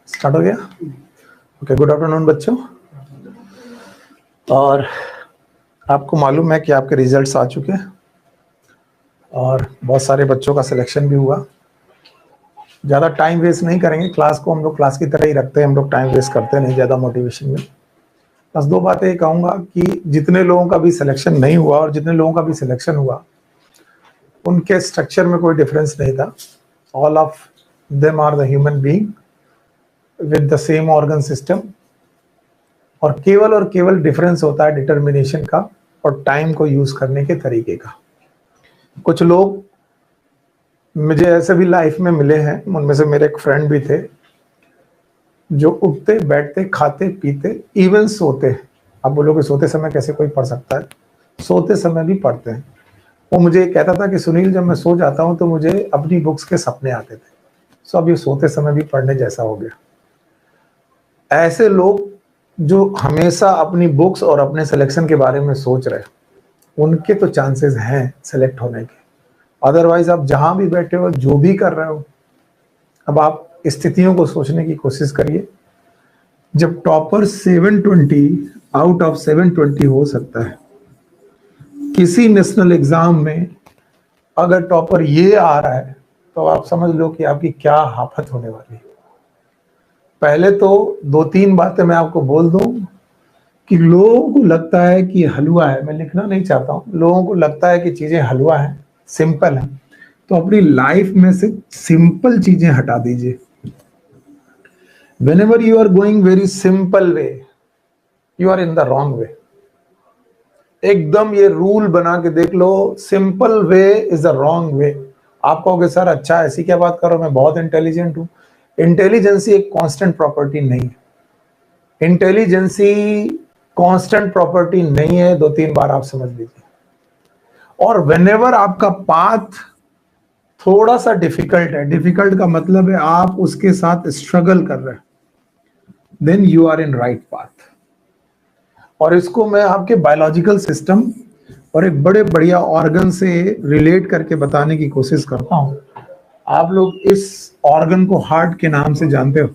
Start हो गया? Okay, good afternoon बच्चों। और आपको मालूम है कि आपके रिजल्ट्स आ चुके हैं और बहुत सारे बच्चों का सिलेक्शन भी हुआ। ज़्यादा टाइम वेस्ट नहीं करेंगे, क्लास को हम लोग क्लास की तरह ही रखते हैं, हम लोग टाइम वेस्ट करते नहीं ज़्यादा मोटिवेशन में। बस दो बातें ये कहूँगा कि जितने लोगों का भी सिलेक्शन नहीं हुआ और जितने लोगों का भी सिलेक्शन हुआ उनके स्ट्रक्चर में कोई डिफरेंस नहीं था। All of them are the human being with the same organ system, और केवल डिफरेंस होता है डिटर्मिनेशन का और टाइम को यूज करने के तरीके का। कुछ लोग मुझे ऐसे भी लाइफ में मिले हैं, उनमें से मेरे एक फ्रेंड भी थे जो उठते बैठते खाते पीते इवन सोते, आप बोलोगे सोते समय कैसे कोई पढ़ सकता है, सोते समय भी पढ़ते हैं। वो मुझे कहता था कि सुनील, जब मैं सो जाता हूं तो मुझे अपनी बुक्स के सपने आते थे। सो अब ये सोते समय भी पढ़ने जैसा हो गया। ऐसे लोग जो हमेशा अपनी बुक्स और अपने सिलेक्शन के बारे में सोच रहे हैं, उनके तो चांसेस हैं सेलेक्ट होने के। अदरवाइज आप जहां भी बैठे हो, जो भी कर रहे हो, अब आप स्थितियों को सोचने की कोशिश करिए। जब टॉपर 720 आउट ऑफ 720 हो सकता है किसी नेशनल एग्जाम में, अगर टॉपर ये आ रहा है तो आप समझ लो कि आपकी क्या हाफत होने वाली है। पहले तो दो तीन बातें मैं आपको बोल दूं कि लोगों को लगता है कि हलवा है, मैं लिखना नहीं चाहता हूं, लोगों को लगता है कि चीजें हलवा है, सिंपल है, तो अपनी लाइफ में से सिंपल चीजें हटा दीजिए। Whenever you are going very simple way, you are in the wrong way. एकदम ये रूल बना के देख लो, simple way is the wrong way. आप कहोगे सर अच्छा ऐसी क्या बात करो, मैं बहुत इंटेलिजेंट हूं। इंटेलिजेंसी एक कांस्टेंट प्रॉपर्टी नहीं है। इंटेलिजेंसी कांस्टेंट प्रॉपर्टी नहीं है, दो तीन बार आप समझ लीजिए। और व्हेनेवर आपका पाथ थोड़ा सा डिफिकल्ट है, डिफिकल्ट का मतलब है आप उसके साथ स्ट्रगल कर रहे हैं, then you are in right path. और इसको मैं आपके बायोलॉजिकल सिस्टम और एक बड़े बढ़िया ऑर्गन से रिलेट करके बताने की कोशिश करता हूं। आप लोग इस ऑर्गन को हार्ट के नाम से जानते हो,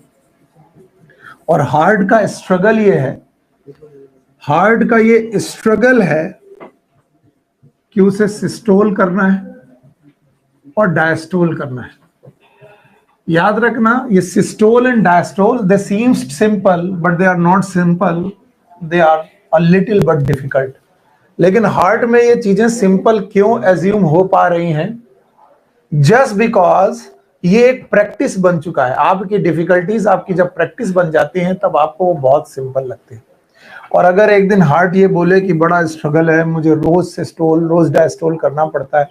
और हार्ट का स्ट्रगल ये है, हार्ट का ये स्ट्रगल है कि उसे सिस्टोल करना है और डायस्टोल करना है। याद रखना, ये systole and diastole they seems simple but they are not simple, they are a little but difficult. लेकिन हार्ट में ये चीजें सिंपल क्यों एज्यूम हो पा रही हैं? जस्ट बिकॉज ये एक प्रैक्टिस बन चुका है। आपकी डिफिकल्टीज आपकी जब प्रैक्टिस बन जाती हैं तब आपको वो बहुत सिंपल लगती है। और अगर एक दिन हार्ट ये बोले कि बड़ा स्ट्रगल है, मुझे रोज सिस्टोल रोज डायस्टोल करना पड़ता है,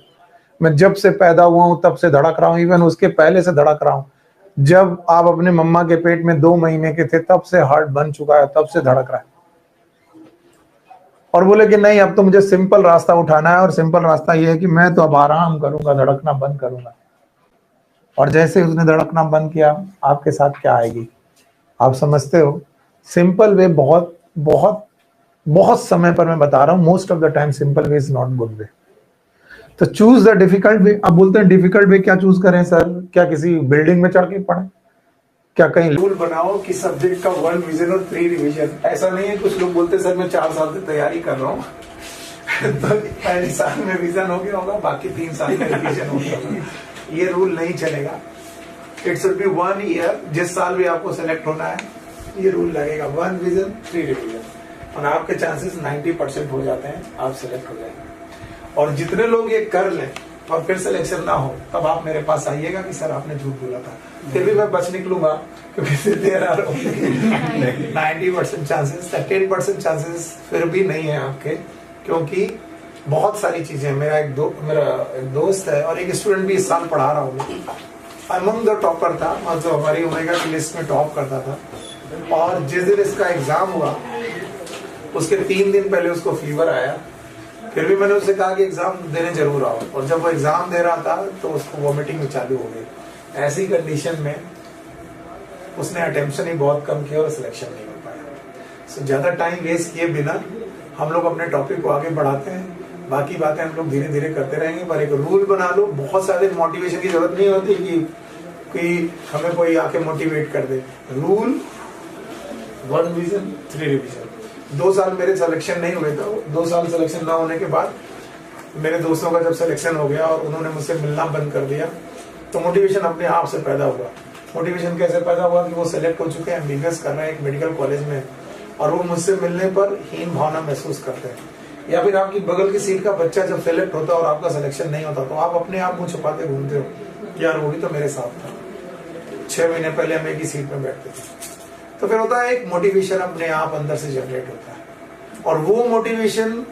मैं जब से पैदा हुआ हूं तब से धड़क रहा हूं, इवन उसके पहले से धड़क रहा हूं, जब आप अपने मम्मा के पेट में 2 महीने के थे तब से हार्ट बन चुका है, तब से धड़क रहा है, और बोले कि नहीं अब तो मुझे सिंपल रास्ता उठाना है, और सिंपल रास्ता ये है कि मैं तो अब आराम करूंगा, धड़कना बंद करूंगा। और जैसे उसने धड़कना बंद किया, आपके साथ क्या आएगी आप समझते हो? सिंपल वे बहुत बहुत बहुत समय पर मैं बता रहा हूं, most of the time simple way is not good way. तो चूज द डिफिकल्ट वे। अब बोलते हैं डिफिकल्ट वे क्या चूज करें सर? क्या किसी बिल्डिंग में चढ़ के पढ़ें? क्या कहीं रूल बनाओ कि सब्जेक्ट का 1 विजन और 3 रिवीजन? ऐसा नहीं है। कुछ लोग बोलते सर मैं 4 साल से तैयारी कर रहा हूँ तो पहले साल में विजन हो गया होगा, बाकी 3 साल में रिवीजन हो गया होगा। ये रूल नहीं चलेगा। It should be 1 year. जिस साल भी आपको सेलेक्ट होना है ये रूल लगेगा, 1 विजन 3 रिवीजन, और आपके चांसेस 90% हो जाते हैं, आप सेलेक्ट हो जाएंगे। और जितने लोग ये कर लें और फिर सिलेक्शन ना हो, तब आप मेरे पास आइएगा कि सर आपने झूठ बोला था, फिर भी मैं बच निकलूंगा, क्योंकि देयर आर 90% चांसेस, 10% चांसेस फिर भी नहीं है आपके, क्योंकि बहुत सारी चीजें। मेरा एक दोस्त है और एक स्टूडेंट भी इस साल पढ़ा रहा हूँ, अमंग द टॉपर था, मतलब हमारी ओमेगा की लिस्ट में टॉप करता था। और जिस दिन इसका एग्जाम हुआ उसके 3 दिन पहले उसको फीवर आया, फिर भी मैंने उससे कहा कि एग्जाम देने जरूर आओ, और जब वो एग्जाम दे रहा था तो उसको वॉमिटिंग चालू हो गई। ऐसी कंडीशन में उसने अटेंशन ही बहुत कम किया और सिलेक्शन नहीं हो पाया। सो ज्यादा टाइम वेस्ट किए बिना हम लोग अपने टॉपिक को आगे बढ़ाते हैं। बाकी बातें हम लोग धीरे धीरे करते रहेंगे, पर एक रूल बना लो। बहुत सारे मोटिवेशन की जरूरत नहीं होती कि हमें कोई आके मोटिवेट कर दे। Rule 1 revision 3 revision. 2 साल मेरे सिलेक्शन नहीं हुए थे, 2 साल सिलेक्शन ना होने के बाद मेरे दोस्तों का जब सिलेक्शन हो गया और उन्होंने मुझसे मिलना बंद कर दिया, तो मोटिवेशन अपने आप से पैदा हुआ। मोटिवेशन कैसे पैदा हुआ कि वो सिलेक्ट हो चुके हैं, एमबीबीएस कर रहे हैं एक मेडिकल कॉलेज में, और वो मुझसे मिलने पर हीन भावना महसूस करते हैं। या फिर आपकी बगल की सीट का बच्चा जब सिलेक्ट होता है और आपका सिलेक्शन नहीं होता, तो आप अपने आप मुंह छुपाते घूमते हो, यार वो भी तो मेरे साथ था, 6 महीने पहले हम एक ही सीट में बैठते थे। तो फिर होता है एक मोटिवेशन अपने आप अंदर से जनरेट होता है, और वो मोटिवेशन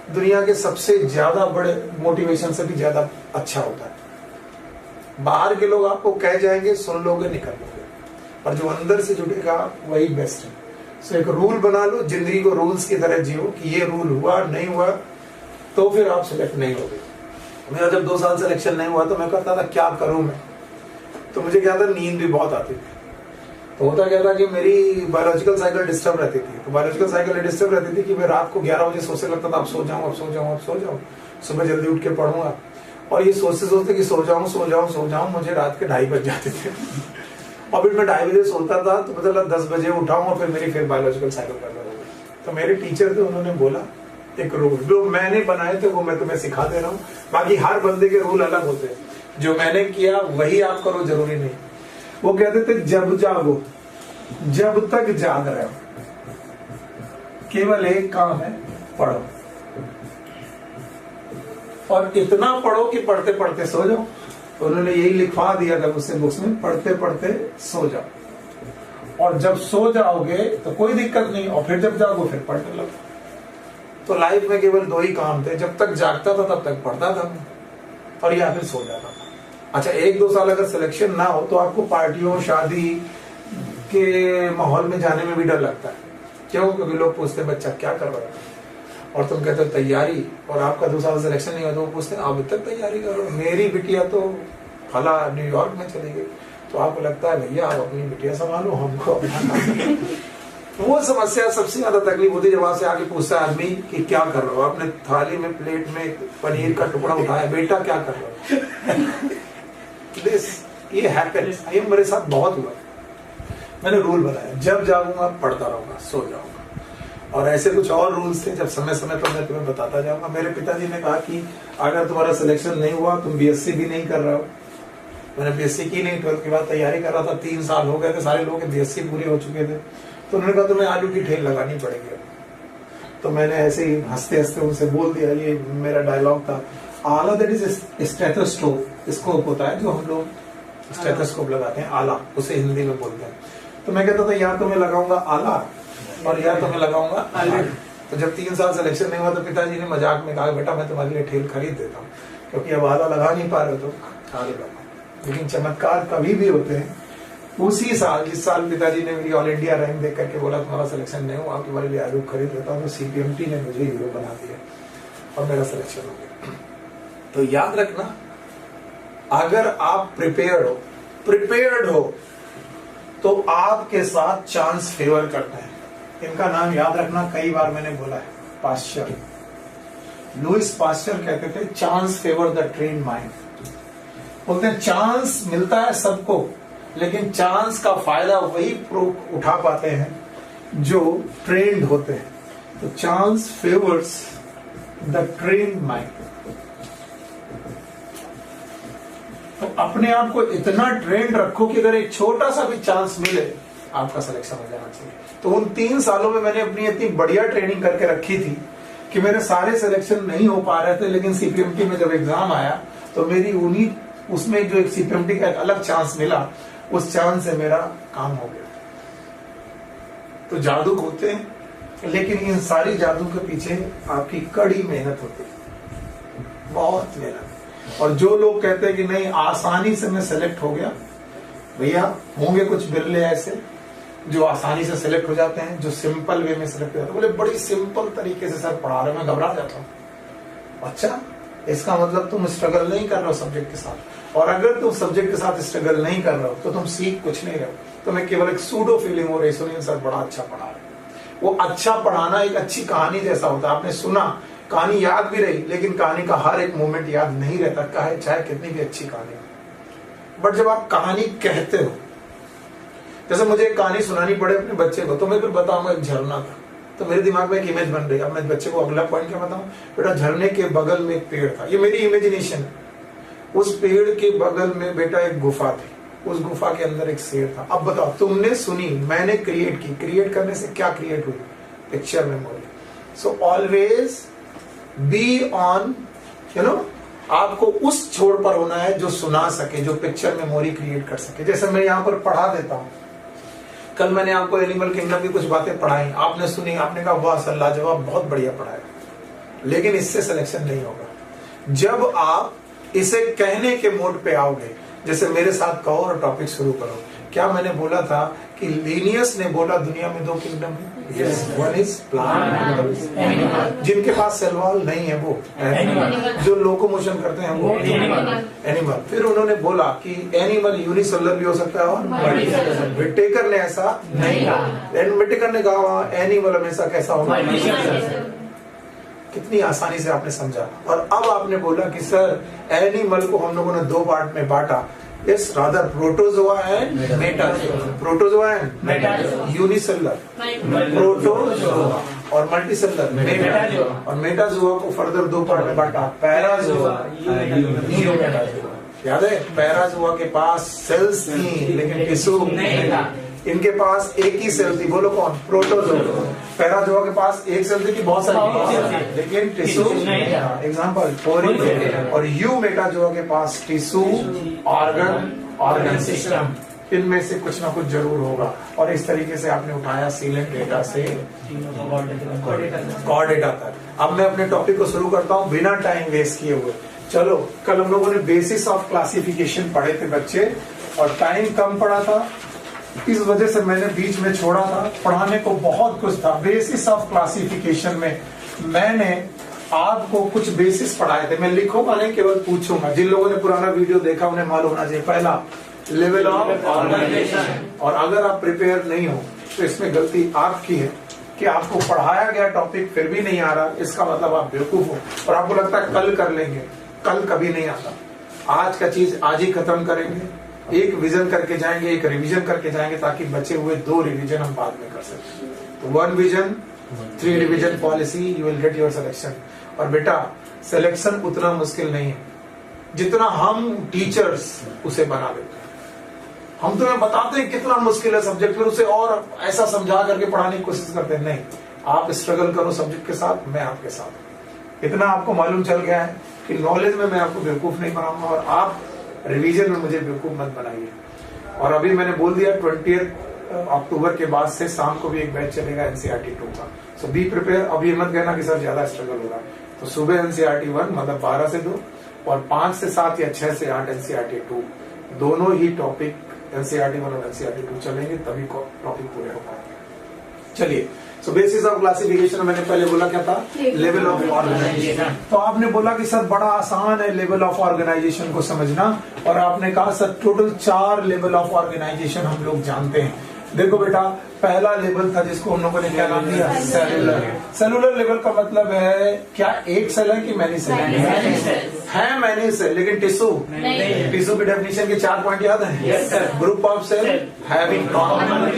दुनिया के सबसे ज्यादा बड़े मोटिवेशन से भी ज्यादा अच्छा होता है। बाहर के लोग आपको कह जाएंगे, सुन लोगे, निकल लोगे, पर जो अंदर से जुड़ेगा वही बेस्ट है। सो एक रूल बना लो, जिंदगी को रूल्स की तरह जियो कि ये रूल हुआ नहीं हुआ तो फिर आप सिलेक्ट नहीं होगे। मेरा जब 2 साल सिलेक्शन नहीं हुआ तो मैं कहता था क्या करूं मैं, तो मुझे क्या था, नींद भी बहुत आती थी। तो होता क्या था कि मेरी बायोलॉजिकल साइकिल डिस्टर्ब रहती थी। तो बायोलॉजिकल साइकिल डिस्टर्ब रहती थी कि मैं रात को 11 बजे सोचने लगता था अब सो जाऊं, अब सो जाऊं, अब सो जाऊं, सुबह जल्दी उठ के पढ़ूंगा, और ये सोचते सोचते कि सो जाऊं सो जाऊं सो जाऊं मुझे रात के 2:30 बज जाते थे। और फिर मैं 2:30 बजे सोता था तो मतलब 10 बजे उठाऊं और फिर मेरी फिर बायोलॉजिकल साइकिल पैदा हो गई। तो मेरे टीचर थे, उन्होंने बोला एक रूल जो मैंने बनाए थे वो मैं तुम्हें सिखा दे रहा हूँ, बाकी हर बंदे के रूल अलग होते हैं, जो मैंने किया वही आप करो, जरूरी नहीं। वो कहते थे जब जागो, जब तक जाग रहे हो केवल एक काम है, पढ़ो, और इतना पढ़ो कि पढ़ते पढ़ते सो जाओ। तो उन्होंने यही लिखवा दिया था मुझसे बुक्स में, पढ़ते पढ़ते सो जाओ, और जब सो जाओगे तो कोई दिक्कत नहीं, और फिर जब जागो फिर पढ़ने लगो। तो लाइफ में केवल 2 ही काम थे, जब तक जागता था तब तक पढ़ता था और या फिर सो जाता था। अच्छा, 1-2 साल अगर सिलेक्शन ना हो तो आपको पार्टियों शादी के माहौल में जाने में भी डर लगता है। क्यों? क्योंकि लोग पूछते हैं बच्चा क्या कर रहा है, और तुम कहते हो तैयारी, और आपका 2 साल सिलेक्शन नहीं हुआ तो वो पूछते हैं अब तक तैयारी कर रहे हो, मेरी बिटिया तो फला न्यूयॉर्क में चली गई। तो आपको लगता है भैया आप अपनी बिटिया संभालो, हमको अपना वो समस्या सबसे ज्यादा तकलीफ होती है जब आपसे आके पूछता है आदमी कि क्या कर रहे हो, आपने थाली में प्लेट में पनीर का टुकड़ा उठाया, बेटा क्या कर रहे हो। ये हैपेंस, ये मेरे साथ बहुत हुआ। मैंने रूल बनाया, जब जाऊंगा पढ़ता रहूंगा, सो जाऊंगा, और ऐसे कुछ और रूल्स थे जब समय समय पर मैं तुम्हें बताता जाऊंगा। मेरे पिताजी ने कहा कि अगर तुम्हारा सिलेक्शन नहीं हुआ, तुम बीएससी भी नहीं कर रहे हो। मैंने बीएससी की नहीं, 12th के बाद तैयारी कर रहा था, 3 साल हो गए थे, सारे लोगों के बीएससी पूरे हो चुके थे। तो उन्होंने कहा तुम्हें आलू की ठेल लगानी पड़ेगी। तो मैंने ऐसे ही हंसते हंसते उनसे बोल दिया, ये मेरा डायलॉग था, आला दैट इज स्टेथोस्कोप, स्कोप होता है जो हम लोग स्टेथोस्कोप लगाते हैं, आला उसे हिंदी में बोलते हैं। तो मैं कहता था या तो मैं लगाऊंगा आला और या तो मैं लगाऊंगा आलू। तो जब 3 साल सिलेक्शन नहीं हुआ तो पिताजी ने मजाक में कहा बेटा मैं तुम्हारे लिए ठेल खरीद देता हूँ, क्योंकि अब आला लगा नहीं पा रहे हो तो आलू लगाओ। लेकिन चमत्कार कभी भी होते हैं, उसी साल जिस साल पिताजी ने मेरी ऑल इंडिया रैंक देख करके बोला तुम्हारा सिलेक्शन नहीं हुआ, तुम्हारे लिए आलू खरीद देता हूँ, तो सीपीएमटी ने मुझे हीरो बना दिया और मेरा सिलेक्शन हो गया। तो याद रखना, अगर आप प्रिपेयर्ड हो तो आपके साथ चांस फेवर करता है। इनका नाम याद रखना, कई बार मैंने बोला है, पास्चर, लुइस पास्चर कहते थे chance favour the trained mind. बोलते हैं चांस मिलता है सबको, लेकिन चांस का फायदा वही उठा पाते हैं जो ट्रेंड होते हैं। तो chance favours the trained mind. तो अपने आप को इतना ट्रेंड रखो कि अगर एक छोटा सा भी चांस मिले आपका सिलेक्शन हो जाना चाहिए। तो उन 3 सालों में मैंने अपनी इतनी बढ़िया ट्रेनिंग करके रखी थी कि मेरे सारे सिलेक्शन नहीं हो पा रहे थे, लेकिन सीपीएमटी में जब एग्जाम आया तो मेरी उन्हीं उसमें जो एक सीपीएमटी का एक अलग चांस मिला, उस चांस से मेरा काम हो गया। तो जादू होते हैं, लेकिन इन सारी जादू के पीछे आपकी कड़ी मेहनत होती है, बहुत मेहनत। और जो लोग कहते हैं कि नहीं आसानी से मैं सेलेक्ट हो गया, भैया होंगे कुछ बिरले ऐसे जो आसानी से सेलेक्ट हो जाते हैं, जो सिंपल वे में सेलेक्ट हो जाते हैं। बोले बड़ी सिंपल तरीके से सर पढ़ा रहे, मैं घबरा जाता हूँ। अच्छा, इसका मतलब तुम स्ट्रगल नहीं कर रहे हो सब्जेक्ट के साथ, और अगर तुम सब्जेक्ट के साथ स्ट्रगल नहीं कर रहे हो तो तुम सीख कुछ नहीं रहे हो, तुम्हें केवल एक सूडो फीलिंग हो रही, सुनिए सर बड़ा अच्छा पढ़ा रहे। वो अच्छा पढ़ाना एक अच्छी कहानी जैसा होता है। आपने सुना कहानी याद भी रही, लेकिन कहानी का हर एक मोमेंट याद नहीं रहता, चाहे कितनी भी अच्छी कहानी हो। बट जब आप कहानी कहते हो, जैसे मुझे एक कहानी सुनानी पड़े अपने बच्चे को, तो मैं फिर बताऊंगा एक झरना था, तो मेरे दिमाग में एक इमेज बन रही है। अब मैं बच्चे को अगला पॉइंट क्या बताऊं, बेटा झरने के बगल में एक पेड़ था, ये मेरी इमेजिनेशन है। उस पेड़ के बगल में बेटा एक गुफा थी, उस गुफा के अंदर एक शेर था। अब बताओ, तुमने सुनी, मैंने क्रिएट की, क्रिएट करने से क्या क्रिएट हुई, picture memory. So always be on, आपको उस छोर पर होना है जो सुना सके, जो पिक्चर मेमोरी क्रिएट कर सके। जैसे मैं यहाँ पर पढ़ा देता हूँ, कल मैंने आपको एनिमल किंगडम की कुछ बातें पढ़ाई, आपने सुनी, आपने कहा वाह सर लाजवाब, बहुत बढ़िया पढ़ाया, लेकिन इससे सिलेक्शन नहीं होगा। जब आप इसे कहने के मोड पे आओगे, जैसे मेरे साथ कहो और टॉपिक शुरू करो। क्या मैंने बोला था कि लीनियस ने बोला दुनिया में 2 किंगडम है, वन इज प्लांट, जिनके पास सेल वॉल नहीं है वो एनिमल, जो लोकोमोशन करते हैं वो एनिमल। फिर उन्होंने बोला कि एनिमल यूनिसेलुलर भी हो सकता है और मल्टीसेलुलर। विटेकर ने ऐसा नहीं कहा, विटेकर ने कहा एनिमल हमेशा कैसा होगा, कितनी आसानी से आपने समझा। और अब आपने बोला कि सर एनिमल को हम लोगों ने 2 पार्ट में बांटा, yes rather protozoa and Metazoa, protozoa and Metazoa, unicellular protozoa और मल्टीसेलुलर मेटाजोआ, और मेटाजोआ को फर्दर 2 पार्ट में बांटा, पैराजोआ, याद है पैराजोआ के पास सेल्स थी लेकिन टिश्यू नहीं था, इनके पास एक ही सेल थी, बोलो कौन, प्रोटोजोआ। पैराजोआ के पास एक सेल थी कि बहुत सारी, लेकिन टिश्यू नहीं था, एग्जांपल पोरी। और यू मेटाजोआ के पास टिश्यू, ऑर्गन सिस्टम, इनमें से कुछ ना कुछ जरूर होगा। और इस तरीके से आपने उठाया सीलेंट डेटा से कॉर्डेटा तक। अब मैं अपने टॉपिक को शुरू करता हूँ बिना टाइम वेस्ट किए हुए। चलो, कल हम लोगों ने बेसिस ऑफ क्लासिफिकेशन पढ़े थे बच्चे, और टाइम कम पड़ा था, इस वजह से मैंने बीच में छोड़ा था। पढ़ाने को बहुत कुछ था। बेसिस ऑफ क्लासिफिकेशन में मैंने आपको कुछ बेसिस पढ़ाए थे। मैं लिखूंगा नहीं, केवल पूछूंगा। जिन लोगों ने पुराना वीडियो देखा उन्हें मालूम होना चाहिए। पहला, लेवल ऑफ ऑर्गेनाइजेशन। और अगर आप प्रिपेयर नहीं हो तो इसमें गलती आपकी है कि आपको पढ़ाया गया टॉपिक फिर भी नहीं आ रहा, इसका मतलब आप बेवकूफ हो और आपको लगता है कल कर लेंगे। कल कभी नहीं आता। आज का चीज आज ही खत्म करेंगे। एक विजन करके जाएंगे, एक रिवीजन करके जाएंगे, ताकि बचे हुए 2 रिवीजन हम बाद में कर सकें। तो 1 vision 3 revision policy, you will get your selection. और बेटा सिलेक्शन उतना मुश्किल नहीं है जितना हम टीचर्स उसे बना देते हैं। हम तुम्हें बताते हैं कितना मुश्किल है सब्जेक्ट, फिर उसे और ऐसा समझा करके पढ़ाने की कोशिश करते हैं। नहीं, आप स्ट्रगल करो सब्जेक्ट के साथ, मैं आपके साथ। इतना आपको मालूम चल गया है कि नॉलेज में मैं आपको बेवकूफ नहीं बनाऊंगा, और आप रिवीजन में मुझे बेवकूफ मत बनाइए। और अभी मैंने बोल दिया 20 अक्टूबर के बाद से शाम को भी एक बैच चलेगा एनसीईआरटी 2 का। सो बी प्रिपेयर। अभी मत कहना कि सर ज्यादा स्ट्रगल होगा। तो सुबह एनसीईआरटी 1 मतलब 12 से 2, और 5 से 7 या 6 से 8 एनसीईआरटी 2, दोनों ही टॉपिक एनसीईआरटी 1 और एनसीईआरटी 2 चलेंगे, तभी टॉपिक पूरे हो पाएंगे। चलिए, सो बेसिस ऑफ क्लासिफिकेशन मैंने पहले बोला क्या था, लेवल ऑफ ऑर्गेनाइजेशन। तो आपने बोला कि सर बड़ा आसान है लेवल ऑफ ऑर्गेनाइजेशन को समझना, और आपने कहा sir total 4 level of organisation हम लोग जानते हैं। देखो बेटा, पहला लेवल था जिसको हम लोगों ने क्या नाम दिया, सेलुलर। सेलुलर लेवल का मतलब है क्या एक सेल है कि मैनी सेल है? मैनी सेल, लेकिन टिश्यू टिश्यू की डेफिनेशन के 4 पॉइंट याद है। Group of cell having common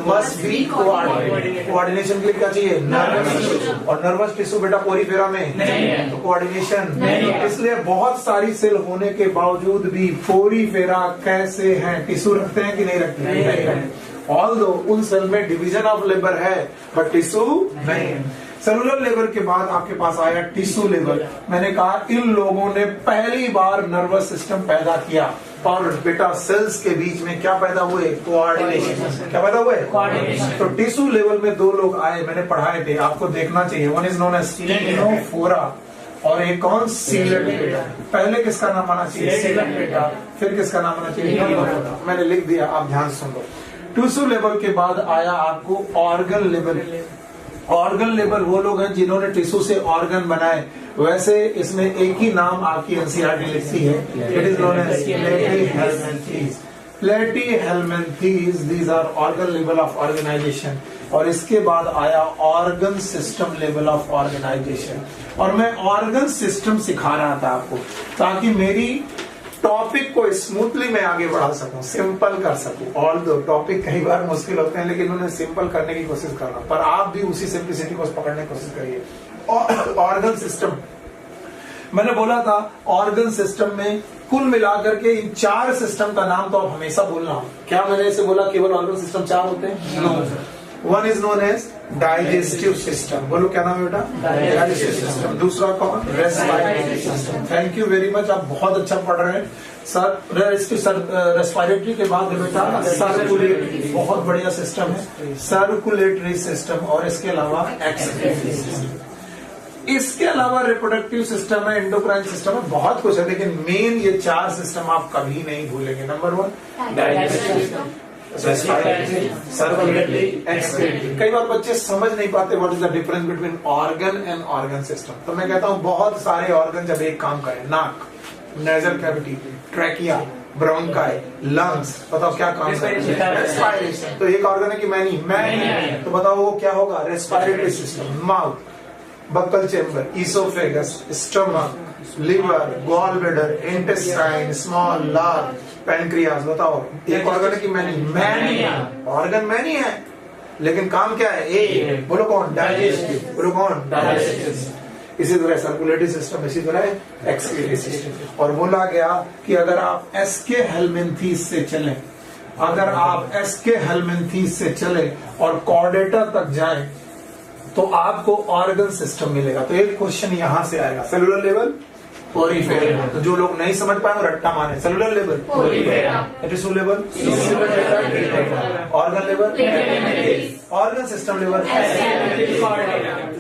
must be coordinated. Coordination के लिए क्या चाहिए, नर्वस टिश्यू। और नर्वस टिश्यू बेटा पोरीफेरा में, तो कोऑर्डिनेशन। इसलिए बहुत सारी सेल होने के बावजूद भी पोरीफेरा कैसे हैं, टिश्यू रखते हैं कि नहीं रखते हैं? ऑल्दो उन सेल में डिवीजन ऑफ लेबर है, बट टिश्यू नहीं है। सेलुलर लेवल के बाद आपके पास आया टिश्यू लेवल। मैंने कहा इन लोगों ने पहली बार नर्वस सिस्टम पैदा किया, और बेटा सेल्स के बीच में क्या पैदा हुए, कोऑर्डिनेशन। क्या पैदा हुए, कोऑर्डिनेशन। तो टिश्यू लेवल में 2 लोग आए, मैंने पढ़ाए थे, आपको देखना चाहिए। One is known as Ctenophora और एक कौन, सीलेट बेटा। पहले किसका नाम आना चाहिए, सीलेट बेटा, फिर किसका नाम आना चाहिए, मैंने लिख दिया, आप ध्यान सुन लो। टिश्यू लेवल के बाद आया आपको ऑर्गन लेवल। ऑर्गन लेवल वो लोग हैं जिन्होंने टिश्यू से ऑर्गन बनाए। वैसे इसमें एक ही नाम आपकी एनसीईआरटी लिखती है, it is known as platyhelminthes. Platyhelminthes, these are organ level of organisation. और इसके बाद आया organ system level of organisation. और मैं ऑर्गन सिस्टम सिखा रहा था आपको ताकि मेरी टॉपिक को स्मूथली मैं आगे बढ़ा सकूं, सिंपल कर सकूं। ऑल दो टॉपिक कई बार मुश्किल होते हैं, लेकिन उन्हें सिंपल करने की कोशिश करना, पर आप भी उसी सिंपलिसिटी को पकड़ने की कोशिश करिए। ऑर्गन सिस्टम मैंने बोला था, ऑर्गन सिस्टम में कुल मिलाकर के इन 4 सिस्टम का नाम तो आप हमेशा बोलना। क्या मैंने ऐसे बोला केवल ऑर्गन सिस्टम 4 होते हैं? No. One is known as digestive system. बोलो क्या नाम है बेटा? Digestive system. दूसरा कौन? Respiratory system. Thank you very much, आप बहुत अच्छा पढ़ रहे हैं सर। रेस्पिरेटरी के बाद बेटा सर्कुलेटरी, बहुत बढ़िया सिस्टम है सर्कुलेटरी सिस्टम, और इसके अलावा एक्सक्रीटरी सिस्टम। इसके अलावा रिप्रोडक्टिव सिस्टम है, एंडोक्राइन सिस्टम है, बहुत कुछ है, लेकिन मेन ये 4 सिस्टम आप कभी नहीं भूलेंगे। Number 1 digestive, circulatory, excretory. कई बार बच्चे समझ नहीं पाते what is the difference between organ and organ system. तो मैं कहता हूँ बहुत सारे ऑर्गन जब एक काम करें, नाक, nasal cavity, trachea, bronchi, lungs, बताओ क्या काम है? रेस्पिरेशन। तो एक ऑर्गन है कि मैनी? मैनी। तो बताओ वो क्या होगा? Respiratory system. Mouth, buccal chamber, oesophagus, stomach, liver, gall bladder, intestine, small, large, pancreas. बताओ एक ऑर्गन है कि मैनी? मैनी। ऑर्गन मैनी है, लेकिन काम क्या है? एक। बोलो कौन? डाइजेस्टिव। बोलो कौन? डाइजेस्टिव। इसी तरह सर्कुलेटरी सिस्टम, इसी तरह एक्सक्रीटरी सिस्टम। और बोला गया कि अगर आप एसके हेलमिंथीस से चलें, अगर आप एसके हेलमिंथीस से चले और कॉर्डेटा तक जाएं, तो आपको ऑर्गन सिस्टम मिलेगा। तो एक क्वेश्चन यहां से आएगा, सेलुलर लेवल, पोरीफेरा। तो जो लोग नहीं समझ पाए रट्टा माने, cellular level, Porifera, tissue level, organ level, organ system level.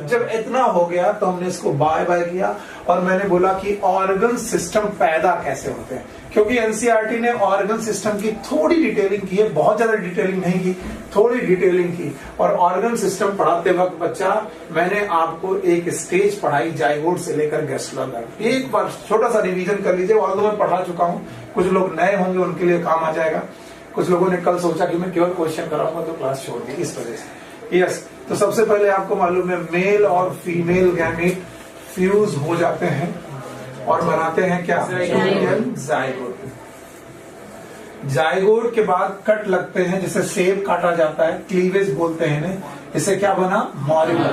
जब इतना हो गया तो हमने इसको बाय बाय किया, और मैंने बोला कि ऑर्गन सिस्टम पैदा कैसे होते हैं, क्योंकि एनसीईआरटी ने ऑर्गन सिस्टम की थोड़ी डिटेलिंग की है, बहुत ज्यादा डिटेलिंग नहीं की, थोड़ी डिटेलिंग की। और ऑर्गन सिस्टम पढ़ाते वक्त बच्चा, मैंने आपको एक स्टेज पढ़ाई जाइगोट से लेकर गैस्ट्रोला तक। एक बार छोटा सा रिवीजन कर लीजिए, और मैं पढ़ा चुका हूं, कुछ लोग नए होंगे उनके लिए काम आ जाएगा। कुछ लोगों ने कल सोचा कि मैं केवल क्वेश्चन कराऊंगा तो क्लास छोड़ दी, इस वजह से। यस, तो सबसे पहले आपको मालूम है मेल और फीमेल गैमेट फ्यूज हो जाते हैं और बनाते हैं क्या? जाइगोट। जाइगोट के बाद कट लगते हैं, जिसे सेब काटा जाता है, क्लीवेज बोलते हैं इन्हें। इसे क्या बना? मॉर्यूला।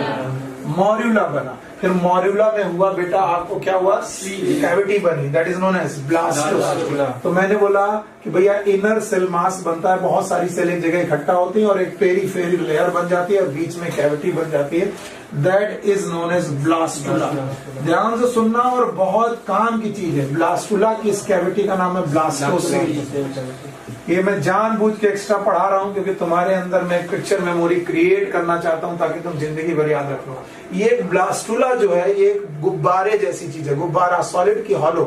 मॉर्यूला बना। फिर मॉर्यूला में हुआ बेटा आपको क्या हुआ? कैविटी बनी, that is known as blastocoel. तो मैंने बोला कि भैया इनर सेल मास बनता है, बहुत सारी सेल एक जगह इकट्ठा होती है और एक पेरीफेरल लेयर बन जाती है और बीच में कैविटी बन जाती है, that is known as blastula. ध्यान से सुनना, और बहुत काम की चीज है। ब्लास्टुला की इस कैविटी का नाम है ब्लास्टोसिल। ये मैं जानबूझ के एक्स्ट्रा पढ़ा रहा हूं क्योंकि तुम्हारे अंदर मैं एक पिक्चर मेमोरी क्रिएट करना चाहता हूं ताकि तुम जिंदगी भर याद रख लो। ये ब्लास्टुला जो है ये एक गुब्बारे जैसी चीज है, गुब्बारा, सॉलिड की हॉलो।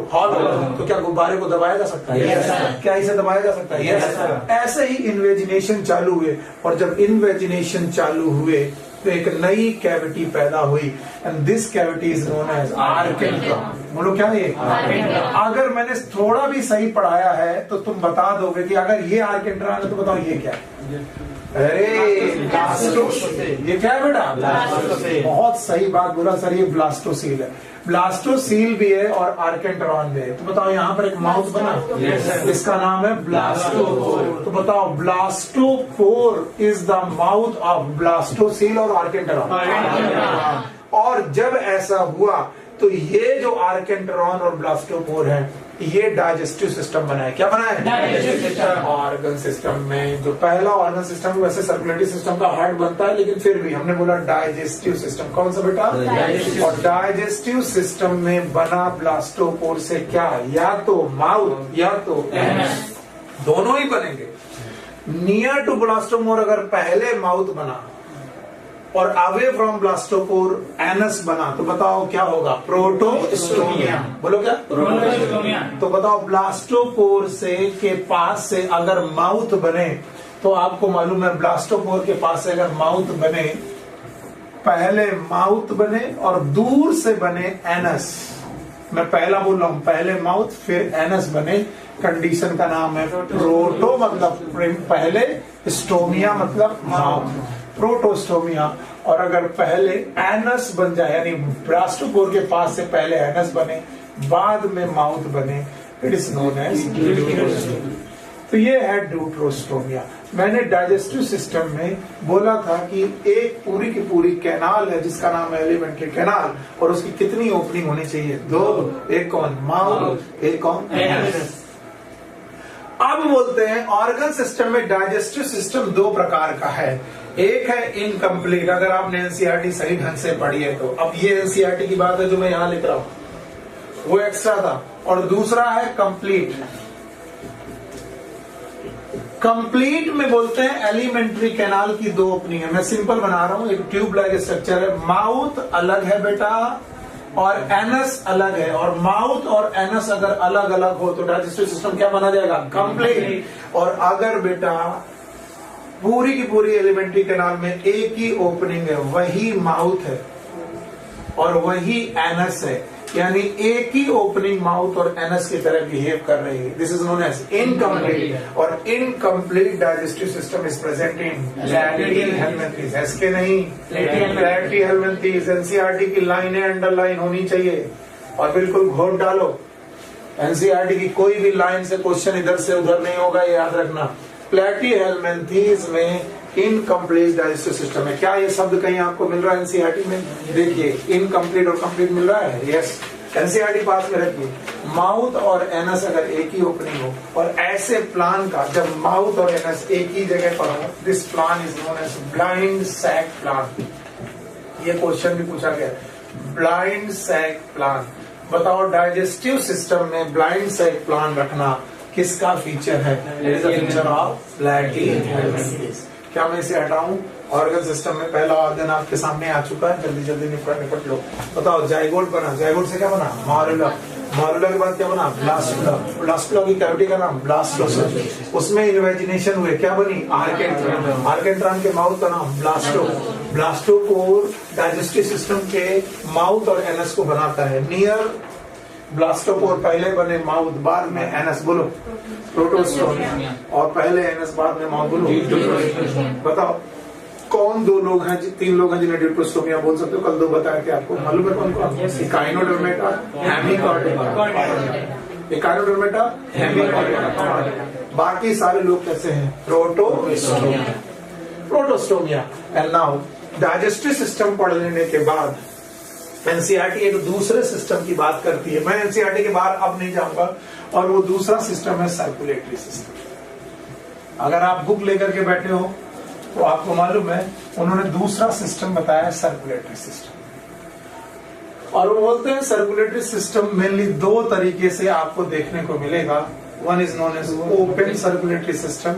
तो क्या गुब्बारे को दबाया जा सकता है? yes, क्या इसे दबाया जा सकता है? yes, ऐसे ही इन्वेजिनेशन चालू हुए, और जब इन्वेजिनेशन चालू हुए तो एक नई कैविटी पैदा हुई, and this cavity is known as archenteron. बोलो क्या ये? अगर मैंने थोड़ा भी सही पढ़ाया है तो तुम बता दोगे कि अगर ये आर्केंट्रॉन है तो बताओ ये क्या है? अरे ब्लास्टोसील। ये क्या है बेटा? ब्लास्टोसील। बहुत सही बात बोला सर, ये ब्लास्टोसील है। ब्लास्टोसील भी है और आर्केंट्रॉन भी है। तो बताओ यहाँ पर एक माउथ बना, इसका नाम है ब्लास्टोपोर। तो बताओ blastopore is the mouth of blastocoel और आर्केंट्रॉन। और जब ऐसा हुआ तो ये जो आर्केंट्रॉन और ब्लास्टोपोर है, ये डाइजेस्टिव सिस्टम बना है। क्या बना है? Digestive system. ऑर्गन सिस्टम में जो पहला ऑर्गन सिस्टम, वैसे सर्कुलेटरी सिस्टम का हार्ट बनता है, लेकिन फिर भी हमने बोला डाइजेस्टिव सिस्टम। कौन सा बेटा? डाइजेस्टिव। और डाइजेस्टिव सिस्टम में बना ब्लास्टोपोर से क्या? या तो माउथ या तो एनस, दोनों ही बनेंगे। नियर टू ब्लास्टोपोर अगर पहले माउथ बना और अवे फ्रॉम ब्लास्टोपोर एनस बना, तो बताओ क्या होगा? प्रोटोस्टोमिया। बोलो क्या? प्रोटोस्टोमिया। तो बताओ ब्लास्टोपोर से के पास से अगर माउथ बने, तो आपको मालूम है ब्लास्टोपोर के पास से अगर माउथ बने, पहले माउथ बने और दूर से बने एनस। मैं पहला बोल रहा हूं, पहले माउथ फिर एनस बने, कंडीशन का नाम है प्रोटो मतलब पहले, स्टोमिया मतलब माउथ। प्रोटोस्टोमिया। और अगर पहले एनस बन जाए, यानी ब्लास्टोपोर के पास से पहले एनस बने, बाद में माउथ बने, इट इज नोन एज ड्यूटरोस्टोमिया। तो ये है ड्यूटरोस्टोमिया। मैंने डाइजेस्टिव सिस्टम में बोला था कि एक पूरी की पूरी कैनाल है जिसका नाम है एलिमेंट्री कैनाल, और उसकी कितनी ओपनिंग होनी चाहिए? 2। एक कौन? माउथ, एक कौन? एनस। अब बोलते हैं ऑर्गन सिस्टम में डाइजेस्टिव सिस्टम 2 प्रकार का है। एक है इनकम्प्लीट, अगर आपने एनसीईआरटी सही ढंग से पढ़ी है तो। अब ये एनसीईआरटी की बात है जो मैं यहां लिख रहा हूं, वो एक्स्ट्रा था। और दूसरा है कंप्लीट। कंप्लीट में बोलते हैं एलिमेंट्री कैनाल की 2 ओपनिंग है। मैं सिंपल बना रहा हूं, एक ट्यूब लाइक स्ट्रक्चर है। माउथ अलग है बेटा और एनस अलग है, और माउथ और एनस अगर अलग अलग हो तो डाइजेस्टिव सिस्टम क्या माना जाएगा? कंप्लीट। और अगर बेटा पूरी की पूरी एलिमेंट्री कैनाल में एक ही ओपनिंग है, वही माउथ है और वही एनस है, यानी एक ही ओपनिंग माउथ और एनस की तरह बिहेव कर रही है, this is known as incomplete. और incomplete digestive system is present in platyhelminthes. एसके नहीं, प्लैटीहेल्मिन्थेस। एनसीईआरटी की लाइनें अंडरलाइन होनी चाहिए और बिल्कुल घोट डालो। एनसीईआरटी की कोई भी लाइन से क्वेश्चन इधर से उधर नहीं होगा, ये याद रखना। प्लैटीहेल्मिन्थेस में इनकम्प्लीट डाइजेस्टिव सिस्टम है। क्या ये शब्द कहीं आपको मिल रहा है एनसीईआरटी में? देखिए, इनकम्प्लीट और कंप्लीट मिल रहा है। यस, एनसीईआरटी पास में रखिए। माउथ और एनस अगर एक ही ओपनिंग हो, और ऐसे प्लान का जब माउथ और एनस एक ही जगह पर हो, this plan is known as blind sac plan. ये क्वेश्चन भी पूछा गया, ब्लाइंड सैक प्लान। बताओ, डाइजेस्टिव सिस्टम में ब्लाइंड सैक प्लान रखना किसका फीचर है? Feature of platyhelminthes. क्या मैं इसे हटाऊं? ऑर्गन सिस्टम में पहला ऑर्गन आपके सामने आ चुका है, जल्दी जल्दी निपट लो। बताओ, जाइगोट बना, जाइगोट से क्या बना? मॉरुला। मॉरुला के बाद क्या बना? ब्लास्टुला। ब्लास्टुला की कैविटी का नाम ब्लास्टोसिस्ट। उसमें इन्वेजिनेशन हुए, क्या बनी? आर्केंट्रान। आर्केंट्रान के माउथ का नाम ब्लास्टो। ब्लास्टोपोर डाइजेस्टिव सिस्टम के माउथ और एनस को बनाता है। नियर ब्लास्टोपोर पहले बने माउथ, बाद में एनस। बोलो, प्रोटोस्टोमिया। और पहले एनस, बाद में माउथ। बोलो, बताओ कौन 2 लोग हैं, 3 लोग हैं जिन्हें ड्यूटरोस्टोमिया बोल सकते हो? कल 2 बताया थे आपको, मालूम है कौन कौन? एकाइनोडर्मेटा, हेमिकॉर्डिका। एकाइनोडर्मेटा, हेमिकॉर्डिका। बाकी सारे लोग कैसे हैं? Protostomia. Protostomia. And now digestive system पढ़ लेने के बाद एनसीईआरटी एक दूसरे सिस्टम की बात करती है। मैं एनसीईआरटी के बाहर अब नहीं जाऊंगा, और वो दूसरा सिस्टम है सर्कुलेटरी सिस्टम। अगर आप बुक लेकर के बैठे हो तो आपको मालूम है उन्होंने दूसरा सिस्टम बताया है, सर्कुलेटरी सिस्टम। और वो बोलते हैं सर्कुलेटरी सिस्टम मेनली 2 तरीके से आपको देखने को मिलेगा। One is known as open circulatory system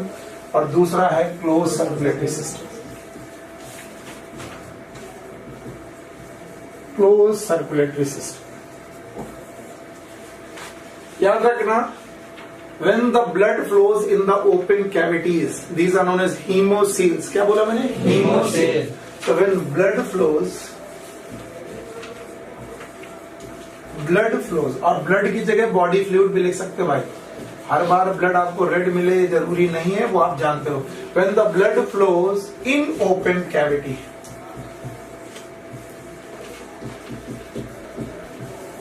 और दूसरा है close circulatory system. Close circulatory system, याद रखना, when the blood flows in the open cavities, these are known as hemocoels. क्या बोला मैंने? Hemocoels. So when blood flows, और blood की जगह बॉडी फ्लूइड भी लिख सकते हो भाई। हर बार ब्लड आपको रेड मिले जरूरी नहीं है, वो आप जानते हो। when the blood flows in open cavity,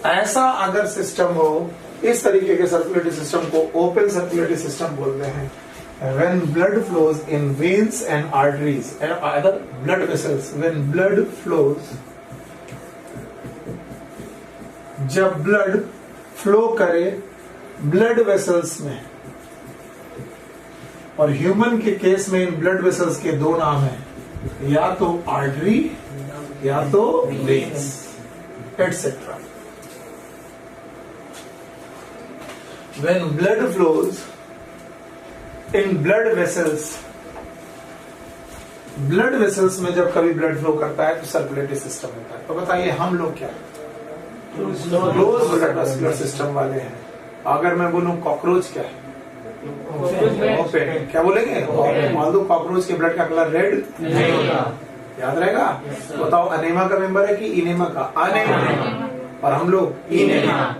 ऐसा अगर सिस्टम हो, इस तरीके के सर्कुलेटरी सिस्टम को ओपन सर्कुलेटरी सिस्टम बोलते हैं। When blood flows in veins and arteries, either blood vessels, when blood flows, जब ब्लड फ्लो करे ब्लड वेसल्स में, और ह्यूमन के केस में इन ब्लड वेसल्स के 2 नाम हैं, या तो आर्टरी या तो veins etcetera. When blood flows in blood vessels, blood vessels में जब कभी ब्लड फ्लो करता है तो सर्कुलेटरी सिस्टम होता है। तो बताइए हम लोग क्या क्लोज ब्लड वेस्कुलर सिस्टम वाले हैं। अगर मैं बोलूं कॉकरोच क्या है? ओपन। क्या बोलेंगे? मान लो कॉकरोच के ब्लड का कलर रेड नहीं होता, याद रहेगा। बताओ, अनेमा का मेंबर है कि इनेमा का? अनेमा। और हम लोग इनेमा।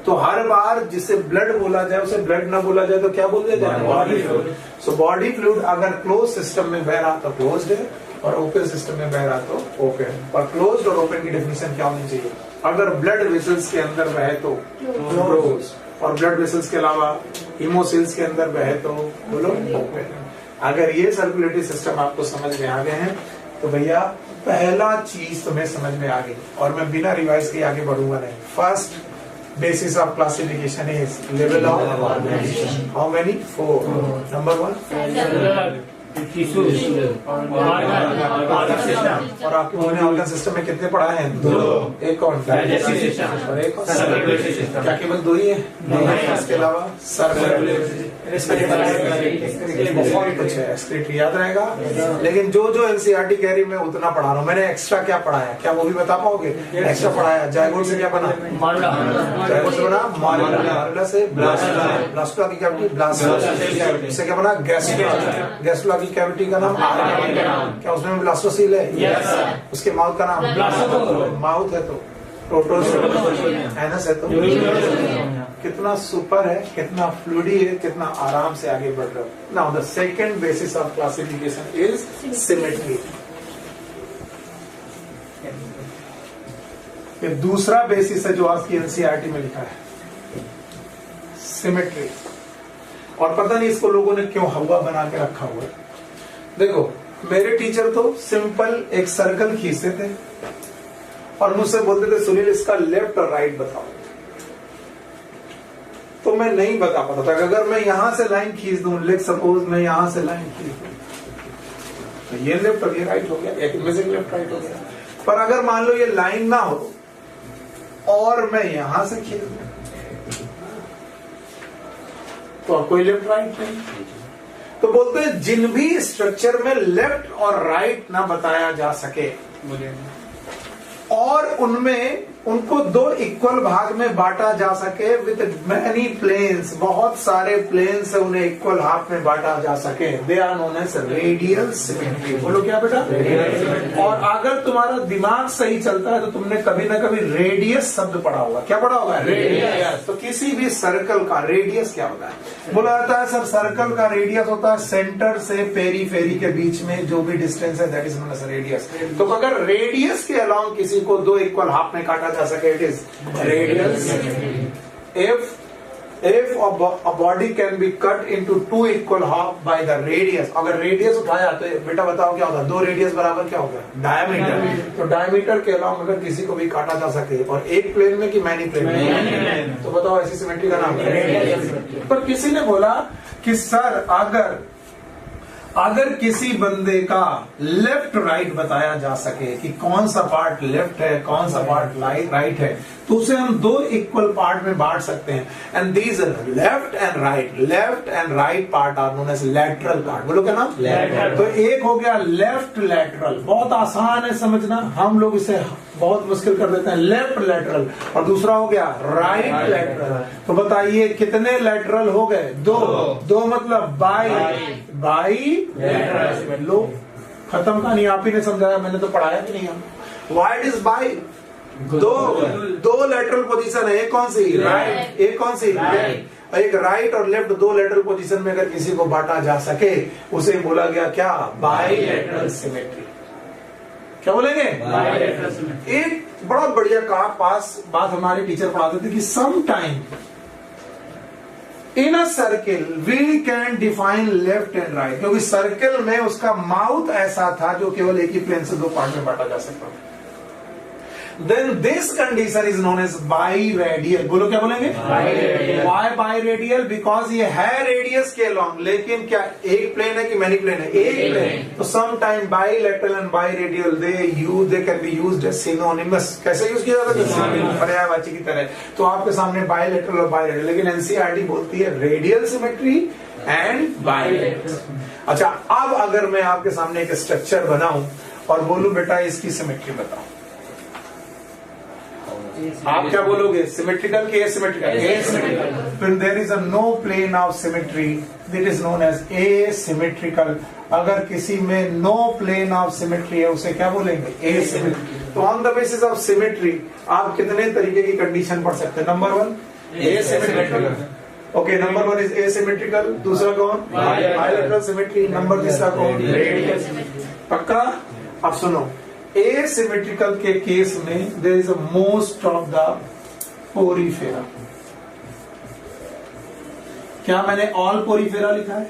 तो हर बार जिसे ब्लड बोला जाए उसे ब्लड ना बोला जाए तो क्या बोल दिया जाए? Body fluid. So body fluid अगर क्लोज सिस्टम में बह रहा तो क्लोज्ड है, और ओपन सिस्टम में बह रहा तो ओपन। और क्लोज्ड और ओपन की डेफिनेशन क्या होनी चाहिए? अगर ब्लड वेसल्स के अंदर बहे तो क्लोज, और ब्लड वेसल्स के अलावा हीमोसेल्स के अंदर बहे तो बोलो ओपन। अगर ये सर्कुलेटरी सिस्टम आपको समझ में आ गए हैं तो भैया पहला चीज तुम्हें समझ में आ गई, और मैं बिना रिवाइज के आगे बढ़ूंगा नहीं। First basis of classification is level of organization. How many? 4. Number 1 tissues और आपके उन्होंने ऑर्गन सिस्टम में कितने पढ़ाए हैं? 2। एक कौन? डाइजेस्टिव सिस्टम और एक सर्कुलेटरी सिस्टम। क्या केवल 2 ही है? नहीं, इसके अलावा सर्कुलेटरी बहुत कुछ है। एक्सक्रीटरी याद रहेगा, लेकिन जो जो एनसीईआरटी कह रही मैं उतना पढ़ा रहा हूँ। मैंने एक्स्ट्रा क्या पढ़ाया, क्या वो भी बता पाओगे? एक्स्ट्रा पढ़ाया जायगोट से क्या बना? जायगोट से बना मार्ला, मार्ला से ब्लास्टुला, ब्लास्टुला की कैविटी ब्लास्टुला से क्या बना? गैस्ट्रुला, गैस्ट्रुला की कैविटी का नाम क्या उसमें ब्लास्टोसील है? उसके माउथ का नाम माउथ है तो एनस है तो कितना सुपर है, कितना फ्लूडी है, कितना आराम से आगे बढ़ रहे हो। Now the second basis of classification is symmetry. ये दूसरा बेसिस है जो आपकी एनसीईआरटी में लिखा है, सिमेट्री। और पता नहीं इसको लोगों ने क्यों हवा बना के रखा हुआ है। देखो मेरे टीचर तो सिंपल एक सर्कल खींचते थे और मुझसे बोलते थे सुनील इसका लेफ्ट और राइट बताओ, तो मैं नहीं बता पाता था। अगर मैं यहां से लाइन खींच दूं, लेट सपोज मैं यहां से लाइन खींच दूं तो ये लेफ्ट और ये राइट हो गया, एक में से लेफ्ट राइट हो गया। पर अगर मान लो ये लाइन ना हो और मैं यहां से खींच दूं तो कोई लेफ्ट राइट नहीं। तो बोलते हैं जिन भी स्ट्रक्चर में लेफ्ट और राइट ना बताया जा सके और उनमें उनको 2 इक्वल भाग में बांटा जा सके विद मैनी प्लेन्स, बहुत सारे प्लेन्स है उन्हें इक्वल हाफ में बांटा जा सके, they are known as radial symmetry. बोलो क्या बेटा? और अगर तुम्हारा दिमाग सही चलता है तो तुमने कभी ना कभी रेडियस शब्द पढ़ा होगा। क्या पढ़ा होगा? रेडियस। तो किसी भी सर्कल का रेडियस क्या होता है? बोला जाता है सर सर्कल का रेडियस होता है सेंटर से पेरीफेरी के बीच में जो भी डिस्टेंस है, that is known as radius. तो अगर रेडियस के अलाउंग किसी को 2 इक्वल हाफ में काटा जा सके, it is radial symmetry. If a body can be cut into 2 equal half by the radius, अगर रेडियस उठाया तो बेटा बताओ क्या होगा? 2 रेडियस बराबर क्या होगा? डायमीटर। तो डायमीटर के अलावा अगर किसी को भी काटा जा सके और एक प्लेन में कि मैनी प्लेन में, तो बताओ ऐसी सिमेट्री का नाम है। पर किसी ने बोला कि सर अगर किसी बंदे का लेफ्ट राइट बताया जा सके कि कौन सा पार्ट लेफ्ट है कौन सा पार्ट राइट है, तो उसे हम 2 इक्वल पार्ट में बांट सकते हैं। And these left and right part are known as lateral part. बोलो क्या नाम? लैटरल। तो एक हो गया लेफ्ट लैटरल, बहुत आसान है समझना, हम लोग इसे बहुत मुश्किल कर देते हैं, लेफ्ट लैटरल। और दूसरा हो गया राइट लैटरल। तो बताइए कितने लैटरल हो गए? 2 मतलब बाई लैटरल। लो खत्म कहानी, आप ही ने समझाया, मैंने तो पढ़ाया भी नहीं। Why it is by? 2 lateral position है, एक कौन सी? राइट, एक कौन सी? लेफ्ट। एक राइट और लेफ्ट 2 लैटरल पोजीशन में अगर किसी को बांटा जा सके उसे बोला गया क्या? Bilateral symmetry. क्या बोलेंगे? Bilateral symmetry. एक बड़ा बढ़िया बात हमारे टीचर पढ़ाते थे कि some time in a circle we can define left and right, क्योंकि सर्किल में उसका माउथ ऐसा था जो केवल एक ही प्लेन से 2 पार्ट में बांटा जा सकता था। Then this condition is known as biradial. बोलो क्या बोलेंगे? Why biradial? Because ये है रेडियस के लॉन्ग, लेकिन क्या एक प्लेन है कि मैनी प्लेन है? एक प्लेन। तो sometime bilateral and biradial they can be used as synonymous। कैसे यूज किया जाता है? पर्यायवाची की तरह। तो आपके सामने bilateral और biradial, लेकिन एनसीईआरटी बोलती है रेडियल सिमेट्री एंड बाइलैटरल। अच्छा, अब अगर मैं आपके सामने एक स्ट्रक्चर बनाऊं और बोलूं बेटा इसकी सिमेट्री बताओ, आप क्या बोलोगे? सिमेट्रिकल कि एसिमेट्रिकल? एसिमेट्रिकल। फिर there is a no plane of symmetry, that is known as asymmetrical. अगर किसी में नो प्लेन ऑफ सिमेट्री है उसे क्या बोलेंगे? एसिमेट्रिकल। तो on the basis of symmetry आप कितने तरीके की कंडीशन पढ़ सकते हैं? Number 1 asymmetrical. Okay, number 1 is asymmetrical. दूसरा कौन? Bilateral symmetry. नंबर तीसरा कौन? Radial symmetry. पक्का? अब सुनो, एसिमेट्रिकल के केस में there is a most of the porifera. क्या मैंने ऑल पोरीफेरा लिखा है?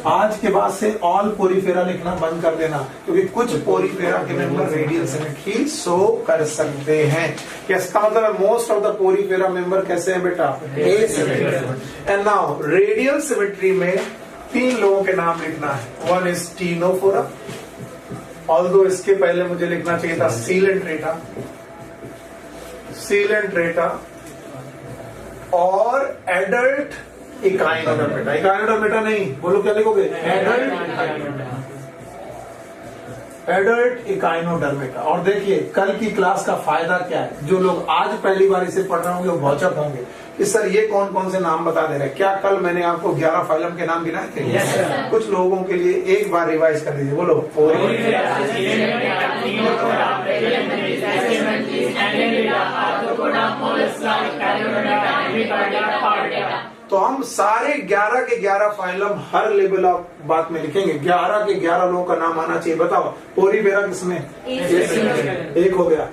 आज के बाद से ऑल पोरीफेरा लिखना बंद कर देना, क्योंकि कुछ पोरीफेरा के मेंबर रेडियल सिमेट्री शो कर सकते हैं। इसका मतलब most of the Porifera member कैसे हैं बेटा? Asymmetrical. And now radial symmetry में 3 लोगों के नाम लिखना है। वन इज टीनोफोरा, ऑल्दो इसके पहले मुझे लिखना चाहिए था सीलेंट्रेटा, और एडल्ट इकाइनोडर्मेटा। इकाइनोडर्मेटा नहीं, बोलो क्या लिखोगे? Adult Echinodermata. और देखिए कल की क्लास का फायदा क्या है, जो लोग आज पहली बार इसे पढ़ रहे होंगे वो भौचक होंगे कि सर ये कौन कौन से नाम बता दे रहे हैं। क्या कल मैंने आपको 11 फाइलम के नाम गिनाए थे? yes, कुछ लोगों के लिए एक बार रिवाइज कर दीजिए, बोलो। तो हम सारे 11 के 11 फाइलम हर लेवल ऑफ बात में लिखेंगे। 11 के 11 लोगों का नाम आना चाहिए। बताओ पोरीफेरा किसमें? एक हो गया।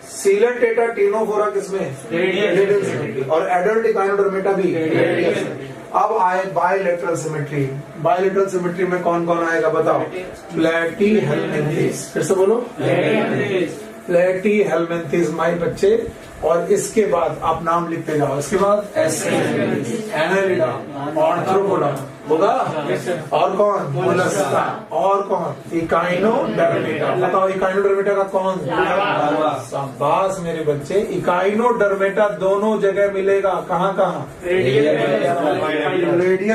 सीलेंट्रेटा टीनोफोरा किसमें? Radial symmetry. और एडल्ट इकाइनोडर्मेटा भी रेडियल सिमेट्री। अब आए बायलैटरल सिमेट्री। बायलैटरल सिमेट्री में कौन कौन आएगा बताओ? प्लैटीहेल्मिन्थेस। फिर से बोलो, प्लैटीहेल्मिन्थेस माय बच्चे। और इसके बाद आप नाम लिखते जाओ। इसके बाद एनालिडा, आर्थ्रोपोडा होगा, और कौन? मोलस्का, और कौन? इकाइनोडर्मेटा। बताओ इकाइनोडर्मेटा का कौन? शाबाश मेरे बच्चे। इकाइनोडर्मेटा दोनों जगह मिलेगा। कहाँ कहाँ? रेडियल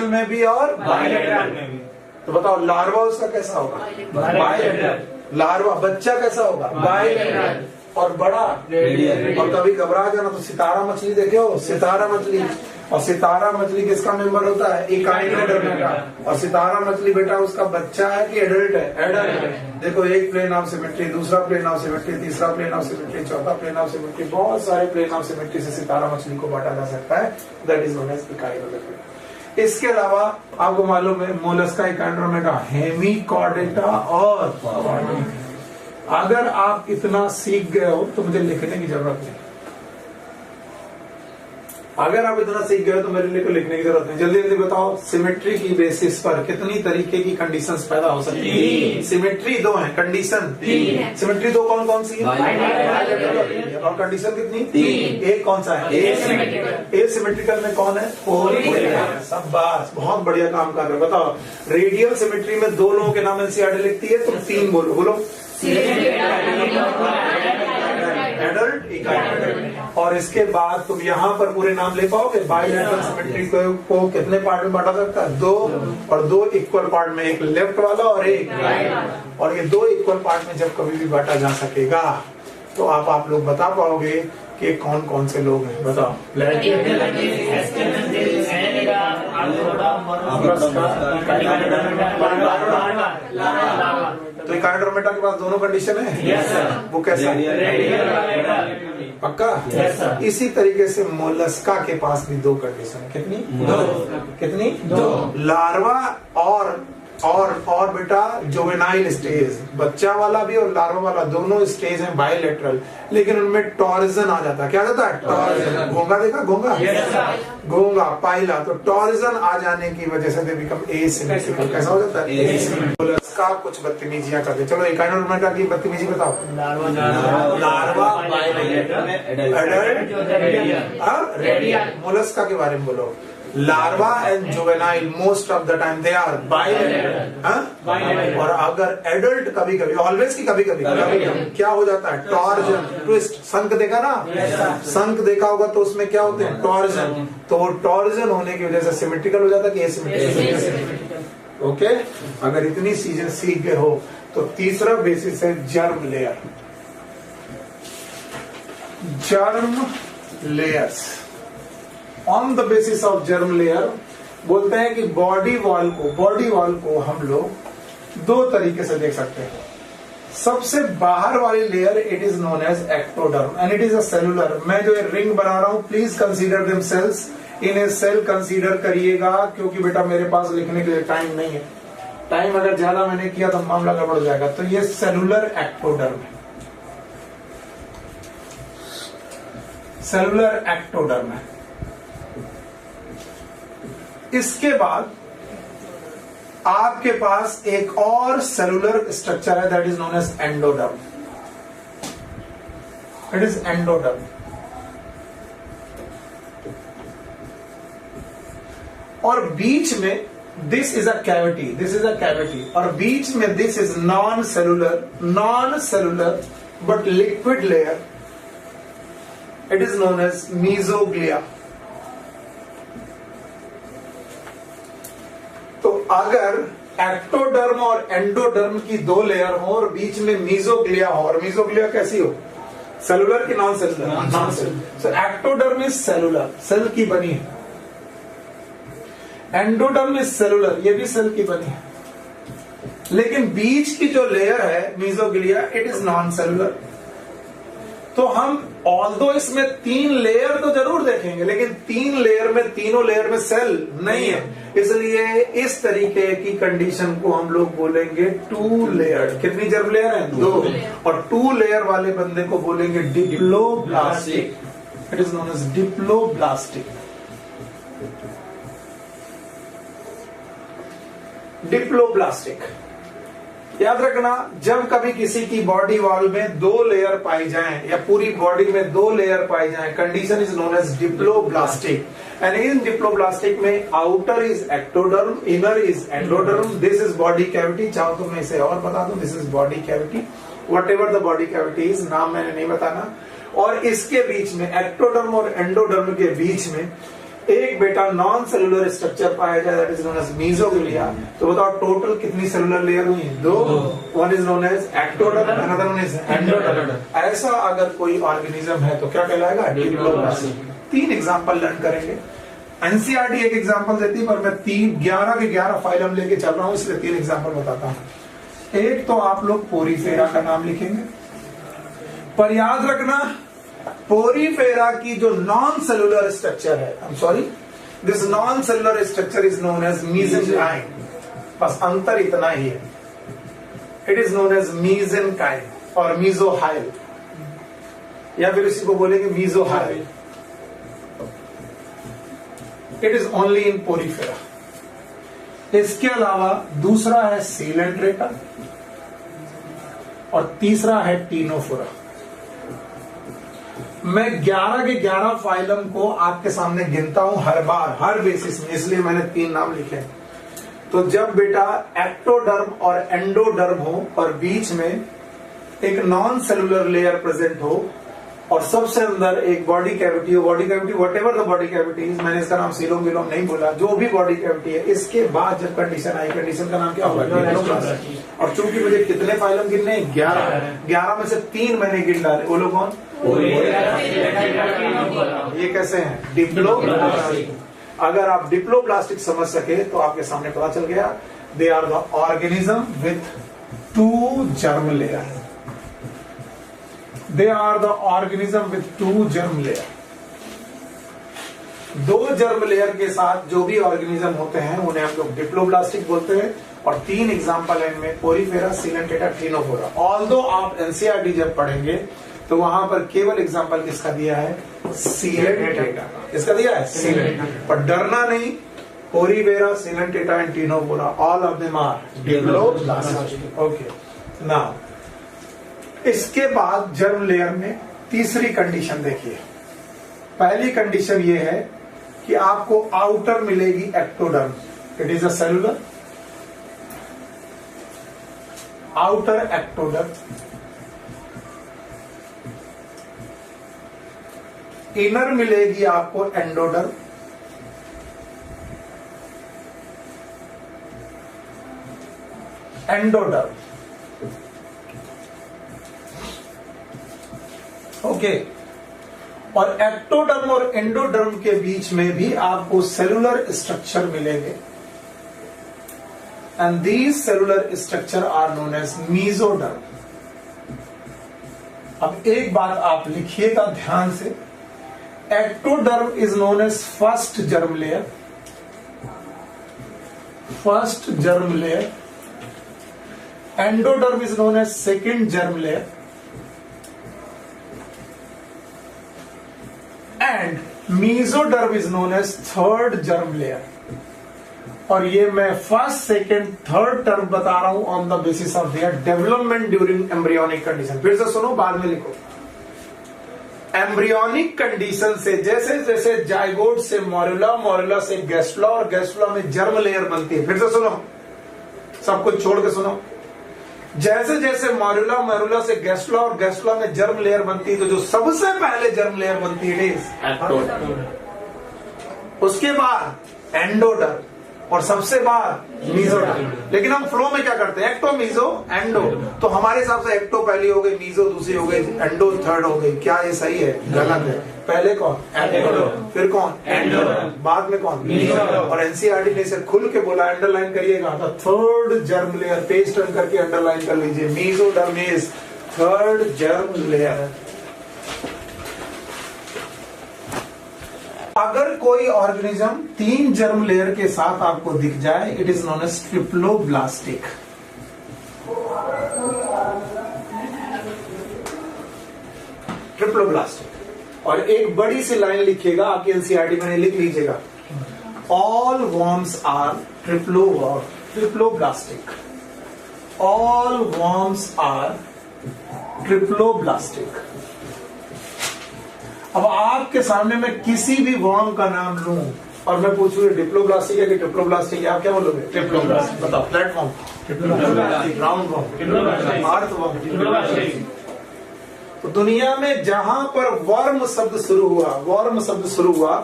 में भी और बायलैटरल में भी। तो बताओ लार्वा उसका कैसा होगा? बायलैटरल। लार्वा बच्चा कैसा होगा? बायलैटरल। और बड़ा रेडियल। और कभी घबरा जाना तो सितारा मछली देखे हो? सितारा मछली। और सितारा मछली किसका मेंबर होता है? इकाइनोडर्मेटा। और सितारा मछली बेटा उसका बच्चा है कि एडल्ट है? एडल्ट है। देखो एक प्लेन ऑफ सिमेट्री, दूसरा प्लेन ऑफ सिमेट्री, तीसरा प्लेन ऑफ सिमेट्री, चौथा प्लेन ऑफ सिमेट्री, बहुत सारे प्लेन ऑफ सिमेट्री से सितारा मछली को बांटा जा सकता है। That is known as echinodermata. इसके अलावा आपको मालूम है मोलस्का, इकाइनोडर्मेटा, हेमिकॉर्डेटा और अगर आप इतना सीख गए हो तो मुझे लिखने की जरूरत नहीं। अगर आप इतना सीख गए हो तो मेरे लिए कोई लिखने की जरूरत नहीं। जल्दी जल्दी बताओ, सिमेट्री की बेसिस पर कितनी तरीके की कंडीशंस पैदा हो सकती है? सिमेट्री 2 है, कंडीशन 3 है। सिमेट्री 2 कौन कौन सी है? और कंडीशन कितनी? 3। एक कौन सा है? एसिमेट्रिकल में कौन है? शाबाश, बहुत बढ़िया काम कर रहे हो। बताओ रेडियल सिमेट्री में 2 लोगों के नाम एनसीईआरटी लिखती है, तुम 3 बोलो। बोलो एडल्ट इकाइनोडर्मेटा। और इसके बाद तुम यहाँ पर पूरे नाम ले पाओगे? बायलैटरल सिमेट्री को कितने पार्ट में बांटा सकता है? 2। और 2 इक्वल पार्ट में, एक लेफ्ट वाला और एक राइट। और ये 2 इक्वल पार्ट में जब कभी भी बांटा जा सकेगा तो आप लोग बता पाओगे कि कौन कौन से लोग हैं। बताओ। तो इकाइनोडर्मेटा के पास दोनों कंडीशन है? yes, वो कैसा? पक्का? yes, इसी तरीके से मोलस्का के पास भी 2 कंडीशन है। कितनी? 2। कितनी? 2। लार्वा और बेटा जुवेनाइल स्टेज, बच्चा वाला भी और लार्वा वाला दोनों स्टेज हैं बायलैटरल, लेकिन उनमें टॉरिजन आ जाता है। क्या जाता है? टॉरिजन। घोंगा देखा? घोंगा, घोंगा पाइला। तो टॉरिजन आ जाने की वजह से दे बिकम एसिमेट्रिकल। कैसा हो जाता है? मोलस्का कुछ बदतमीजियां करते। चलो इकाइनोडर्मेटा की बदतमीजी बताओ। लार्वा बायलैटरल, एडल्ट, मोलस्का के बारे में बोलो। Larva and juvenile most of the time they are bilateral. और अगर एडल्ट कभी कभी, ऑलवेज की कभी कभी क्या हो जाता है? Torsion, twist. शंख देखा ना? शंख देखा होगा तो उसमें क्या होते हैं? टॉर्जन। तो वो टॉर्जन होने की वजह से सिमेट्रिकल हो जाता है कि एसिमेट्रिकल? ओके, अगर इतनी चीजें सीख गए हो तो तीसरा बेसिस है germ layer. Germ layers. On the basis of germ layer बोलते हैं कि बॉडी वॉल को हम लोग 2 तरीके से देख सकते हैं। सबसे बाहर वाली layer it is known as ectoderm and it is a cellular. मैं जो रिंग बना रहा हूं, प्लीज कंसीडर देम सेल्स। इन्हें सेल कंसीडर करिएगा क्योंकि बेटा मेरे पास लिखने के लिए टाइम नहीं है। टाइम अगर ज्यादा मैंने किया तो मामला गड़बड़ हो जाएगा। तो ये सेलुलर एक्टोडर्म है, सेलुलर एक्टोडर्म है। इसके बाद आपके पास एक और सेलुलर स्ट्रक्चर है, that is known as endoderm. It is endoderm. और बीच में this is a cavity, this is a cavity, और बीच में this is non cellular but liquid layer, it is known as mesoglea. तो अगर एक्टोडर्म और एंडोडर्म की दो लेयर हो और बीच में मीजोग्लिया हो, और मीजोग्लिया कैसी हो, सेलुलर की non cellular? Non cellular. So ectoderm is cellular, cell की बनी है। एंडोडर्म इज सेलुलर, ये भी सेल की बनी है। लेकिन बीच की जो लेयर है mesoglea, it is non cellular. तो हम ऑल्दो इसमें 3 लेयर तो जरूर देखेंगे, लेकिन 3 लेयर में, तीनों लेयर में सेल नहीं है, इसलिए इस तरीके की कंडीशन को हम लोग बोलेंगे 2 लेयर। कितनी जर्म लेयर है? 2। और 2 लेयर वाले बंदे को बोलेंगे diploblastic. It is known as diploblastic. Diploblastic याद रखना, जब कभी किसी की बॉडी वॉल में 2 लेयर पाई जाएं या पूरी बॉडी में 2 लेयर पाई जाएं, condition is known as diploblastic. And in diploblastic में outer is ectoderm, inner is endoderm, this is body cavity. चाहो तो मैं इसे और बता दूं, this is body cavity, whatever the body cavity is, नाम मैंने नहीं बताना। और इसके बीच में, एक्टोडर्म और एंडोडर्म के बीच में एक बेटा नॉन सेलुलर स्ट्रक्चर पाया जाए, that is known as mesoglea. तो बताओ टोटल कितनी सेलुलर लेयर हुई? 2। One is known as ectoderm, another one is endoderm. ऐसा अगर कोई ऑर्गेनिज्म है तो क्या कहलाएगा? डिप्लोब्लास्टिक। 3 एग्जांपल लर्न करेंगे। एनसीईआरटी एक एग्जांपल देती है, पर मैं 11 के 11 फाइलम लेके चल रहा हूं, इसलिए 3 एग्जांपल बताता हूं। एक तो आप लोग पोरीफेरा का नाम लिखेंगे, पर याद रखना पोरीफेरा की जो नॉन सेलुलर स्ट्रक्चर है, I am sorry, this non cellular structure is known as mesenchyme. बस अंतर इतना ही है, it is known as mesenchyme और मीजोहाइल, या फिर इसी को बोलेंगे mesohyl. It is only in porifera. इसके अलावा दूसरा है सीलेंट्रेटा और तीसरा है टीनोफोरा। मैं 11 के 11 फाइलम को आपके सामने गिनता हूं हर बार, हर बेसिस में, इसलिए मैंने 3 नाम लिखे। तो जब बेटा एक्टोडर्म और एंडोडर्म हो और बीच में एक नॉन सेलुलर लेयर प्रेजेंट हो और सबसे अंदर एक बॉडी कैविटी हो, body cavity whatever the body cavity, मैंने इसका नाम सीलोम विलोम नहीं बोला, जो भी बॉडी कैविटी है, इसके बाद जब कंडीशन आई, कंडीशन का नाम क्या होगा? और चूंकि मुझे कितने फाइलम गिनने? 11 में से 3 मैंने गिन डाले। वो लोग कौन? ये कैसे हैं? डिप्लोब्लास्टिक। अगर आप डिप्लोब्लास्टिक समझ सके तो आपके सामने पता चल गया, they are the organism with 2 germ layer. They are the organism with 2 germ layer. 2 germ layer के साथ जो भी ऑर्गेनिज्म होते हैं उन्हें हम लोग डिप्लोब्लास्टिक बोलते हैं। और 3 एग्जाम्पल है इनमें, पोरीफेरा, सीलेंट्रेटा, टीनोफोरा। ऑल्दो आप एनसीईआरटी जब पढ़ेंगे तो वहां पर केवल एग्जाम्पल किसका दिया है? सीलेंट्रेटा। इसका दिया है सीलेंट्रेटा। पर डरना नहीं, porifera, coelenterata and ctenophora, all of them are diploblastic. Okay, now इसके बाद जर्म लेयर में तीसरी कंडीशन देखिए। पहली कंडीशन ये है कि आपको आउटर मिलेगी ectoderm, it is a cellular outer ectoderm. Inner मिलेगी आपको एंडोडर्म। Endoderm, okay. और एक्टोडर्म और एंडोडर्म के बीच में भी आपको सेलुलर स्ट्रक्चर मिलेंगे, and these cellular structure are known as mesoderm. अब एक बात आप लिखिएगा ध्यान से, ectoderm is known as first germ layer, first germ layer, endoderm is known as second germ layer and mesoderm is known as third germ layer. और ये मैं फर्स्ट सेकेंड थर्ड टर्म बता रहा हूं on the basis of their development during embryonic condition. फिर से सुनो, बाद में लिखो। एम्ब्रियोनिक कंडीशन से जैसे जैसे जाइगोट से मोरुला, मोरुला से गैस्ट्रुला और गैस्ट्रुला में जर्म लेयर बनती है। फिर से सुनो, सब कुछ छोड़ के सुनो। जैसे जैसे मोरुला, मोरुला से गैस्ट्रुला और गैस्ट्रुला में जर्म लेयर बनती है, तो जो सबसे पहले जर्म लेयर बनती है इट इज, उसके बाद एंडोडर्म और सबसे बाद मीजोडर्म। लेकिन हम फ्लो में क्या करते हैं, एक्टो, मीजो, एंडो। तो हमारे हिसाब से एक्टो पहली हो गई, मीजो दूसरी हो गई, एंडो थर्ड हो गई। क्या ये सही है? गलत है। पहले कौन? एंडो, फिर कौन? एंडो, बाद में कौन? मीजो। और एनसीईआरटी ने इसे खुल के बोला, अंडरलाइन करिएगा, the third germ layer, page turn करके अंडरलाइन कर लीजिए, mesoderm is third germ layer. अगर कोई ऑर्गेनिज्म 3 जर्म लेयर के साथ आपको दिख जाए, it is known as triploblastic. Triploblastic. और एक बड़ी सी लाइन लिखिएगा, आपकी एनसीईआरटी में लिख लीजिएगा, all worms are triploblastic. All worms are triploblastic. अब आपके सामने मैं किसी भी वर्म का नाम लूं और मैं पूछूं डिप्लोब्लास्टिक है कि ट्रिप्लोब्लास्टिक है, आप क्या बोलोगे? ट्रिप्लोब्लास्टिक। बताओ, platform triploblastic, round worm triploblastic, earth worm triploblastic. तो दुनिया में जहां पर वर्म शब्द शुरू हुआ,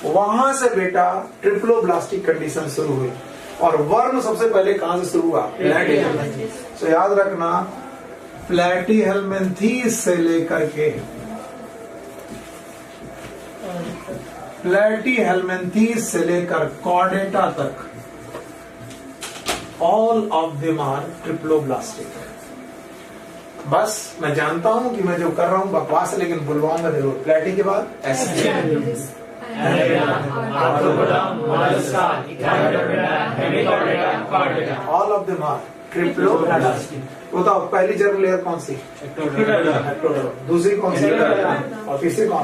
वहां से बेटा ट्रिप्लोब्लास्टिक कंडीशन शुरू हुई। और वर्म सबसे पहले कहां से शुरू हुआ? प्लैटीहेल्मिन्थेस। तो याद रखना, प्लैटीहेल्मिन्थेस से लेकर के प्लैटीहेल्मिन्थेस से लेकर कॉर्डेटा तक, all of them are triploblastic. बस मैं जानता हूं कि मैं जो कर रहा हूं बकवास है, लेकिन बुलवाऊंगा जरूर। प्लैटी के बाद all of them are triploblastic. बताओ, पहली जर्म लेयर कौन सी? एक्टोडर्म। दूसरी कौन सी? और तीसरी कौन?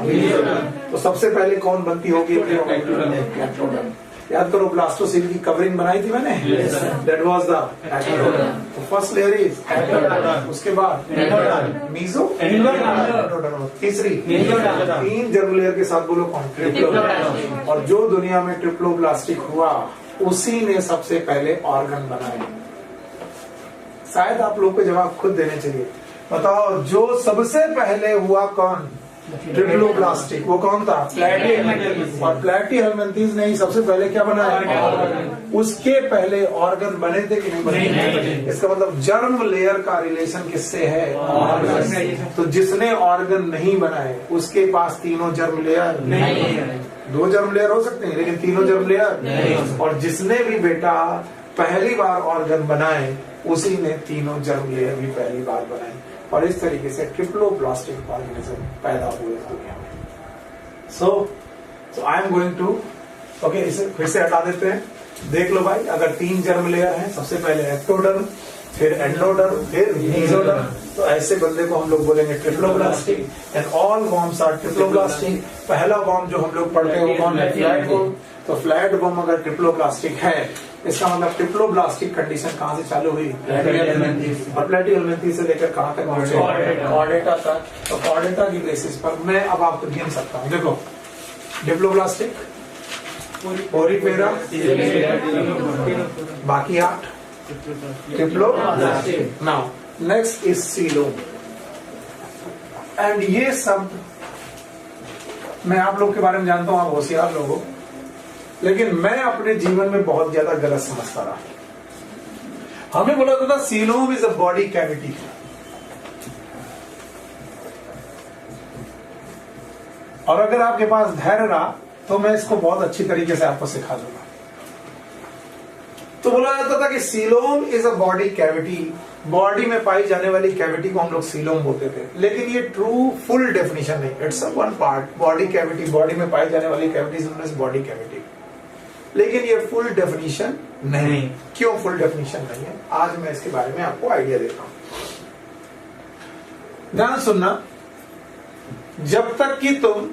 तो सबसे पहले कौन बनती होगी? एक्टोडर्म। याद करो, ब्लास्टोसिल की कवरिंग बनाई थी मैंने, दैट वाज द एक्टोडर्म। तो फर्स्ट लेयर इज एक्टोडर्म, उसके बाद मीजो, एक्टोडर्म, तीसरी, 3 जर्म लेयर के साथ बोलो कौन? ट्रिप्लोब्लास्टिक। और जो दुनिया में ट्रिप्लोब्लास्टिक हुआ, उसी ने सबसे पहले ऑर्गन बनाए। शायद आप लोग को जवाब खुद देने चाहिए। बताओ, जो सबसे पहले हुआ कौन? ट्रिप्लोब्लास्टिक। वो कौन था? प्लैटीहेल्मिन्थेस। और प्लैटीहेल्मिन्थेस ने ही सबसे पहले क्या बनाया? उसके पहले ऑर्गन बने थे कि नहीं बने? इसका मतलब जर्म लेयर का रिलेशन किससे है? ऑर्गन। तो जिसने ऑर्गन नहीं बनाए, उसके पास तीनों जर्म लेयर नहीं है। 2 जर्म लेयर हो सकते हैं, लेकिन तीनों जर्म लेयर नहीं। और जिसने भी बेटा पहली बार ऑर्गन बनाए, उसी ने तीनों जर्म लेयर भी पहली बार बनाए। और इस तरीके से ट्रिप्लोब्लास्टिक ऑर्गेनिज्म पैदा हुए दुनिया में। So I am going to, okay, इसे फिर से हटा देते हैं। देख लो भाई, अगर 3 जर्म लेयर हैं, सबसे पहले एक्टोडर्म, फिर एंडोडर्म, फिर मीजोडर्म, तो ऐसे बंदे को हम लोग बोलेंगे triploblastic. And all worms are triploblastic. पहला वर्म जो हम लोग पढ़ते हैं वो कौन है? Flat worm. तो फ्लैट वर्म अगर ट्रिप्लोब्लास्टिक है, इसका मतलब ट्रिप्लोब्लास्टिक कंडीशन कहां से चालू हुई? प्लैटीहेल्मिन्थेस। और प्लैटीहेल्मिन्थेस से लेकर कहां तक पहुंचे? कॉर्डेटा तक। तो कॉर्डेटा की बेसिस पर मैं अब आपको गिन सकता हूं। देखो, डिप्लोब्लास्टिक, पोरीफेरा, बाकी 8 triploblastic. Now next is coelom. And ये सब मैं आप लोग के बारे में जानता हूं, आप होशियार लोग हो, लेकिन मैं अपने जीवन में बहुत ज्यादा गलत समझता रहा। हमें बोला था coelom is a body cavity. और अगर आपके पास धैर्य रहा तो मैं इसको बहुत अच्छी तरीके से आपको सिखा दूंगा। तो बोला जाता था कि coelom is a body cavity. Body में पाई जाने वाली कैविटी को हम लोग सीलोम बोलते थे, लेकिन ये ट्रू फुल डेफिनेशन नहीं। It's a one part. Body cavity, body में पाई जाने वाली कैविटी इज बॉडी कैविटी। लेकिन ये फुल डेफिनेशन नहीं। क्यों फुल डेफिनेशन नहीं है, आज मैं इसके बारे में आपको आइडिया देता हूं। ध्यान सुनना, जब तक कि तुम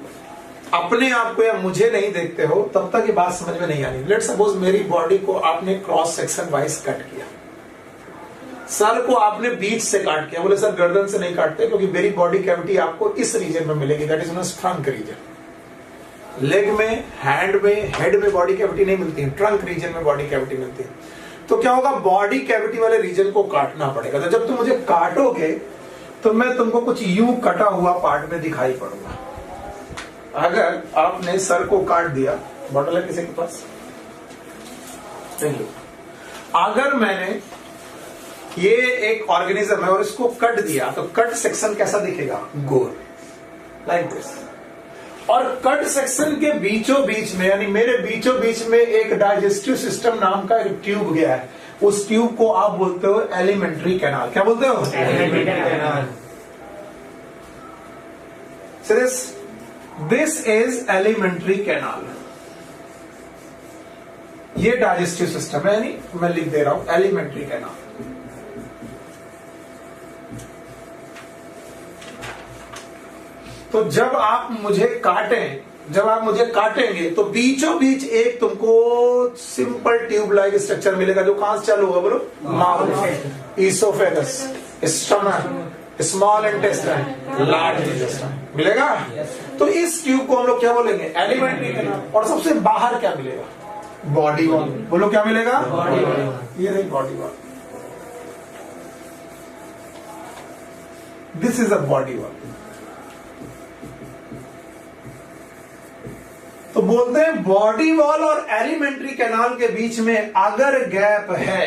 अपने आप को या मुझे नहीं देखते हो तब तक ये बात समझ में नहीं आनी। लेट्स सपोज मेरी बॉडी को आपने क्रॉस सेक्शन वाइज कट किया, सर को आपने बीच से काट किया, बोले सर गर्दन से नहीं काटते क्योंकि मेरी बॉडी कैविटी आपको इस रीजन में मिलेगी, that is known as trunk region. Leg में, हैंड में, हेड में बॉडी कैविटी नहीं मिलती है, ट्रंक रीजन में बॉडी कैविटी मिलती है। तो क्या होगा, बॉडी कैविटी वाले रीजन को काटना पड़ेगा। तो जब तुम मुझे काटोगे तो मैं तुमको कुछ यूं कटा हुआ पार्ट में दिखाई पड़ूंगा। अगर आपने सर को काट दिया, बॉटल है किसी के पास, अगर मैंने ये एक ऑर्गेनिज्म है और इसको कट दिया तो कट सेक्शन कैसा दिखेगा, गोल, लाइक दिस। और कट सेक्शन के बीचों बीच में, यानी मेरे बीचों बीच में एक डाइजेस्टिव सिस्टम नाम का एक ट्यूब गया है, उस ट्यूब को आप बोलते हो एलिमेंट्री कैनाल। क्या बोलते हो, alimentary canal. This is alimentary canal. ये डाइजेस्टिव सिस्टम है, यानी मैं लिख दे रहा हूं एलिमेंट्री कैनाल। तो जब आप मुझे काटेंगे तो बीचों बीच एक तुमको सिंपल ट्यूब लाइक स्ट्रक्चर मिलेगा, जो कहां से चालू होगा, बोलो, mouth, oesophagus, stomach, small intestine, large intestine मिलेगा। तो इस ट्यूब को हम लोग क्या बोलेंगे, एलिमेंट्री कैनाल। और सबसे बाहर क्या मिलेगा, बॉडी वॉल। बोलो क्या मिलेगा, बॉडी वॉल। ये नहीं body wall, this is a body wall. तो बोलते हैं बॉडी वॉल और एलिमेंट्री कैनाल के बीच में अगर गैप है,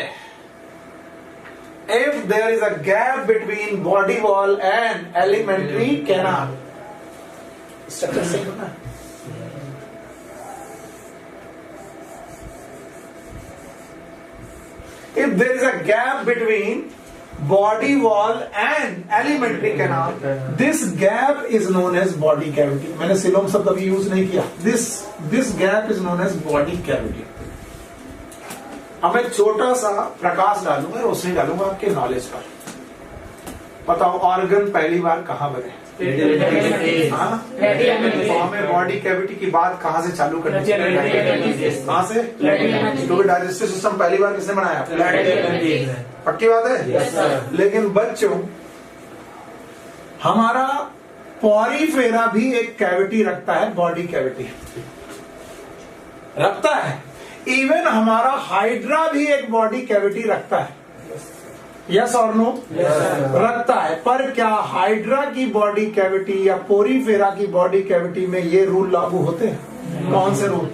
if there is a gap between body wall and alimentary canal, structure सही होना। If there is a gap between body wall and alimentary canal, this gap is known as body cavity. मैंने coelom शब्द अभी use नहीं किया। This gap is known as body cavity. अब मैं छोटा सा प्रकाश डालूंगा, रोशनी डालूंगा आपके नॉलेज पर। बताओ ऑर्गन पहली बार कहाँ बने, तो हमें बॉडी कैविटी की बात कहां से चालू करनी चाहिए, कहां से, क्योंकि डाइजेस्टिव सिस्टम पहली बार किसने बनाया, पक्की बात है। लेकिन बच्चों, हमारा पॉरीफेरा भी एक कैविटी रखता है, बॉडी कैविटी रखता है। इवन हमारा हाइड्रा भी एक बॉडी कैविटी रखता है, यस और नो, रखता है। पर क्या हाइड्रा की बॉडी कैविटी या पोरीफेरा की बॉडी कैविटी में ये रूल लागू होते हैं? कौन से रूल,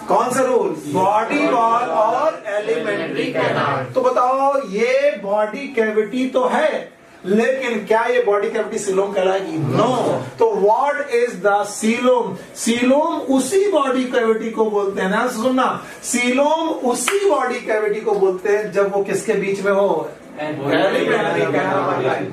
कौन से रूल, बॉडी वॉल और एलिमेंट्री कैनाल। तो बताओ, ये बॉडी कैविटी तो है, लेकिन क्या ये बॉडी कैविटी सीलोम कहलाएगी? नो। तो what is the coelom? Coelom उसी बॉडी कैविटी को बोलते हैं ना, सुनना, सीलोम उसी बॉडी कैविटी को बोलते हैं जब वो किसके बीच में हो, एलिमेंट्री कैनाल,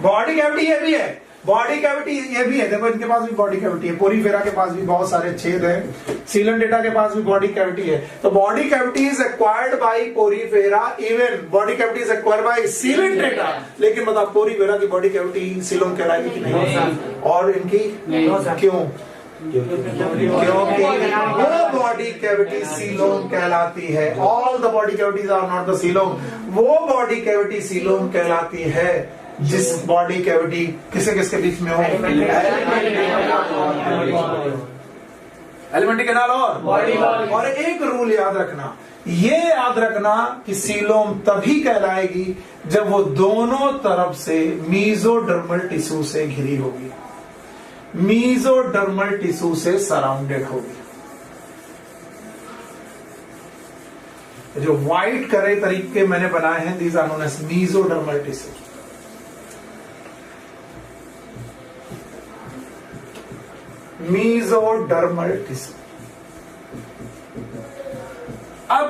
बॉडी कैविटी ये भी है, बॉडी कैविटी ये भी है। देखो इनके पास भी बॉडी कैविटी है, पोरीफेरा के पास भी बहुत सारे छेद हैं, सीलेंडेटा के पास भी बॉडी कैविटी है। तो body cavity is acquired by porifera, even body cavity is acquired by coelenterata. लेकिन बताओ पोरीफेरा की बॉडी कैविटी सीलोम कहलाएगी कि नहीं? और इनकी क्यों? क्योंकि वो बॉडी कैविटी सीलोम कहलाती है। All the body cavities are not the coelom. वो बॉडी कैविटी सीलोम कहलाती है जिस बॉडी कैविटी किसे किसके बीच में हो, एलिमेंट्री कैनाल और बॉडी वॉल। और एक रूल याद रखना, ये याद रखना कि सीलोम तभी कहलाएगी जब वो दोनों तरफ से मीजोडर्मल टिश्यू से घिरी होगी, मीजोडर्मल टिश्यू से सराउंडेड होगी। जो व्हाइट करे तरीके मैंने बनाए हैं, these are known as mesodermal tissue. Mesodermal tissue. अब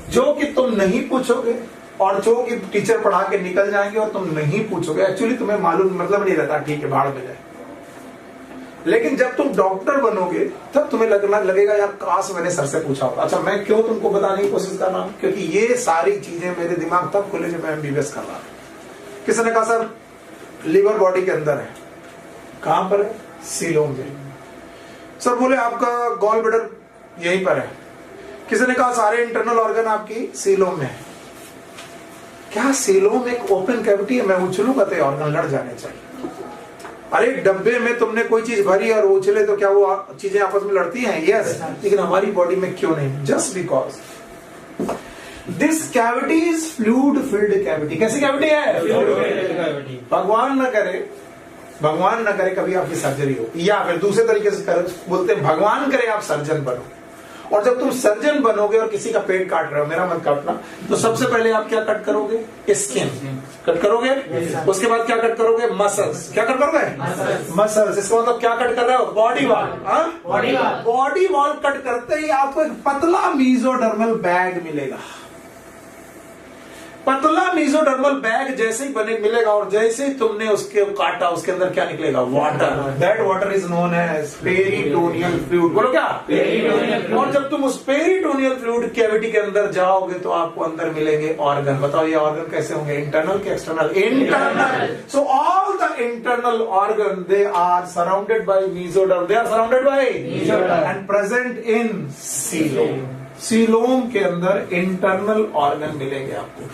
जो कि तुम नहीं पूछोगे और जो कि टीचर पढ़ा के निकल जाएंगे और तुम नहीं पूछोगे, एक्चुअली तुम्हें मालूम मतलब नहीं रहता, ठीक है भाड़ में जाए। लेकिन जब तुम डॉक्टर बनोगे तब तुम्हें लगेगा यार काश मैंने सर से पूछा होता। अच्छा, मैं क्यों तुमको बताने की कोशिश कर रहा हूं, क्योंकि ये सारी चीजें मेरे दिमाग तब खुले जब मैं एमबीबीएस कर रहा था। किसी ने कहा सर लीवर बॉडी के अंदर है, कहां पर है? सीलोम में। सर बोले आपका गॉल ब्लैडर यहीं पर है। किसी ने कहा सारे इंटरनल ऑर्गन आपकी सीलोम में है। क्या सीलोम एक ओपन कैविटी है? मैं उछलूंगा तो ऑर्गन लड़ जाने चाहिए। अरे डब्बे में तुमने कोई चीज भरी और उछले तो क्या वो चीजें आपस में लड़ती हैं? यस, लेकिन हमारी बॉडी में क्यों नहीं? Just because this cavity is fluid filled cavity. कैसी कैविटी है? भगवान न करे कभी आपकी सर्जरी हो, या फिर दूसरे तरीके से बोलते हैं भगवान करे आप सर्जन बनो। और जब तुम सर्जन बनोगे और किसी का पेट काट रहे हो, मेरा मत काटना, तो सबसे पहले आप क्या कट करोगे? स्किन कट करोगे। उसके बाद क्या कट करोगे? मसल्स। क्या कट करोगे? मसल्स। इसका मतलब क्या कट कर रहे हो? Body wall. Body wall cut करते ही आपको एक पतला मीजोडर्मल बैग मिलेगा। पतला मीजोडर्मल बैग जैसे ही बने मिलेगा और जैसे ही तुमने उसके काटा, उसके अंदर क्या निकलेगा? Water. That water is known as peritoneal fluid. बोलो क्या? पेरिटोनियल। और जब तुम उस पेरिटोनियल फ्लूइड कैविटी के अंदर जाओगे तो आपको अंदर मिलेंगे ऑर्गन। बताओ ये ऑर्गन कैसे होंगे? इंटरनल के external? Internal. So all the internal organ they are surrounded by mesoderm. They are surrounded by mesoderm and present in coelom. Coelom के अंदर इंटरनल ऑर्गन मिलेंगे आपको।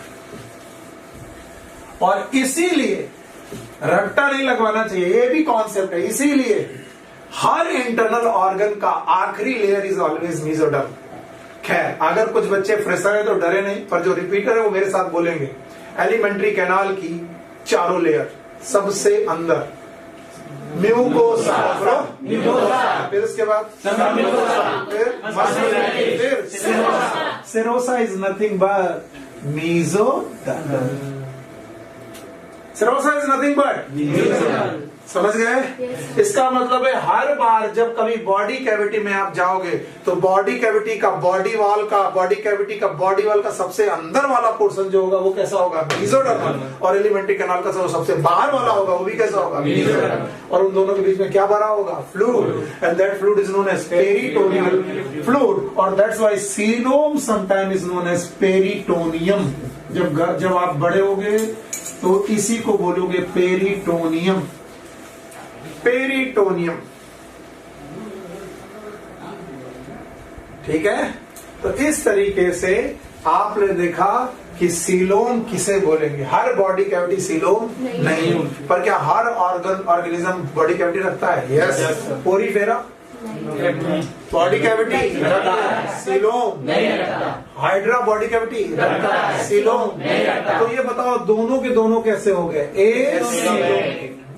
और इसीलिए रट्टा नहीं लगवाना चाहिए, ये भी कॉन्सेप्ट है। इसीलिए हर इंटरनल ऑर्गन का आखिरी लेयर इज ऑलवेज मीजोडर्म। खैर, अगर कुछ बच्चे फ्रेशर है तो डरे नहीं, पर जो रिपीटर है वो मेरे साथ बोलेंगे। एलिमेंट्री कैनाल की चारों लेयर, सबसे अंदर म्यूकोसा, फिर उसके बाद फिर serosa is nothing but mesoderm. Serosa is nothing but, समझ गए? इसका मतलब है हर बार जब कभी बॉडी कैविटी में आप जाओगे तो बॉडी कैविटी का बॉडी वॉल का सबसे अंदर वाला पोर्शन जो होगा वो कैसा होगा? मीजोडर्मल। और एलिमेंट्री कैनाल का सबसे बाहर वाला होगा वो भी कैसा होगा? मीजोडर्मल। और उन दोनों के बीच में क्या भरा होगा? Fluid. And that fluid is known as peritoneal fluid. और that's why coelom sometime is known as peritoneum. जब आप बड़े होगे तो इसी को बोलोगे पेरिटोनियम। पेरिटोनियम, ठीक है? तो इस तरीके से आपने देखा कि सीलोम किसे बोलेंगे। हर बॉडी कैविटी सीलोम नहीं, पर क्या हर ऑर्गेनिज्म बॉडी कैविटी रखता है? यस। पोरीफेरा बॉडी कैविटी रखता है, सीलोम नहीं रखता। हाइड्रा बॉडी कैविटी रखता है, सीलोम नहीं रखता। तो ये बताओ दोनों के दोनों कैसे हो गए?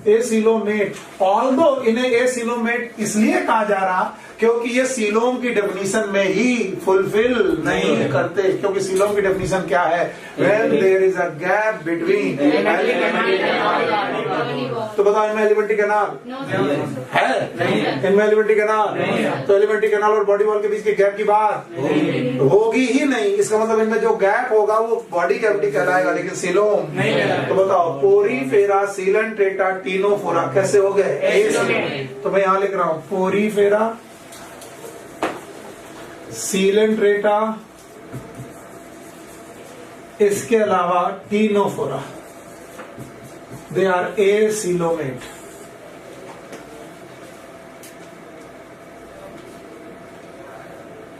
ए सीलोमेट। ऑल्दो इन्हें ए सीलोमेट इसलिए कहा जा रहा क्योंकि ये सीलोम की डेफिनेशन में ही फुलफिल नहीं करते। क्योंकि सीलोम की डेफिनेशन क्या है? When there is a gap between alimentary canal. तो बताओ इनमें एलिमेंट्री कैनाल है? इनमें एलिमेंट्री कैनाल, तो एलिमेंट्री कैनाल और बॉडी वॉल के बीच के गैप की बात होगी ही नहीं। इसका मतलब इनमें जो गैप होगा वो बॉडी कैविटी कहलाएगा, लेकिन सीलोम नहीं। तो बताओ पोरीफेरा, सीलेंट्रेटा, टीनोफोरा कैसे हो गए? तो मैं यहां लिख रहा हूं पोरीफेरा, सीलेंट्रेटा, इसके अलावा ctenophora, they are acoelomate.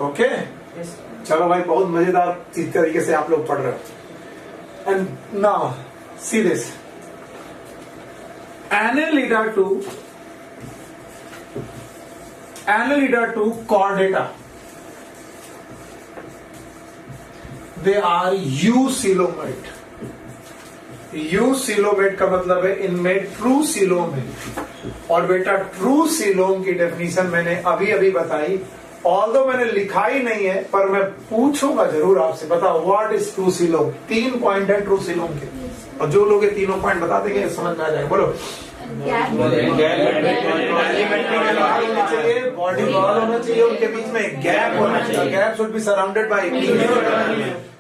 Okay, चलो भाई, बहुत मजेदार इस तरीके से आप लोग पढ़ रहे हो। And now see this, Annelida to chordata, they are eucoelomate। Eucoelomate का मतलब है इनमें ट्रू सीलोम है। और बेटा ट्रू सीलोम की डेफिनेशन मैंने अभी अभी बताई, ऑल्दो मैंने लिखा ही नहीं है, पर मैं पूछूंगा जरूर आपसे। बताओ what is true coelom? 3 point है ट्रू सीलोम के, और जो लोग ये तीनों पॉइंट बता देंगे समझ में आ जाएगा। बोलो। चाहिए, बॉडी वॉल होना चाहिए, उनके बीच में गैप होना चाहिए। Gap should be surrounded bye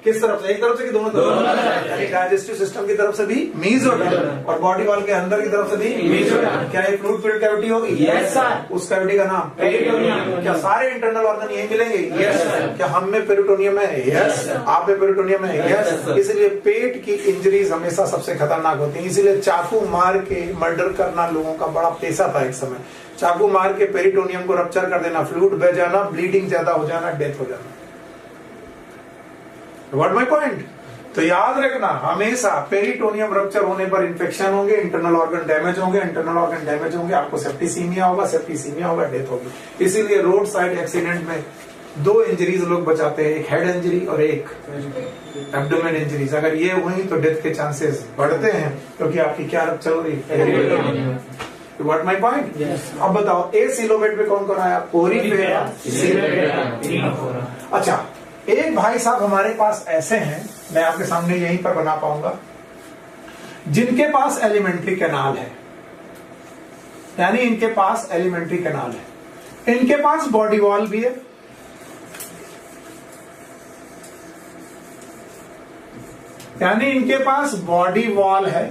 किस तरफ से, एक तरफ से कि दोनों तरफ? यानी डाइजेस्टिव सिस्टम की तरफ से भी मेसोडर्म और बॉडी वॉल के अंदर की तरफ से भी मेसोडर्म। क्या ये फ्लूइड फिल्ड कैविटी होगी? Yes sir. उस कैविटी का नाम पेरिटोनियम। क्या सारे इंटरनल ऑर्गन यही मिलेंगे? Yes sir. क्या हम में पेरिटोनियम है? यस। आप में पेरिटोनियम है? यस। इसलिए पेट की इंजरीज हमेशा सबसे खतरनाक होती है। इसीलिए चाकू मार के मर्डर करना लोगों का बड़ा पेशा था एक समय। चाकू मार के पेरिटोनियम को रप्चर कर देना, फ्लूइड बह जाना, ब्लीडिंग ज्यादा हो जाना, डेथ हो जाना। What my point? तो याद रखना हमेशा पेरिटोनियम रप्चर होने पर इंफेक्शन होंगे, इंटरनल ऑर्गन डैमेज होंगे, इंटरनल ऑर्गन डैमेज होंगे, आपको सेप्टिसीमिया होगा, सेप्टिसीमिया होगा, डेथ होगी। इसीलिए रोड साइड एक्सीडेंट में 2 इंजरीज लोग बचाते हैं, एक हेड इंजरी और एक एब्डोमेन इंजरीज। अगर ये हुई तो डेथ के चांसेस बढ़ते हैं, क्योंकि आपकी क्या रप्चर हो रही है? What my point? अब बताओ ए सिलोमेट में कौन कौन आया? पोरीफेरा। अच्छा, एक भाई साहब हमारे पास ऐसे हैं, मैं आपके सामने यहीं पर बना पाऊंगा, जिनके पास एलिमेंट्री कैनाल है, यानी इनके पास एलिमेंट्री कैनाल है, इनके पास बॉडी वॉल भी है, यानी इनके पास बॉडी वॉल है,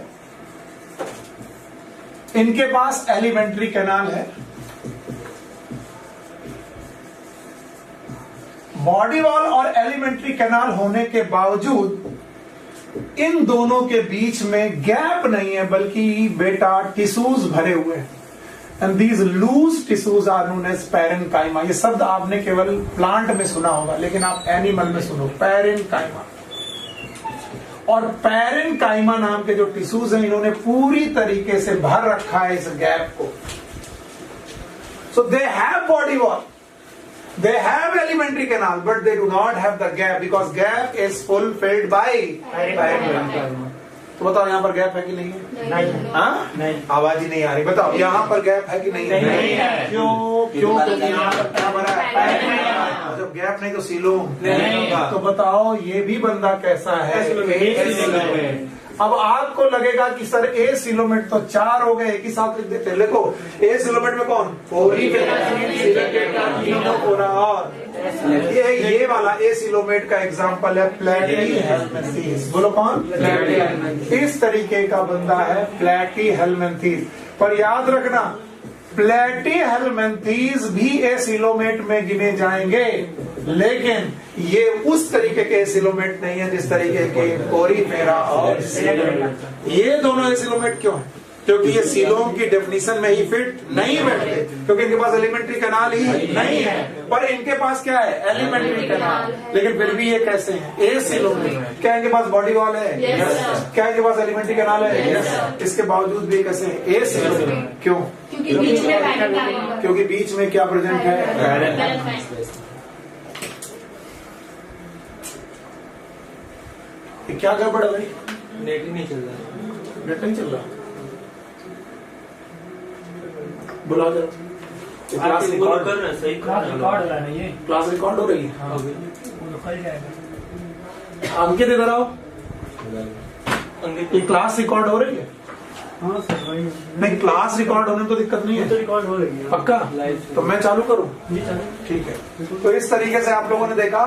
इनके पास एलिमेंट्री कैनाल है। बॉडी वॉल और एलिमेंट्री कैनाल होने के बावजूद इन दोनों के बीच में गैप नहीं है, बल्कि बेटा टिश्यूज भरे हुए हैं। And these loose tissues are known as parenchyma. ये शब्द आपने केवल प्लांट में सुना होगा, लेकिन आप एनिमल में सुनो, पैरेन्काइमा। और पैरेन्काइमा नाम के जो टिश्यूज हैं, इन्होंने पूरी तरीके से भर रखा है इस गैप को। So they have body wall, they have elementary canal, but they do not have the gap because gap is fulfilled by parenchyma। तो बताओ यहाँ पर गैप है कि नहीं है? नहीं। हाँ? नहीं। आवाज ही नहीं आ रही। बताओ यहाँ पर गैप है कि नहीं है? नहीं है। क्यों? क्योंकि यहाँ पर क्या भरा है? जब गैप नहीं तो सीलो नहीं। तो बताओ ये भी बंदा कैसा है? अब आपको लगेगा कि सर ए सिलोमेट तो 4 हो गए, एक ही साथ लिख देते हैं। देखो ए सिलोमेट में कौन? पोरीफेरा, और ये वाला ए सिलोमेट का एग्जांपल है प्लैटीहेल्मिन्थेस। बोलो कौन? प्लैटीहेल्मिन्थेस। इस तरीके का बंदा है प्लैटीहेल्मिन्थेस। पर याद रखना प्लैटीहेल्मिन्थेस भी ए सिलोमेट में गिने जाएंगे, लेकिन ये उस तरीके के एसिलोमेट नहीं है जिस तरीके के पोरीफेरा और ये दोनों एसिलोमेट क्यों है? क्योंकि ये सीलोम की डेफिनेशन में ही फिट नहीं बैठते, क्योंकि इनके पास एलिमेंट्री कैनाल ही नहीं है। पर इनके पास क्या है? Alimentary canal. लेकिन फिर भी ये कैसे हैं? ए सिलोमेट। क्या इनके पास बॉडी वॉल है? क्या इनके पास एलिमेंट्री कैनाल है? इसके बावजूद भी कैसे हैं? ए सिलोमेट। क्यों? क्योंकि बीच में क्या प्रेजेंट है? क्या गड़बड़ है भाई? नेट ही नहीं चल रहा। नेट नहीं चल रहा? बुला दो। क्लास रिकॉर्ड कर रहे हैं, सही रिकॉर्ड हो रहा है। ये क्लास रिकॉर्ड हो रही है। हाँ, वो खुल जाएगा। अंकित इधर आओ। ये क्लास रिकॉर्ड हो रही है? हाँ सर वही। नहीं, क्लास रिकॉर्ड होने में तो दिक्कत नहीं है। तो रिकॉर्ड हो रही है पक्का? तो मैं चालू करूं? जी चलो। ठीक है। तो इस तरीके से आप लोगों ने देखा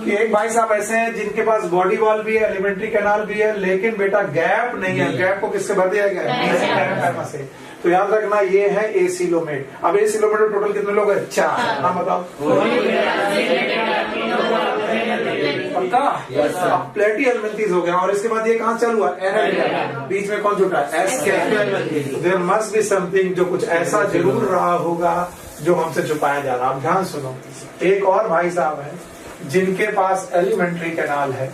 कि एक भाई साहब ऐसे हैं जिनके पास बॉडी वॉल भी है, एलिमेंट्री कैनाल भी है, लेकिन बेटा गैप नहीं है। गैप को किससे भर दिया गया है? से। तो याद रखना ये है ए सिलोमेट। अब ए सिलोमेट में टोटल कितने लोग हैं? 4। नाम बताओ। पक्का? अब प्लैटीहेल्मिन्थेस हो गया, और इसके बाद ये कहाँ चालू हुआ? बीच में कौन छूटा? S capital. There must be something, जो कुछ ऐसा जरूर रहा होगा जो हमसे छुपाया जा रहा। अब ध्यान सुनो, एक और भाई साहब है जिनके पास एलिमेंट्री कैनाल है,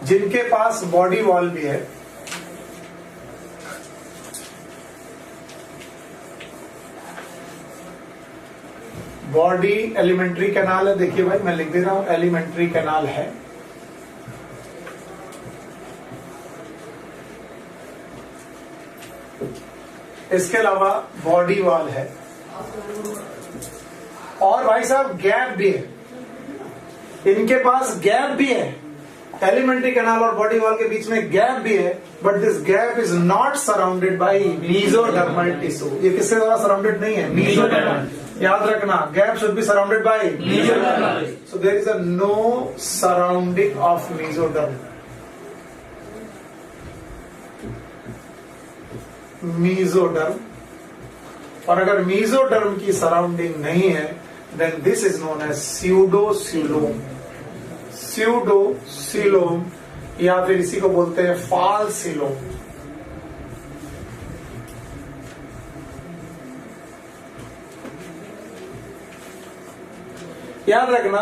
जिनके पास बॉडी वॉल भी है, बॉडी एलिमेंट्री कैनाल है। देखिए भाई मैं लिख दे रहा हूं, एलिमेंट्री कैनाल है, इसके अलावा बॉडी वॉल है, और भाई साहब गैप भी है। इनके पास गैप भी है, एलिमेंट्री कैनाल और बॉडी वॉल के बीच में गैप भी है, but this gap is not surrounded by mesodermal tissue. ये किससे द्वारा सराउंडेड नहीं है? मेसोडर्मल। याद रखना, gap should be surrounded by Mesoderm. So there is a no surrounding of mesoderm. Mesoderm, और अगर मेसोडर्म की सराउंडिंग नहीं है then this is known as pseudocoelom. Pseudocoelom या फिर इसी को बोलते हैं फाल्सिलोम. याद रखना,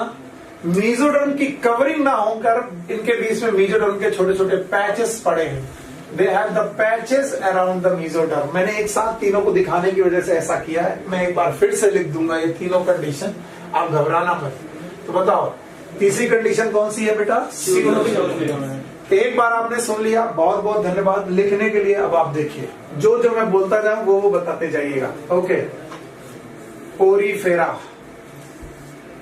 मेसोडर्म की कवरिंग ना होकर इनके बीच में मेसोडर्म के छोटे छोटे पैचेस पड़े हैं. They have the patches around the mesoderm. मैंने एक साथ तीनों को दिखाने की वजह से ऐसा किया है. मैं एक बार फिर से लिख दूंगा ये तीनों कंडीशन, आप घबराना मत. तो बताओ तीसरी कंडीशन कौन सी है बेटा? एक बार आपने सुन लिया, बहुत बहुत धन्यवाद लिखने के लिए. अब आप देखिए, जो जो मैं बोलता जाऊं वो बताते जाइएगा. ओके, पोरीफेरा,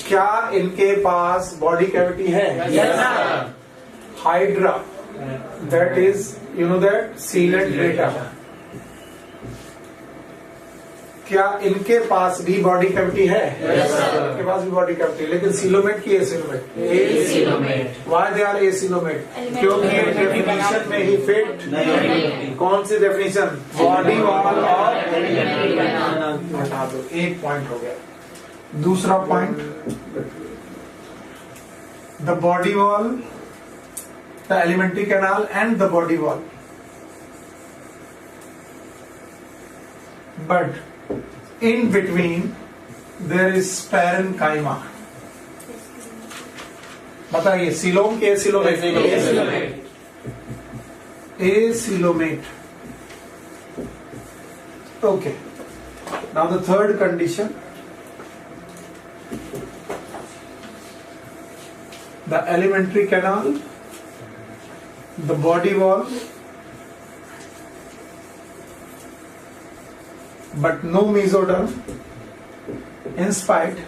क्या इनके पास बॉडी कैविटी है? Hydra, that is you know that sealant data, क्या इनके पास भी बॉडी कैविटी है? इनके पास भी बॉडी कैविटी, लेकिन सीलोमेट की acoelomate. Why they are acoelomate? क्योंकि डेफिनेशन में ही फिट. कौन सी डेफिनेशन? बॉडी वॉल और हटा दो. एक पॉइंट हो गया. दूसरा point, the body wall, the alimentary canal and the body wall, but in between there is parenchyma. बताइए, सीलोम के acoelomate? Acoelomate. Okay, now the third condition, the elementary canal, the body wall, but no mesoderm. In spite,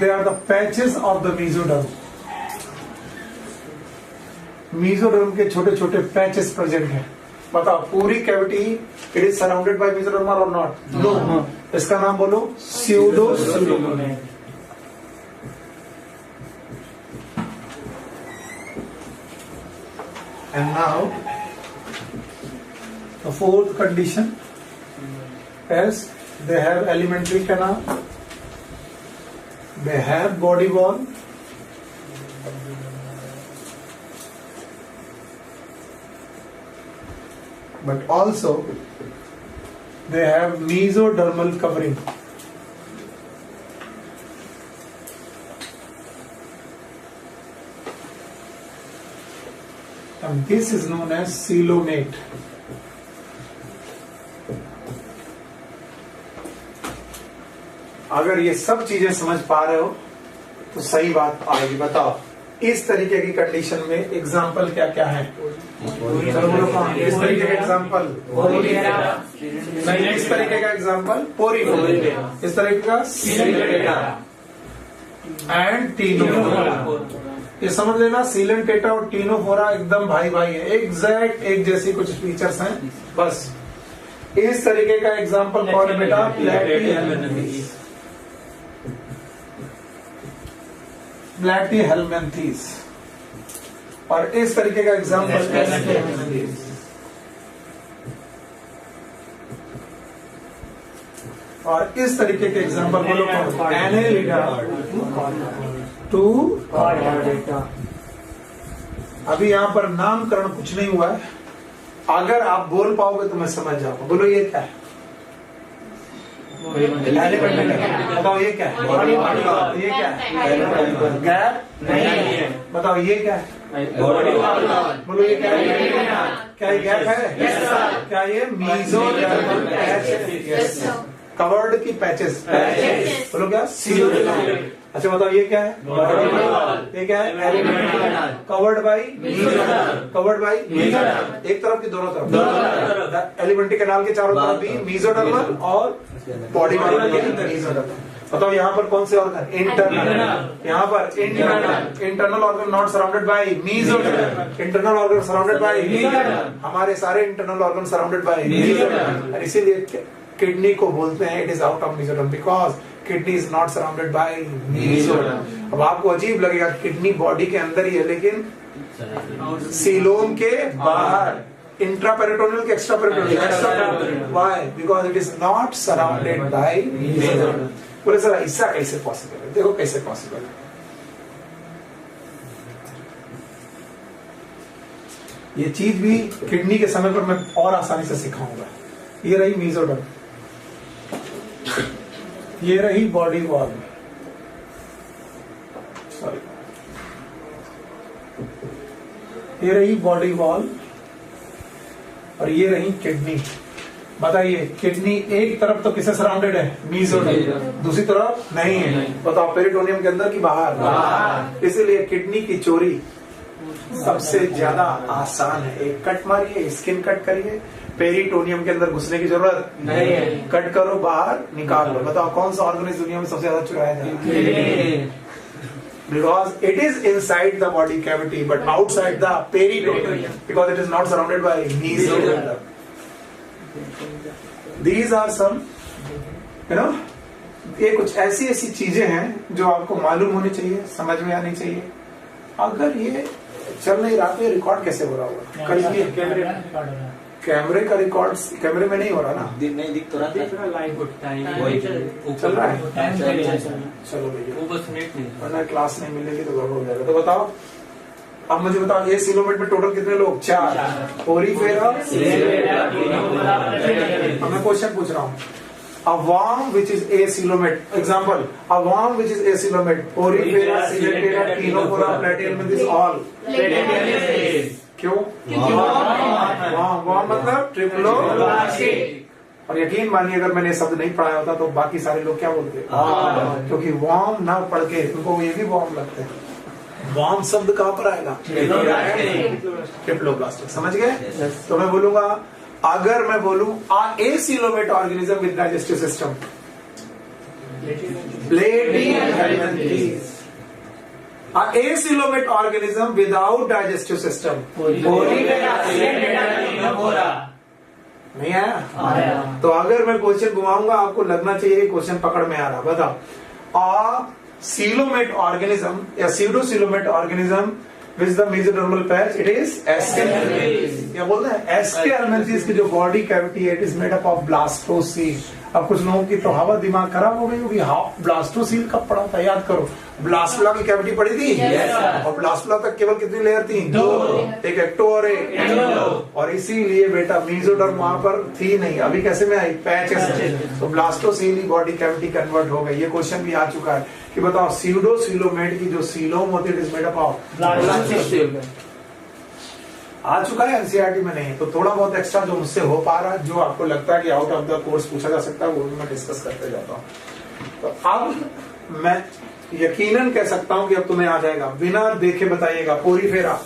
they are the patches of the mesoderm. mesoderm के छोटे छोटे patches present हैं. बताओ, पूरी cavity it is surrounded by mesoderm और not? No. इसका नाम बोलो स्यूडोसिलोम. And now the fourth condition is they have elementary canal, they have body wall, but also they have mesodermal covering. And this is known as coelomate. अगर ये सब चीजें समझ पा रहे हो तो सही बात आएगी. बताओ, इस तरीके की कंडीशन में एग्जाम्पल क्या क्या है? चलो बोलो कौन? इस तरीके का एग्जाम्पल नहीं, इस तरीके का एग्जाम्पल पोरीफेरा, इस तरीके का सीलेंटेटा एंड टीनोफोरा. ये समझ लेना, सीलेंटेटा और टीनोफोरा एकदम भाई भाई है, एग्जैक्ट एक जैसी कुछ फीचर्स हैं बस. इस तरीके का एग्जाम्पल कौन है बेटा? प्लैटीहेल्मिन्थीस. प्लैटीहेल्मिन्थीस. और इस तरीके का एग्जाम्पल एस्टेहेल्मिन्थीस. और इस तरीके के एग्जाम्पल बोलो कौन? Annelida to chordata. अभी यहाँ पर नामकरण कुछ नहीं हुआ है, अगर आप बोल पाओगे तो मैं समझ जाऊंगा. बोलो ये क्या है? बताओ ये क्या है? ये क्या है? गैप नहीं है. बताओ ये क्या है? बोलो ये क्या है? क्या ये गैप है? क्या ये मेसोडर्मल पैचेस, कवर्ड की पैचेस? बोलो क्या? सीलोमेट. अच्छा बताओ ये क्या है? ये क्या है? कवर्ड बाई, कवर्ड बाई एक तरफ की दोनों तरफ. एलिमेंट्री कैनाल के चारों तरफ भी मेसोडर्मल और बॉडी मेसोडर्मल. बताओ यहाँ पर कौन से ऑर्गन? इंटरनल. यहाँ पर internal organ not surrounded bye mesoderm. Internal organ surrounded by mesoderm. हमारे सारे internal organ surrounded by mesoderm. इसीलिए किडनी को बोलते हैं it is out of mesoderm because kidney is not surrounded bye mesoderm. अब आपको अजीब लगेगा किडनी बॉडी के अंदर ही है लेकिन सीलोम के बाहर, इंट्रापेरिटोनियल के extraperitoneal, why? Because it is not surrounded bye mesoderm. बोले सर ऐसा कैसे पॉसिबल है? देखो कैसे पॉसिबल है। ये चीज भी किडनी के समय पर मैं और आसानी से सिखाऊंगा। ये रही मेसोडर्म, ये रही बॉडी वॉल, सॉरी ये रही बॉडी वॉल और ये रही किडनी। बताइए किडनी एक तरफ तो किससे सराउंडेड है? मेसोडर्म। दूसरी तरफ नहीं है। बताओ पेरिटोनियम के अंदर की बाहर? इसीलिए किडनी की चोरी सबसे ज्यादा आसान है। एक कट मारिए, स्किन कट करिए, पेरिटोनियम के अंदर घुसने की जरूरत नहीं है। कट करो, बाहर निकाल लो। बताओ कौन सा ऑर्गन इस दुनिया में सबसे ज्यादा चुराया जाता है? Because it is inside the body cavity but outside the peritoneum because it is not surrounded by mesoderm. These are some, ये कुछ ऐसी ऐसी चीजें हैं जो आपको मालूम होनी चाहिए, समझ में आनी चाहिए। अगर ये चल नहीं रहा तो ये रिकॉर्ड कैसे हो रहा होगा? करिए कैमरे का रिकॉर्ड कैमरे में नहीं हो रहा ना? नहीं दिख तो रहा था, लाइव चल रहा है। चलो भैया, वरना क्लास नहीं मिलेगी तो गड़बड़ हो जाएगा। तो बताओ, अब मुझे बताओ ये सीलोमेट में टोटल कितने लोग? 4। ओरीफेरा, अब मैं क्वेश्चन पूछ रहा हूँ। A worm which is acylomate, example, a worm which is acylomate, Porifera, Coleoptera, Ctenophora, Platyhelminthes, all. क्यों? worm मतलब ट्रिप्लोब्लास्टिक। और यकीन मानिए अगर मैंने शब्द नहीं पढ़ाया होता तो बाकी सारे लोग क्या बोलते? क्योंकि worm ना पढ़ के उनको ये भी worm लगते हैं। worm शब्द कहाँ पर आएगा? ट्रिप्लोब्लास्टिक। समझ गए? तो मैं बोलूंगा, अगर मैं बोलूं acoelomate organism with digestive system, platyhelminthes. Acoelomate organism without digestive system, नहीं आया? तो अगर मैं क्वेश्चन घुमाऊंगा आपको लगना चाहिए कि क्वेश्चन पकड़ में आ रहा। बताओ, सीलोमेट ऑर्गेनिज्म या सीडोसीलोमेट organism Which is the mesodermal patch? It is SK. क्या बोलते हैं? SK helminthes की जो बॉडी कैविटी है, it is made up of blastocele. अब कुछ लोगों की तो हवा दिमाग खराब हो गई होगी। ब्लास्टोसील कब पढ़ा था? याद करो। ब्लास्टुला की कैविटी पढ़ी थी? और ब्लास्टुला तक केवल कितनी लेयर थी? 2। एक एक्टो और एक एंडो। और इसीलिए बेटा मेसोडर्म वहां पर थी नहीं। अभी कैसे में आई? पैच है। तो ब्लास्टोसील ही बॉडी कैविटी कन्वर्ट हो गई। ये क्वेश्चन भी आ चुका है कि बताओ सीडोसीलोमेट की जो सीलोम होती है, it is made up of blastocoel. आ चुका है, एनसीईआरटी में नहीं। तो थोड़ा बहुत एक्स्ट्रा जो मुझसे हो पा रहा है, जो आपको लगता है कि आउट ऑफ द कोर्स पूछा जा सकता है, वो भी मैं डिस्कस करते जाता हूँ। तो अब मैं यकीनन कह सकता हूं कि अब तुम्हें आ जाएगा। बिना देखे बताइएगा। Porifera,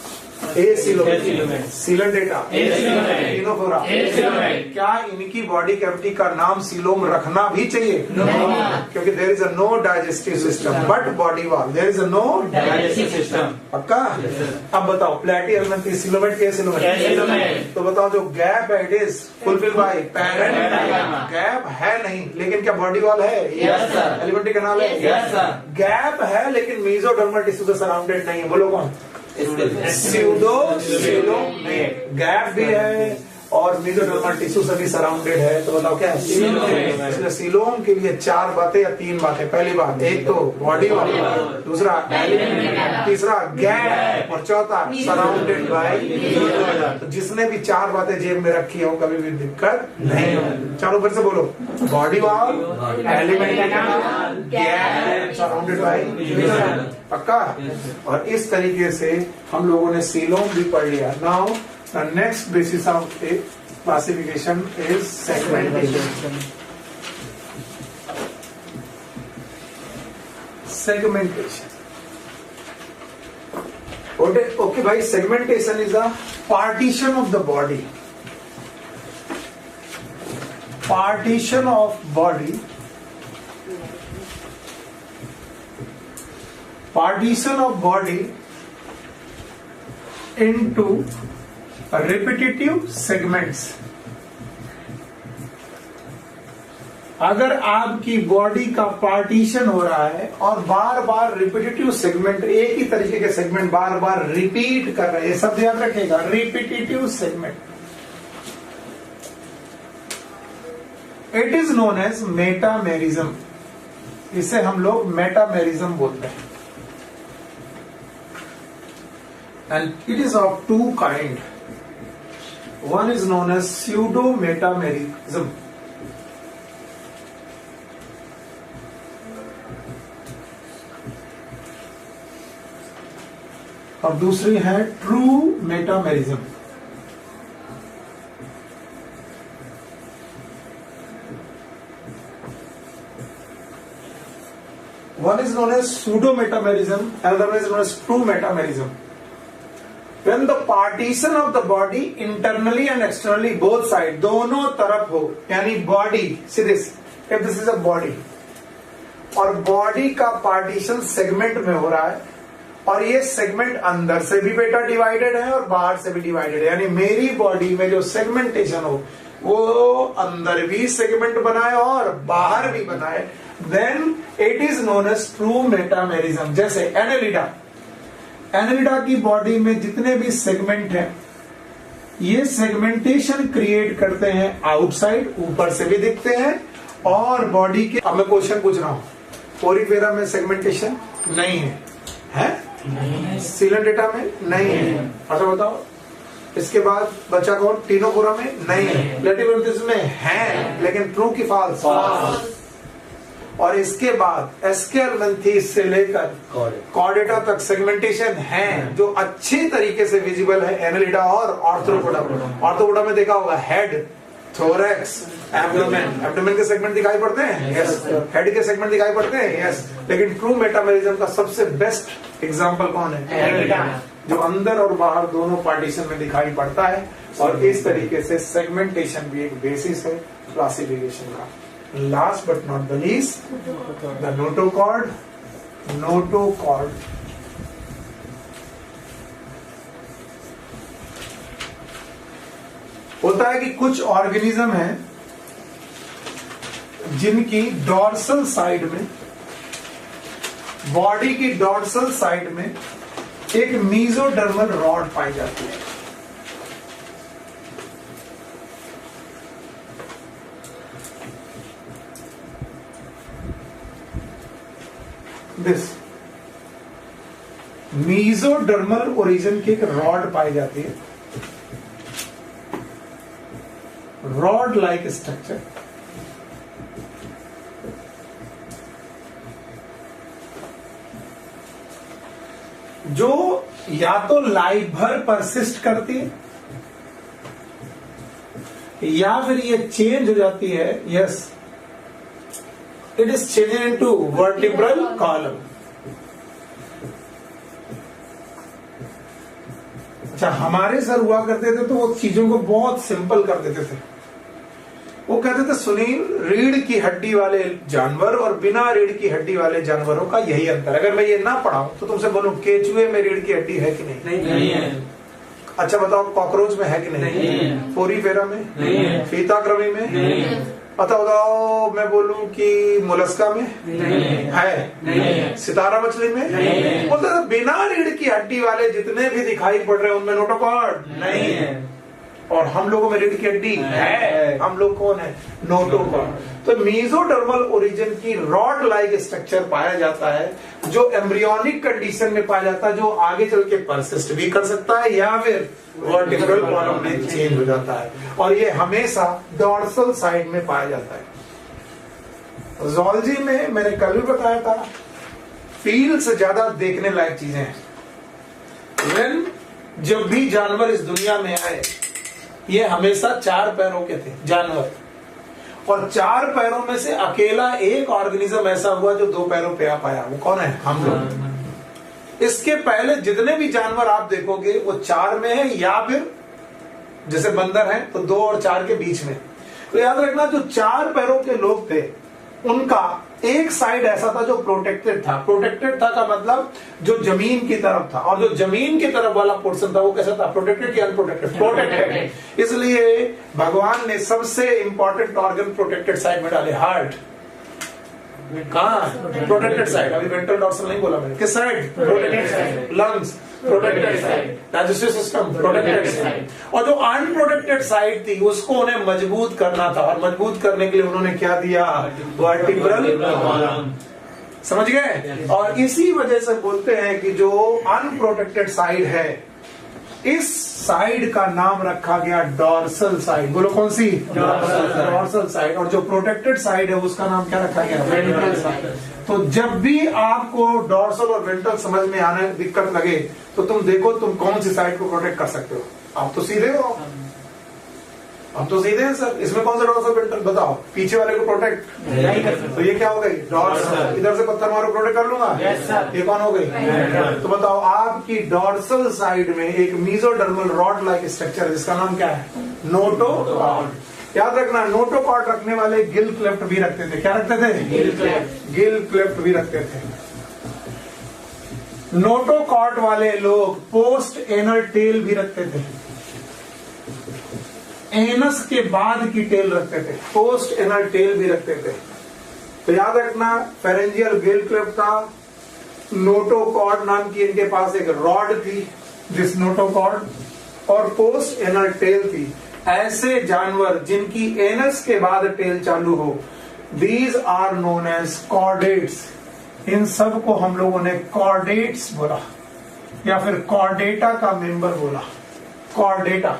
acoelomate, coelenterata, ctenophora. क्या इनकी बॉडी कैविटी का नाम सीलोम रखना भी चाहिए? क्योंकि there is a no digestive system but body wall, there is a no digestive system. पक्का? अब बताओ, प्लैटीहेल्मिन्थेस सीलोमेट के एसिलोमेट। तो बताओ जो गैप है, it is fulfil bye parenchyma. Gap है नहीं, लेकिन क्या बॉडी वॉल है? Yes sir. एलिमेंट्री कैनाल है? Yes sir. गैप है लेकिन मेसोडर्मल टिश्यू से सराउंडेड नहीं है। बोलो कौन? सीडोसीलोमेट। गैप भी है और मेसोडर्मल टिश्यू से भी सराउंडेड है। तो बताओ क्या है? सीलोम। सीलोम के लिए 4 बातें या 3 बातें। पहली बात, एक तो बॉडी वॉल, दूसरा तीसरा गैप, और चौथा सराउंडेड बाय। तो जिसने भी 4 बातें जेब में रखी हो कभी भी दिक्कत नहीं हो। चारों फिर से बोलो, body wall, alimentary canal, gap, surrounded by. पक्का? और इस तरीके से हम लोगों ने सीलोम भी पढ़ लिया। Now the next basis of a classification is segmentation. Segmentation. Okay, bhai, segmentation is a partition of the body. Partition of body. Partition of body into repetitive segments. अगर आपकी बॉडी का पार्टीशन हो रहा है और बार बार रिपीटेटिव सेगमेंट, एक ही तरीके के सेगमेंट बार बार रिपीट कर रहे हैं, सब याद रखेगा, repetitive segment, it is known as metamerism. इसे हम लोग मेटामेरिज्म बोलते हैं। And it is of two kind. One is known as pseudo metamerism, और दूसरी है true metamerism. One is known as pseudo metamerism, another one is known as true metamerism. When the partition of the body internally and externally both side, दोनों तरफ हो, यानी body, see this, if this is a body, और body का partition segment में हो रहा है, और ये सेगमेंट अंदर से भी बेटा डिवाइडेड है और बाहर से भी डिवाइडेड है, यानी मेरी बॉडी में जो सेगमेंटेशन हो वो अंदर भी सेगमेंट बनाए और बाहर भी बनाए, then it is known as true metamerism. जैसे एनेलिडा, एनेलिडा की बॉडी में जितने भी सेगमेंट हैं ये सेगमेंटेशन क्रिएट करते हैं आउटसाइड, ऊपर से भी दिखते हैं और बॉडी के। अब मैं क्वेश्चन पूछ रहा हूं, पोरिफेरा में सेगमेंटेशन नहीं है, सीलन डेटा में नहीं है, अच्छा बताओ। इसके बाद बचा कौन, टीनोकोरा में नहीं है, लेटिवर्टिस में है, लेकिन ट्रू की फॉल्स। और इसके बाद एस्केलमेंथीस से लेकर कॉर्डेटा तक सेगमेंटेशन है जो अच्छे तरीके से विजिबल है एनेलिडा और ऑर्थ्रोपोडा। ऑर्थ्रोपोडा में देखा होगा हेड, थोरैक्स, एब्डोमेन, एब्डोमेन के सेगमेंट दिखाई पड़ते हैं, यस। हेड के सेगमेंट दिखाई पड़ते हैं, यस। लेकिन ट्रू मेटामेरिज्म का सबसे बेस्ट एग्जांपल कौन है, एनेलिडा, जो अंदर और बाहर दोनों पार्टीशन में दिखाई पड़ता है। और इस तरीके से सेगमेंटेशन भी एक बेसिस है क्लासिफिकेशन का। Last but not the least, the notochord. Notochord होता है कि कुछ ऑर्गेनिज्म है जिनकी डॉर्सल साइड में, बॉडी की डॉर्सल साइड में एक मीजोडर्मल रॉड पाई जाती है। दिस मीजोडर्मल ओरिजिन की एक रॉड पाई जाती है, रॉड लाइक स्ट्रक्चर। जो या तो लाइफ भर परसिस्ट करती है या फिर ये चेंज हो जाती है, yes, it is change into vertebral column. अच्छा, हमारे सर हुआ करते थे तो वो चीजों को बहुत सिंपल कर देते थे। वो कहते थे सुनील, रीढ़ की हड्डी वाले जानवर और बिना रीढ़ की हड्डी वाले जानवरों का यही अंतर। अगर मैं ये ना पढ़ाऊं तो तुमसे बोलूं केचुए में रीढ़ की हड्डी है कि नहीं है। अच्छा बताओ, कॉकरोच में है कि नहीं है। पोरीफेरा में नहीं है। फीताक्रमी में नहीं है। पता बताओ, मैं बोलूं कि मोलस्का में नहीं है। सितारा मछली में नहीं है। बोलते बिना रीढ़ की हड्डी वाले जितने भी दिखाई पड़ रहे हैं उनमें नोटोकॉर्ड नहीं है, और हम लोगों में रीढ़ की हड्डी है। हम लोग कौन है, नोटोकॉर्ड। तो मीजोडर्मल ओरिजिन की रॉड लाइक स्ट्रक्चर पाया जाता है जो एम्ब्रियोनिक कंडीशन में पाया जाता है, जो आगे चल के परसिस्ट भी कर सकता है या फिर वर्टिब्रल कॉलम में चेंज हो जाता है, और ये हमेशा डॉर्सल साइड में पाया जाता है। ज़ूलॉजी में मैंने कल भी बताया था, फील से ज्यादा देखने लायक चीजें हैं। When जब भी जानवर इस दुनिया में आए, ये हमेशा 4 पैरों के थे जानवर, और 4 पैरों में से अकेला एक ऑर्गेनिज्म ऐसा हुआ जो 2 पैरों पे आ पाया। वो कौन है, हम लोग। इसके पहले जितने भी जानवर आप देखोगे वो 4 में है, या फिर जैसे बंदर है तो 2 और 4 के बीच में। तो याद रखना, जो 4 पैरों के लोग थे उनका एक साइड ऐसा था जो प्रोटेक्टेड था। प्रोटेक्टेड था का मतलब जो जमीन की तरफ था, और जो जमीन की तरफ वाला पोर्शन था वो कैसा था, प्रोटेक्टेड या अनप्रोटेक्टेड? प्रोटेक्टेड। इसलिए भगवान ने सबसे इंपॉर्टेंट ऑर्गन प्रोटेक्टेड साइड में डाले, हार्ट। कहाँ? Protected side. अभी वेंट्रल डॉर्सल नहीं बोला मैंने, किस side? Protected side. Lungs protected side, digestive system protected side. और जो अनप्रोटेक्टेड साइड थी उसको उन्हें मजबूत करना था, और मजबूत करने के लिए उन्होंने क्या दिया? Vertebral column. समझ गए? और इसी वजह से बोलते हैं कि जो अनप्रोटेक्टेड साइड है, इस साइड का नाम रखा गया डॉर्सल साइड। बोलो कौन सी? Dorsal side. और जो प्रोटेक्टेड साइड है उसका नाम क्या रखा गया? Ventral side. तो जब भी आपको डॉर्सल और वेंट्रल समझ में आने दिक्कत लगे तो तुम देखो तुम कौन सी साइड को प्रोटेक्ट कर सकते हो। आप तो सीधे हो, हम तो सीधे हैं सर, इसमें कौन सा डॉर्सल वेंट्रल बताओ? पीछे वाले को प्रोटेक्ट नहीं कर सकते, तो ये क्या हो गई? डॉर्सल। इधर से पत्थर मारो प्रोटेक्ट कर लूंगा, ये कौन हो गई? तो बताओ, आपकी डॉर्सल साइड में एक मेसोडर्मल रॉड लाइक स्ट्रक्चर है जिसका नाम क्या है? नोटोकॉर्ड। याद रखना, नोटोकॉर्ड रखने वाले गिल क्लेफ्ट भी रखते थे। क्या रखते थे? गिल क्लेफ्ट भी रखते थे। नोटोकॉर्ड वाले लोग पोस्ट एनल टेल भी रखते थे। एनस के बाद की टेल रखते थे, पोस्ट एनल टेल भी रखते थे। तो याद रखना, फेरेंजियल गिल क्लेफ्ट था, नोटोकॉर्ड नाम की इनके पास एक रॉड थी जिस नोटोकॉर्ड, और पोस्ट एनल टेल थी। ऐसे जानवर जिनकी एनस के बाद टेल चालू हो, these are known as chordates. इन सब को हम लोगों ने कॉर्डेट्स बोला, या फिर कॉर्डेटा का मेंबर बोला, कॉर्डेटा।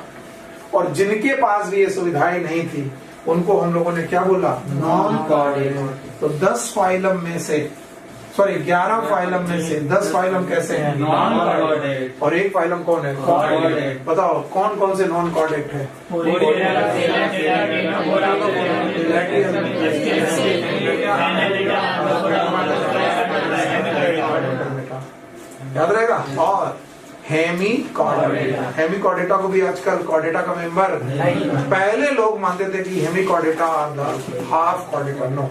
और जिनके पास भी ये सुविधाएं नहीं थी उनको हम लोगों ने क्या बोला? Non chordate. तो 10 फाइलम में से, सॉरी 11 फाइलम में से 10 फाइलम कैसे हैं? Non chordate. और एक फाइलम कौन है? कॉर्डेट। बताओ कौन कौन से नॉन कॉर्डेट है? याद रहेगा। और हेमीकॉर्डेटा, हेमीकॉर्डेटा को भी आजकल कॉर्डेटा का मेंबर पहले लोग मानते थे कि hemichordata are the half chordata, no,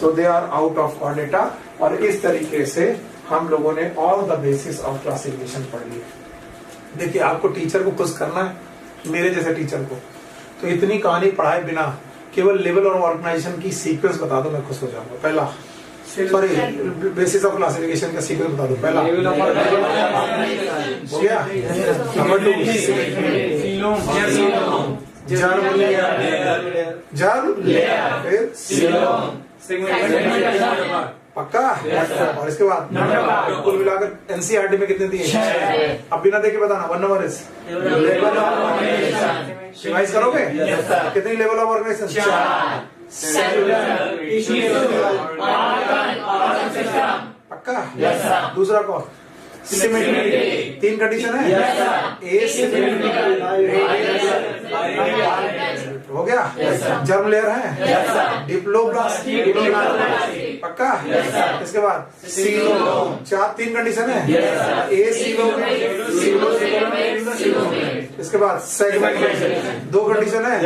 so they are out of chordata. और इस तरीके से हम लोगों ने all the basis of classification पढ़ ली। देखिए, आपको टीचर को खुश करना है, मेरे जैसे टीचर को, तो इतनी कहानी पढ़ाए बिना केवल लेवल और ऑर्गेनाइजेशन की सीक्वेंस बता दो, मैं खुश हो जाऊंगा। पहला, सॉरी, बेसिस ऑफ क्लासिफिकेशन का सीक्वेंस बता दो। पहला नंबर 2 जर्म लेयर, पक्का। और इसके बाद कुल मिलाकर एनसीईआरटी में कितने दिए? अब बिना देखे बताना। 1 number is level of organisation. Revise करोगे? कितनी लेवल ऑफ ऑर्गेनाइजेशन? 4। सेलुलर, पक्का। दूसरा कौन? सिमेट्री। 3 कंडीशन है, एसिमेट्रिकल, हो गया। जर्म लेयर है, डिप्लोब्लास्ट, पक्का। इसके बाद सीलोम, 3 कंडीशन है, एसीलोम, इसके बाद सेगमेंट, 2 कंडीशन है,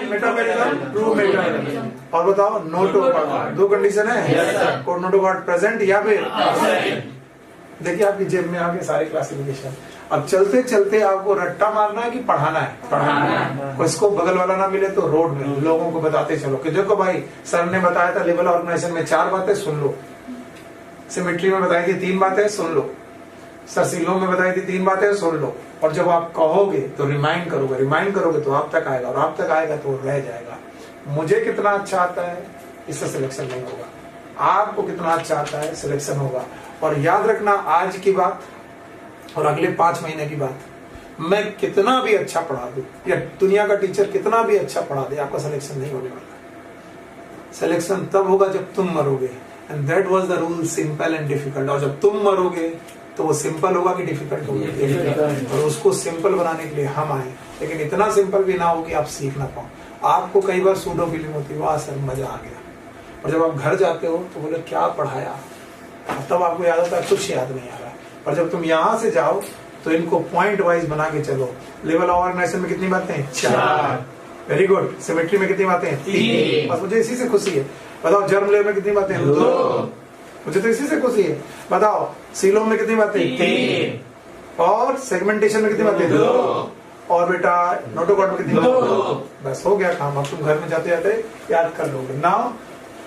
मेटामेरिकल, ट्रू मेटामेरिकल। और बताओ नोटोकॉर्ड, 2 कंडीशन है, नोटोकॉर्ड प्रेजेंट या फिर। देखिए, आपकी जेब में आ गए सारे क्लासिफिकेशन। अब चलते चलते आपको रट्टा मारना है कि पढ़ाना है? पढ़ाना है। इसको बगल वाला ना मिले तो रोड में लोगों को बताते चलो कि देखो भाई, सर ने बताया था लेवल ऑर्गेनाइजेशन में 4 बातें, सुन लो। सिमेट्री में बताई थी 3 बातें, सुन लो। सीलोम में बताई थी 3 बातें, सुन लो। और जब आप कहोगे तो रिमाइंड करोगे तो आप तक आएगा, और आप तक आएगा तो रह जाएगा। मुझे कितना अच्छा आता है इससे सिलेक्शन नहीं होगा, आपको कितना अच्छा आता है सिलेक्शन होगा। और याद रखना, आज की बात और अगले 5 महीने की बात, मैं कितना भी अच्छा पढ़ा दूं या दुनिया का टीचर कितना भी अच्छा पढ़ा दे, आपका सिलेक्शन नहीं होने वाला। सिलेक्शन तब होगा जब तुम मरोगे, and that was the rule, simple and difficult. और जब तुम मरोगे तो वो सिंपल होगा कि डिफिकल्ट होगा, और उसको सिंपल बनाने के लिए हम आए, लेकिन इतना सिंपल भी ना हो कि आप सीख ना पाओ। आपको कई बार सूडो फीलिंग होती है, वाह सर मजा आ गया, और जब आप घर जाते हो तो बोले क्या पढ़ाया, तब आपको याद होता है कुछ याद नहीं आ रहा है। और जब तुम यहाँ से जाओ तो इनको पॉइंट वाइज बना के चलो। लेवल ऑफ ऑर्गेनाइजेशन में कितनी बातें? 4। Very good. सिमेट्री में कितनी बातें हैं? 3। बस मुझे इसी से खुशी है। बताओ जर्म लेयर में कितनी बातें हैं? 2। मुझे तो इसी से खुशी है। बताओ सीलोम में कितनी बातें? 3। और सेगमेंटेशन में कितनी बातें? 2। और बेटा नोटोकॉर्ड में कितनी बातें? 2। बस हो गया काम। अब तुम घर में जाते जाते याद कर लोगे। नाउ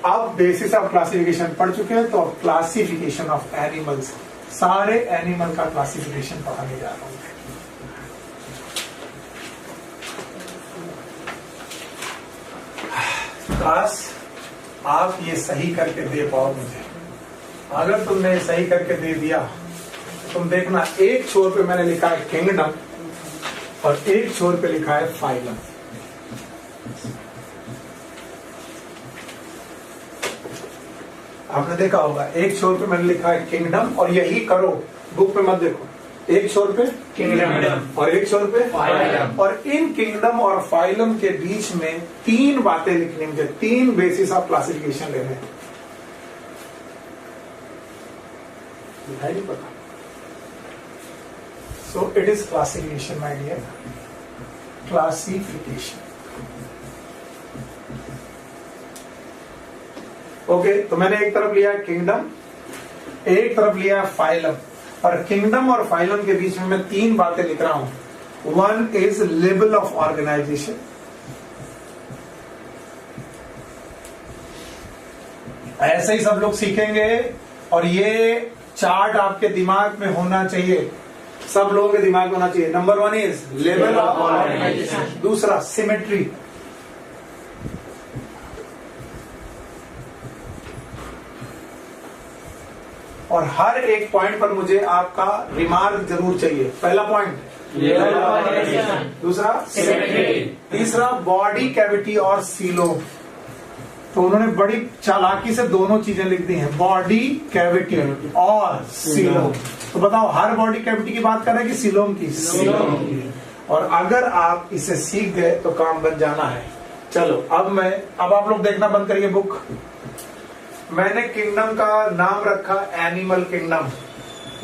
अब बेसिस ऑफ क्लासिफिकेशन पढ़ चुके हैं, तो अब क्लासिफिकेशन ऑफ एनिमल्स, सारे एनिमल का क्लासिफिकेशन पढ़ाने जा रहा हूं। काश आप ये सही करके दे पाओ मुझे। अगर तुमने सही करके दे दिया, तुम देखना एक छोर पे मैंने लिखा है किंगडम और एक छोर पे लिखा है फाइलम। आपने देखा होगा एक छोर पे मैंने लिखा है किंगडम, और यही करो, बुक पे मत देखो। एक छोर पे किंगडम और एक छोर पे फाइलम, और इन किंगडम और फाइलम के बीच में 3 बातें लिखनी, मुझे 3 बेसिस ऑफ क्लासिफिकेशन लेने हैं। दिखाई नहीं पता? So it is classification my dear, classification. Okay, तो मैंने एक तरफ लिया है किंगडम, एक तरफ लिया है फाइलम, और किंगडम और फाइलम के बीच में मैं 3 बातें लिख रहा हूं। 1 इज लेवल ऑफ ऑर्गेनाइजेशन, ऐसे ही सब लोग सीखेंगे, और ये चार्ट आपके दिमाग में होना चाहिए, सब लोगों के दिमाग में होना चाहिए। Number 1 is level of organisation, दूसरा सिमेट्री, और हर एक पॉइंट पर मुझे आपका रिमार्क जरूर चाहिए। पहला पॉइंट लेवल ऑफ ऑर्गेनाइजेशन, दूसरा सिमेट्री, तीसरा बॉडी कैविटी और सीलोम। तो उन्होंने बड़ी चालाकी से दोनों चीजें लिख दी हैं, बॉडी कैविटी और सीलोम। तो बताओ हर बॉडी कैविटी की बात कर रहे हैं कि सीलोम की? सीलोम की। और अगर आप इसे सीख गए तो काम बन जाना है। चलो अब आप लोग देखना बंद करिए बुक। मैंने किंगडम का नाम रखा एनिमल किंगडम।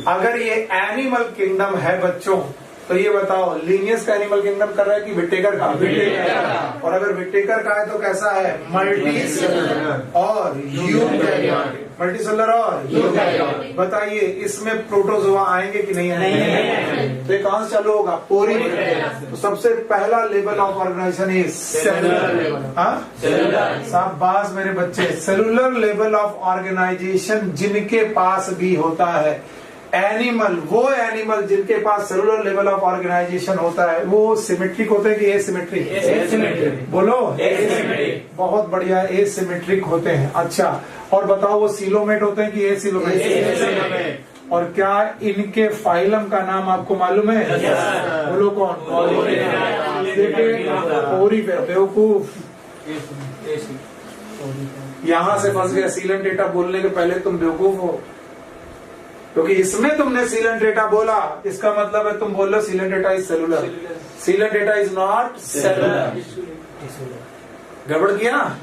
अगर ये एनिमल किंगडम है बच्चों, तो ये बताओ लीनियस का एनिमल किंगडम कर रहा है कि विटेकर का? विटेकर। और अगर विटेकर का है तो कैसा है? मल्टी सेलुलर और यूकैरियोटिक। मल्टी सेलुलर और यूकैरियोटिक। बताइए इसमें प्रोटोजोआ आएंगे कि नहीं आएंगे? तो कहां से चालू होगा? पोरी। तो सबसे पहला level of organisation is cellular level. Cellular. शाबाश मेरे बच्चे, सेलुलर लेवल ऑफ ऑर्गेनाइजेशन जिनके पास भी होता है एनिमल, वो एनिमल जिनके पास सेलुलर लेवल ऑफ ऑर्गेनाइजेशन होता है, वो सिमेट्रिक होते हैं कि एसिमेट्रिक? एसिमेट्रिक। बोलो एसिमेट्रिक। बहुत बढ़िया, एसिमेट्रिक होते हैं। अच्छा, और बताओ वो सीलोमेट होते हैं कि एसिलोमेट? और क्या इनके फाइलम का नाम आपको मालूम है? बोलो कौन? पोरी। बेवकूफ, यहां से फंस गया। सीलन डेटा बोलने के पहले तुम बेवकूफ हो, क्योंकि इसमें तुमने सीलन डेटा बोला, इसका मतलब है तुम बोल रहे हो सीलन डेटा इज सेलुलर। सीलन डेटा इज नॉट सेलुलर। गड़बड़ किया ना?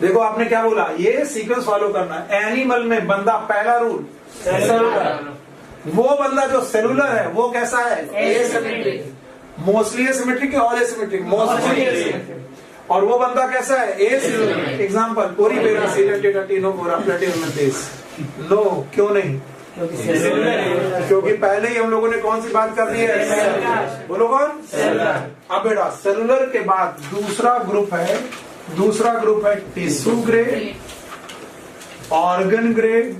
देखो आपने क्या बोला, ये सीक्वेंस फॉलो करना है। एनिमल में बंदा, पहला रूल सेलुलर। वो बंदा जो सेलुलर है वो कैसा है? एसिमेट्रिक। मोस्टली एसिमेट्रिक या ऑल एसिमेट्रिक? Mostly asymmetric. और वो बंदा कैसा है? एसिमेट्रिक। एग्जांपल पोरीफेरा, सीलन डेटा, टिनोफोरा, प्लेटियोमेंथिस। नो, क्यों नहीं? क्योंकि पहले ही हम लोगों ने कौन सी बात कर दी है? बोलो कौन? सेलुलर। अब बेटा सेलुलर के बाद दूसरा ग्रुप है tissue grade, organ grade,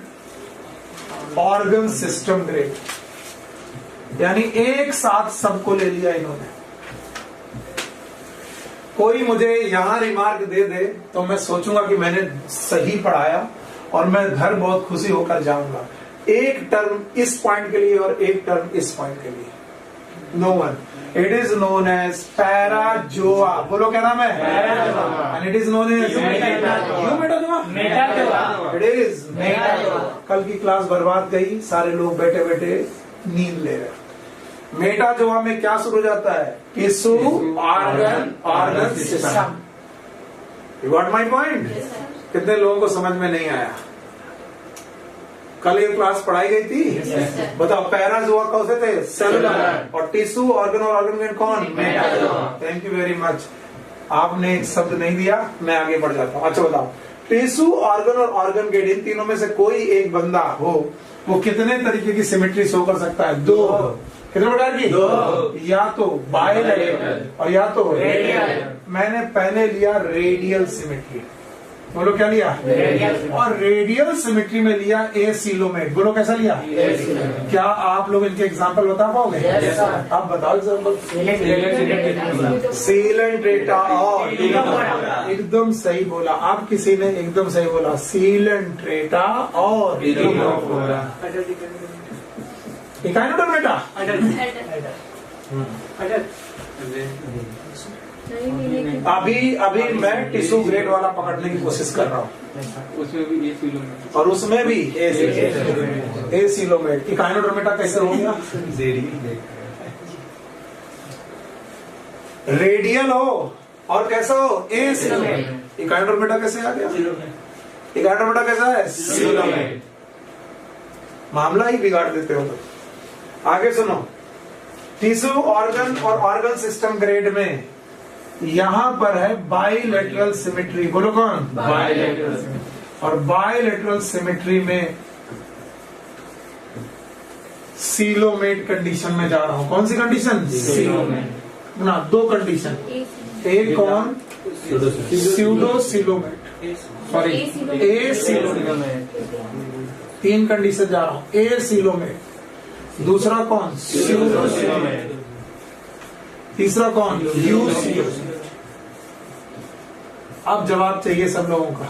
organ system grade. यानी एक साथ सबको ले लिया इन्होंने। कोई मुझे यहां रिमार्क दे दे तो मैं सोचूंगा कि मैंने सही पढ़ाया और मैं घर बहुत खुशी होकर जाऊंगा। एक टर्म इस पॉइंट के लिए और एक टर्म इस पॉइंट के लिए। No one. It is known as parazoa. बोलो क्या नाम है? And it is known as metazoa. It is metazoa. कल की क्लास बर्बाद गई, सारे लोग बैठे बैठे नींद ले रहे। मेटाजोआ में क्या शुरू हो जाता है? Tissue, organ system. You got my point? कितने लोगों को समझ में नहीं आया? कल ये क्लास पढ़ाई गई थी? बताओ पैराजोआ कौन से थे? सेलुलर। और टिश्यू, ऑर्गन और ऑर्गन कौन? Metazoa. Thank you very much. आपने एक शब्द नहीं दिया, मैं आगे बढ़ जाता हूँ। अच्छा बताओ, टिश्यू, ऑर्गन और ऑर्गन गेट, इन तीनों में से कोई एक बंदा हो, वो कितने तरीके की सिमेट्री शो कर सकता है? 2। कितने प्रकार की? 2। या तो बायलैटरल और या तो रेडियल। मैंने पहले लिया रेडियल सिमेट्री। बोलो क्या लिया? रेडियल। और रेडियल सिमेट्री में लिया एसीलोमेट। बोलो कैसा लिया? क्या आप लोग इनके एग्जांपल बता पाओगे? yes, आप बताओ एग्जांपल। सीलेंट्रेटा और एकदम सही बोला। आप किसी ने एकदम सही बोला, सीलेंट्रेटा और इकाइनोडर्मेटा। अभी मैं टिश्यू ग्रेड वाला पकड़ने की कोशिश कर रहा हूँ, उसमें भी एसीलोमेट और उसमें भी एसीलोमेट। इकाइनोडर्मेटा कैसे हो गया? रेडियल हो और कैसा हो? एसीलोमेट। इकाइनोडर्मेटा कैसे आ गया? इकाइनोडर्मेटा कैसा है? सीलोमेट। मामला ही बिगाड़ देते हो। तो आगे सुनो, टिश्यू, ऑर्गन और ऑर्गन सिस्टम ग्रेड में यहां पर है बाइलेटरल सिमेट्री। बोलो कौन? बाइलेटरल। और बाइलेटरल सिमेट्री में सीलोमेट कंडीशन में जा रहा हूं। कौन सी कंडीशन? सीलोमेट। ना, 2 कंडीशन। एक कौन? स्यूडो सीलोमेट, सॉरी ए सीलोमेट। 3 कंडीशन जा रहा हूं। ए सीलोमेट। दूसरा कौन? Pseudo coelomate. तीसरा कौन? You coelomate. अब जवाब चाहिए सब लोगों का,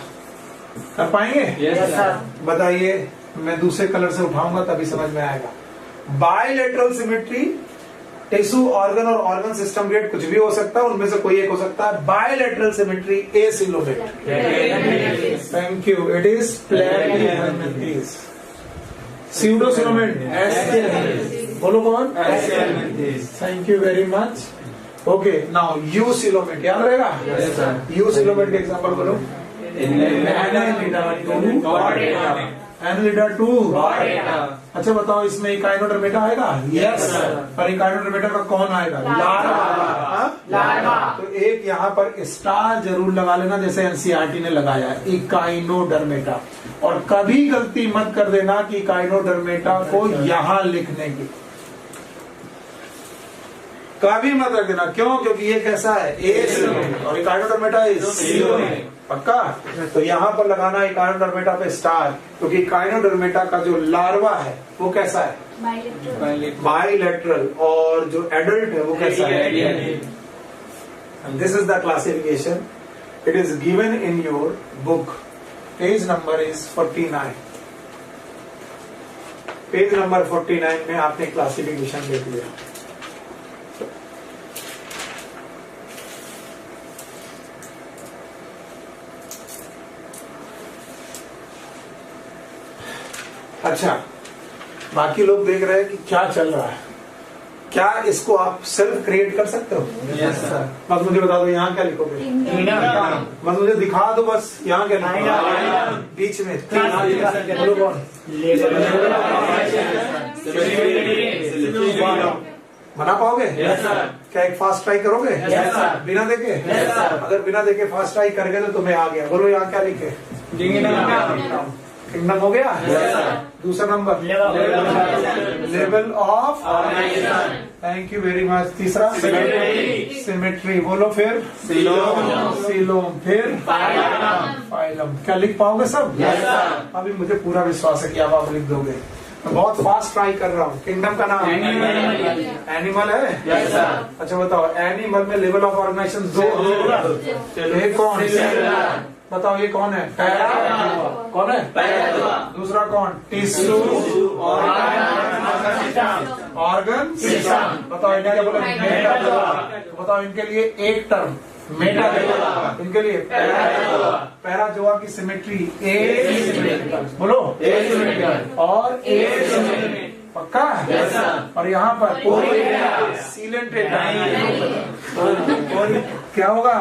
कर पाएंगे? yes, sir. बताइए, मैं दूसरे कलर से उठाऊंगा तभी समझ में आएगा। बायलेटरल सिमेट्री, टिश्यू, ऑर्गन और ऑर्गन सिस्टम ग्रेड कुछ भी हो सकता है, उनमें से कोई एक हो सकता है। Bilateral symmetry acoelomate. Thank you, it is platyhelminthes. Pseudo coelomate aschelminthes. बोलो कौन? Aschelminthes. Thank you very much. Okay, now eucoelomate याद रहेगा? यू सीलोमेट के एग्जांपल बोलो। एनालिडा 2। अच्छा बताओ, इसमें इकाइनोडर्मेटा आएगा? यस। पर इकाइनोडर्मेटा का कौन आएगा? लार्वा। तो एक यहाँ पर स्टार जरूर लगा लेना, जैसे एनसीईआरटी ने लगाया, इकाइनोडर्मेटा। और कभी गलती मत कर देना कि इकाइनोडर्मेटा को यहाँ लिखने की, कभी मत रख देना। क्यों? क्योंकि ये कैसा है? एसीलोमेट और इकाइनोडर्मेटा इज सीलोमेट। पक्का? तो यहाँ पर लगाना इकाइनोडर्मेटा पे स्टार, क्योंकि इकाइनोडर्मेटा का जो लार्वा है वो कैसा है? बाइलेटरल। और जो एडल्ट है वो कैसा है? This is the classification. It is given in your book. Page number is 49। Page number 49 में आपने क्लासिफिकेशन देख लिया। अच्छा, बाकी लोग देख रहे हैं कि क्या चल रहा है। क्या इसको आप सेल्फ क्रिएट कर सकते हो? Yes sir. बस मुझे बता दो, यहाँ क्या लिखोगे? बस मुझे दिखा दो, बस यहाँ क्या लिखोगे? बीच में बोलो कौन? बना पाओगे? क्या एक फास्ट ट्राई करोगे? बिना देखे? अगर बिना देखे फास्ट ट्राई कर गए तो तुम्हें आ गया। बोलो यहाँ क्या लिखे? किंगडम हो गया। दूसरा number level of. Thank you very much. तीसरा सिमेट्री। बोलो फिर सीलोम, फिर फाइलम। क्या लिख पाओगे सब? अभी मुझे पूरा विश्वास है कि आप लिख दोगे। मैं बहुत फास्ट ट्राई कर रहा हूँ। किंगडम का नाम एनिमल है। अच्छा बताओ, एनिमल में लेवल ऑफ ऑर्गेनाइजेशन 2। एक कौन? बताओ ये कौन है? पैरा। कौन है? दूसरा कौन? Tissue, organ system. बताओ इनका क्या बोला? मेटा। बताओ इनके लिए एक टर्म मेटा। इनके लिए पैरा जोआ की सिमेट्री ए। बोलो और ए। पक्का? और यहाँ पर सीलेंट्रेटा। क्या होगा?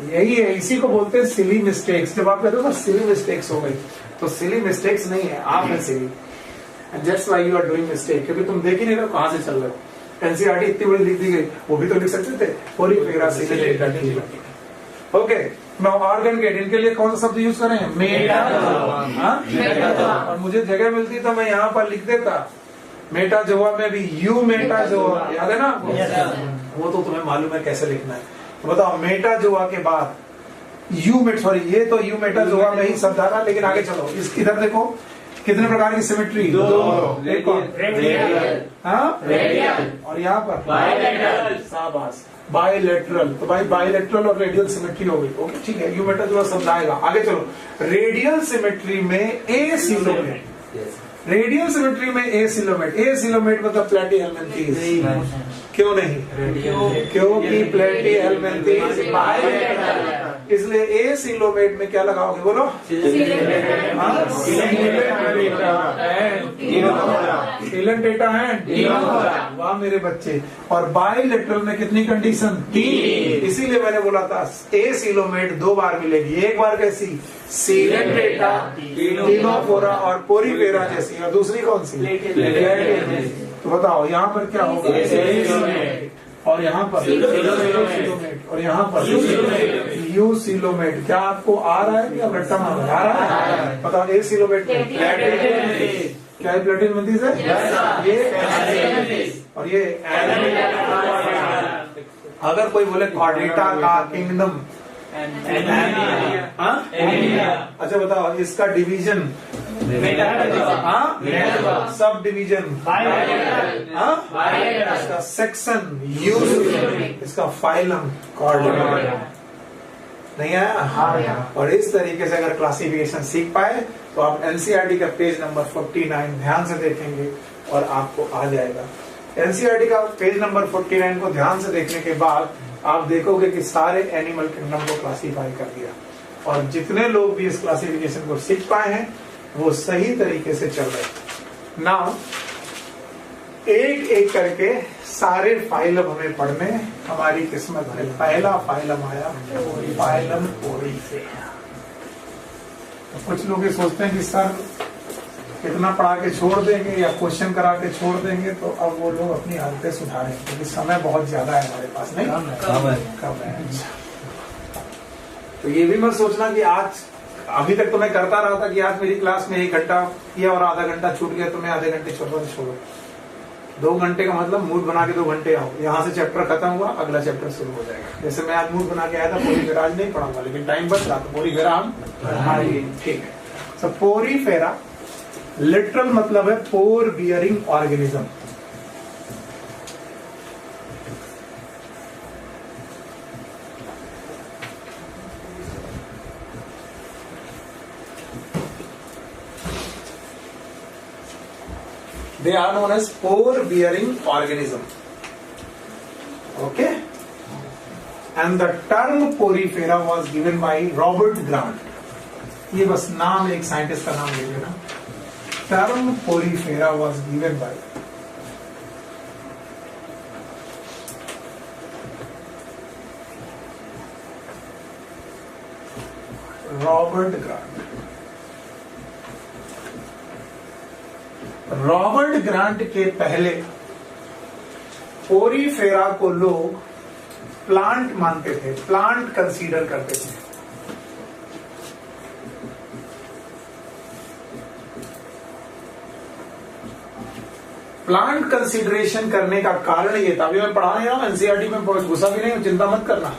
यही है, इसी को बोलते हैं सिली मिस्टेक्स। जब आप कहते हो ना सिली मिस्टेक्स हो गई, तो सिली मिस्टेक्स नहीं है, आप है silly. And that's why you are doing mistake, क्योंकि तुम देख ही नहीं रहे हो कहां से चल रहे हो। एनसीईआरटी इतनी बड़ी लिख दी गई, वो भी तो लिख सकते थे, porifera coelenterata. Okay, now organ gate, इनके लिए कौन सा शब्द यूज करें? मेटा। और मुझे जगह मिलती तो मैं यहाँ पर लिख देता मेटाजोआ में भी यू मेटाजोआ, याद है ना आपको? वो तो तुम्हें मालूम है कैसे लिखना है। तो बताओ मेटाजोआ के बाद सॉरी ये तो यू मेटाजोआ में ही शब्द आ रहा, लेकिन आगे चलो इस इधर देखो कितने प्रकार की सिमेट्री? दो। एक और और यहाँ पर बायलैटरल। शाबाश, बायलैटरल। तो भाई बायलैटरल और रेडियल सिमेट्री हो गई। ओके ठीक है, यू मेटाजोआ शब्द आएगा। आगे चलो, रेडियल सिमेट्री में ए सिलोमेट, रेडियल सिमेट्री में ए सिलोमेट मतलब प्लेटीहेल्मिन्थीज। क्यों नहीं? क्योंकि प्लेटीहेल्मिन्थीज बायलैटरल, इसलिए ए सिलोमेट में क्या लगाओगे? बोलो सीलेंट डेटा है। वाह मेरे बच्चे। और बायलैटरल में कितनी कंडीशन? 3। इसीलिए मैंने बोला था ए सिलोमेट 2 बार मिलेगी, एक बार कैसी? सीलेंट डेटा, टीनोफोरा और पोरीफेरा जैसी, और दूसरी कौन सी? तो बताओ यहाँ पर क्या होगा? और यहाँ पर सिलोमेट, और यहाँ पर यू सिलोमेट। क्या आपको आ रहा है या रट्टा मार आ रहा है? बताओ ए सिलोमेट क्या है? प्लेटीहेल्मिन्थीज है ये, और ये अगर कोई बोले कॉर्डेटा का किंगडम, अच्छा बताओ इसका डिवीजन, सब डिवीजन, इसका सेक्शन यूज, इसका फाइलम कॉर्डेटा। नहीं आया? और इस तरीके से अगर क्लासिफिकेशन सीख पाए तो आप एनसीईआरटी का पेज नंबर 49 ध्यान से देखेंगे और आपको आ जाएगा। एनसीईआरटी का पेज नंबर 49 को ध्यान से देखने के बाद आप देखोगे कि सारे एनिमल किंगडम को क्लासिफाई कर दिया, और जितने लोग भी इस क्लासिफिकेशन को सीख पाए हैं वो सही तरीके से चल रहे। नाउ एक एक करके सारे फाइलम हमें पढ़ने, हमारी किस्मत में पहला फाइलम आया फाइलम पोरीफेरा। तो कुछ लोग ये सोचते हैं कि सर कितना पढ़ा के छोड़ देंगे या क्वेश्चन करा के छोड़ देंगे, तो अब वो लोग अपनी हालतें सुधारें क्योंकि समय बहुत ज्यादा है हमारे पास। नहीं कम है। तो ये भी मत सोचना कि आज, अभी तक तो मैं करता रहा था कि आज मेरी क्लास में 1 घंटा किया और आधा घंटा छूट गया तो मैं आधे घंटे छोड़ो। 2 घंटे का मतलब मूड बना के 2 घंटे आओ, यहाँ से चैप्टर खत्म हुआ, अगला चैप्टर शुरू हो जाएगा। जैसे मैं आज मूड बना के आया था पोरीफेरा, आज नहीं पढ़ाऊंगा लेकिन टाइम बच रहा तो पोरीफेरा हम पढ़ाएंगे। ठीक है, तो पोरीफेरा लिटरल मतलब है पोर bearing organism. They are known as pore-bearing organism. Okay? And the term porifera was given by Robert Grant. ये बस नाम, एक साइंटिस्ट का नाम ले लेना। Term porifera was given by Robert Grant. Robert grant के पहले पोरीफेरा को लोग प्लांट मानते थे, प्लांट कंसीडर करते थे। प्लांट कंसीडरेशन करने का कारण ये था, अभी मैं पढ़ा नहीं रहा हूं, एनसीईआरटी में घुसा भी नहीं, चिंता मत करना।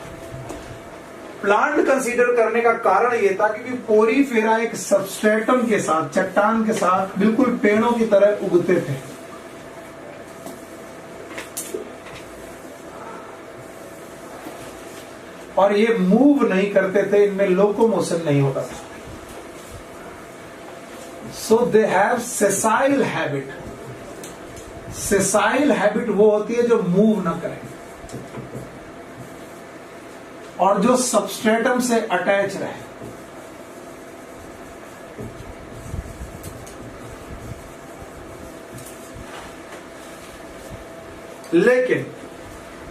प्लांट कंसीडर करने का कारण यह था क्योंकि पोरीफेरा एक सबस्ट्रेटम के साथ, चट्टान के साथ बिल्कुल पेड़ों की तरह उगते थे। और ये मूव नहीं करते थे, इनमें लोकोमोशन नहीं होता था। So they have sessile habit. Sessile habit वो होती है जो मूव ना करे और जो सबस्ट्रेटम से अटैच रहे। लेकिन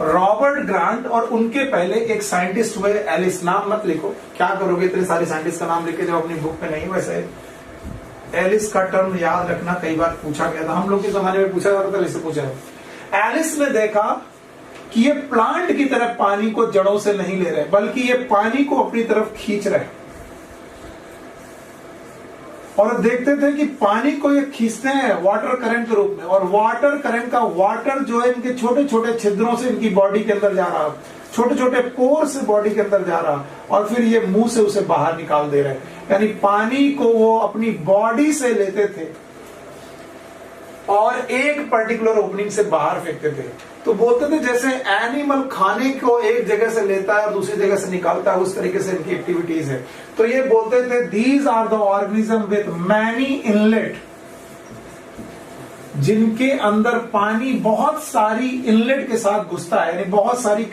रॉबर्ट ग्रांट और उनके पहले एक साइंटिस्ट हुए एलिस, नाम मत लिखो, क्या करोगे इतने सारे साइंटिस्ट का नाम लिखे जो अपनी बुक में नहीं। वैसे एलिस का टर्म याद रखना, कई बार पूछा गया था, हम लोग के जमाने में पूछा जाता था, इससे पूछा एलिस ने देखा कि ये प्लांट की तरह पानी को जड़ों से नहीं ले रहे, बल्कि ये पानी को अपनी तरफ खींच रहे। और देखते थे कि पानी को ये खींचते हैं वाटर करंट के रूप में, और वाटर करंट का वाटर जो है इनके छोटे छोटे छिद्रों से इनकी बॉडी के अंदर जा रहा, छोटे छोटे पोर से बॉडी के अंदर जा रहा, और फिर ये मुंह से उसे बाहर निकाल दे रहे। यानी पानी को वो अपनी बॉडी से लेते थे और एक पर्टिकुलर ओपनिंग से बाहर फेंकते थे। तो बोलते थे जैसे एनिमल खाने को एक जगह से लेता है और दूसरी जगह से निकालता है, उस तरीके से इनकी एक्टिविटीज है। तो ये बोलते थे these are the organism with many inlet, जिनके अंदर पानी बहुत सारी इनलेट के साथ घुसता है, यानी बहुत सारी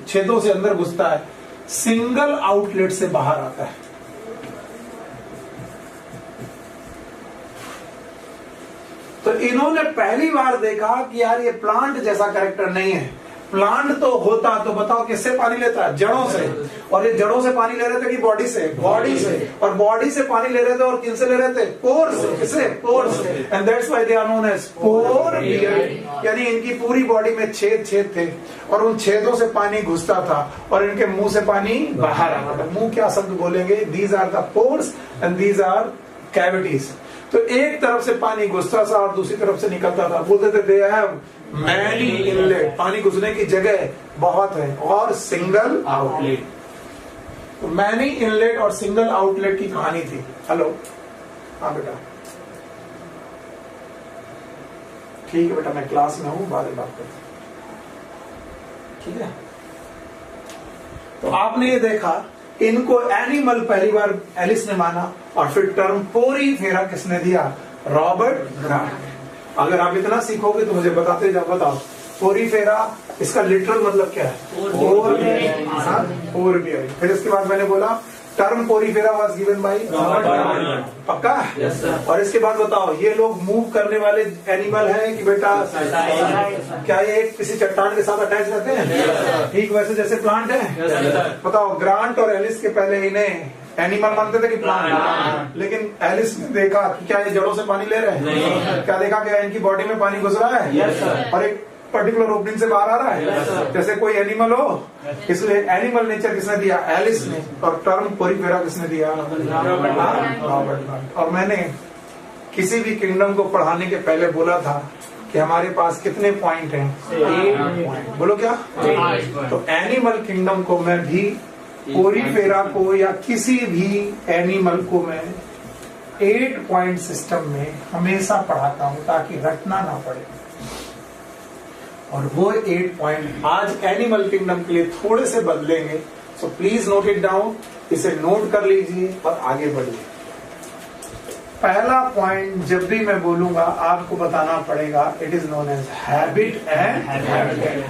छेदों से अंदर घुसता है, सिंगल आउटलेट से बाहर आता है। तो इन्होंने पहली बार देखा कि यार ये प्लांट जैसा कैरेक्टर नहीं है। प्लांट तो होता तो बताओ किससे पानी लेता है? जड़ों से। और ये जड़ों से पानी ले रहे थे कि बॉडी से? बॉडी से। और बॉडी से पानी ले रहे थे और किन से ले रहे थे? पोर से। किससे? पोर से। And that's why they are known as pore bearer. यानी इनकी पूरी बॉडी में छेद छेद थे और उन छेदों से पानी घुसता था और इनके मुंह से पानी बाहर आता था। मुंह क्या शब्द बोलेंगे? These are the pores and these are cavities. तो एक तरफ से पानी घुसता था और दूसरी तरफ से निकलता था। बोलते थे दे हैव मैनी इनलेट, पानी घुसने की जगह बहुत है, और सिंगल आउटलेट। तो मैनी इनलेट और सिंगल आउटलेट की कहानी थी। हेलो, हाँ बेटा, ठीक है बेटा, मैं क्लास में हूं, बाद में बात करते हैं, ठीक है। तो आपने ये देखा, इनको एनिमल पहली बार एलिस ने माना, और फिर टर्म पोरीफेरा किसने दिया? Robert grant. अगर आप इतना सीखोगे तो मुझे बताते जाओ। बताओ पोरीफेरा, इसका लिटरल मतलब क्या है? पोर बियरिंग। फिर इसके बाद मैंने बोला term Porifera was given by Robert grant. पक्का? yes, और इसके बाद बताओ ये लोग मूव करने वाले एनिमल हैं कि बेटा क्या ये किसी चट्टान के साथ अटैच रहते हैं? ठीक वैसे जैसे प्लांट है। बताओ ग्रांट और एलिस के पहले इन्हें एनिमल मानते थे कि प्लांट, लेकिन एलिस ने देखा कि क्या ये जड़ों से पानी ले रहे हैं? क्या देखा क्या इनकी बॉडी में पानी घुस रहा है और एक पर्टिकुलर ओपनिंग से बाहर आ रहा है, जैसे कोई एनिमल हो। इसलिए एनिमल नेचर किसने दिया? एलिस ने। और टर्म पोरीफेरा किसने दिया? रॉबर्ट। और मैंने किसी भी किंगडम को पढ़ाने के पहले बोला था कि हमारे पास कितने पॉइंट हैं? 8 पॉइंट। बोलो क्या? तो एनिमल किंगडम को मैं भी, पोरीफेरा को या किसी भी एनिमल को मैं 8 पॉइंट सिस्टम में हमेशा पढ़ाता हूं ताकि रटना ना पड़े। और वो 8 पॉइंट आज एनिमल किंगडम के लिए थोड़े से बदलेंगे। So please note it down, इसे नोट कर लीजिए और आगे बढ़िए। पहला पॉइंट जब भी मैं बोलूंगा आपको बताना पड़ेगा, it is known as habit and habitat.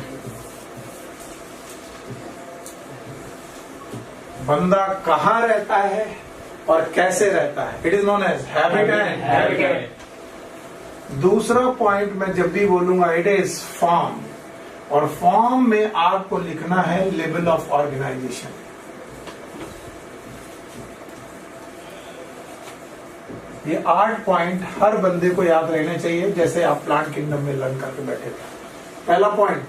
बंदा कहाँ रहता है और कैसे रहता है, it is known as habit and habitat. दूसरा पॉइंट मैं जब भी बोलूंगा इट इज फॉर्म, और फॉर्म में आपको लिखना है लेवल ऑफ ऑर्गेनाइजेशन। ये 8 पॉइंट हर बंदे को याद रहने चाहिए, जैसे आप प्लांट किंगडम में लर्न करके बैठे थे। पहला पॉइंट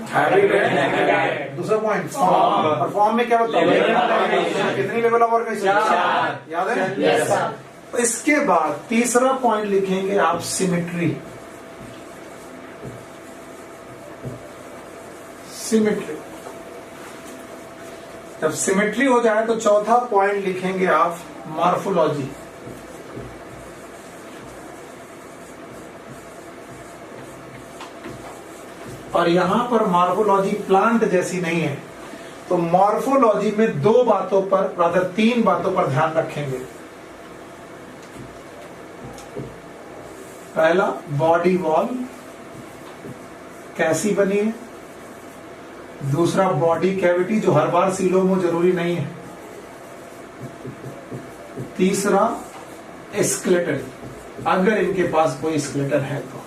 हैबिट एंड, दूसरा पॉइंट फॉर्म। और फॉर्म में क्या होता है? कितनी लेवल ऑफ ऑर्गेनाइजेशन याद है? इसके बाद तीसरा पॉइंट लिखेंगे आप सिमेट्री। सिमेट्री, जब सिमेट्री हो जाए तो चौथा पॉइंट लिखेंगे आप मॉर्फोलॉजी। और यहां पर मॉर्फोलॉजी प्लांट जैसी नहीं है, तो मॉर्फोलॉजी में 2 बातों पर, रादर 3 बातों पर ध्यान रखेंगे। पहला, बॉडी वॉल कैसी बनी है। दूसरा, बॉडी कैविटी जो हर बार सीलोम हो जरूरी नहीं है। तीसरा, स्केलेटन, अगर इनके पास कोई स्केलेटन है तो।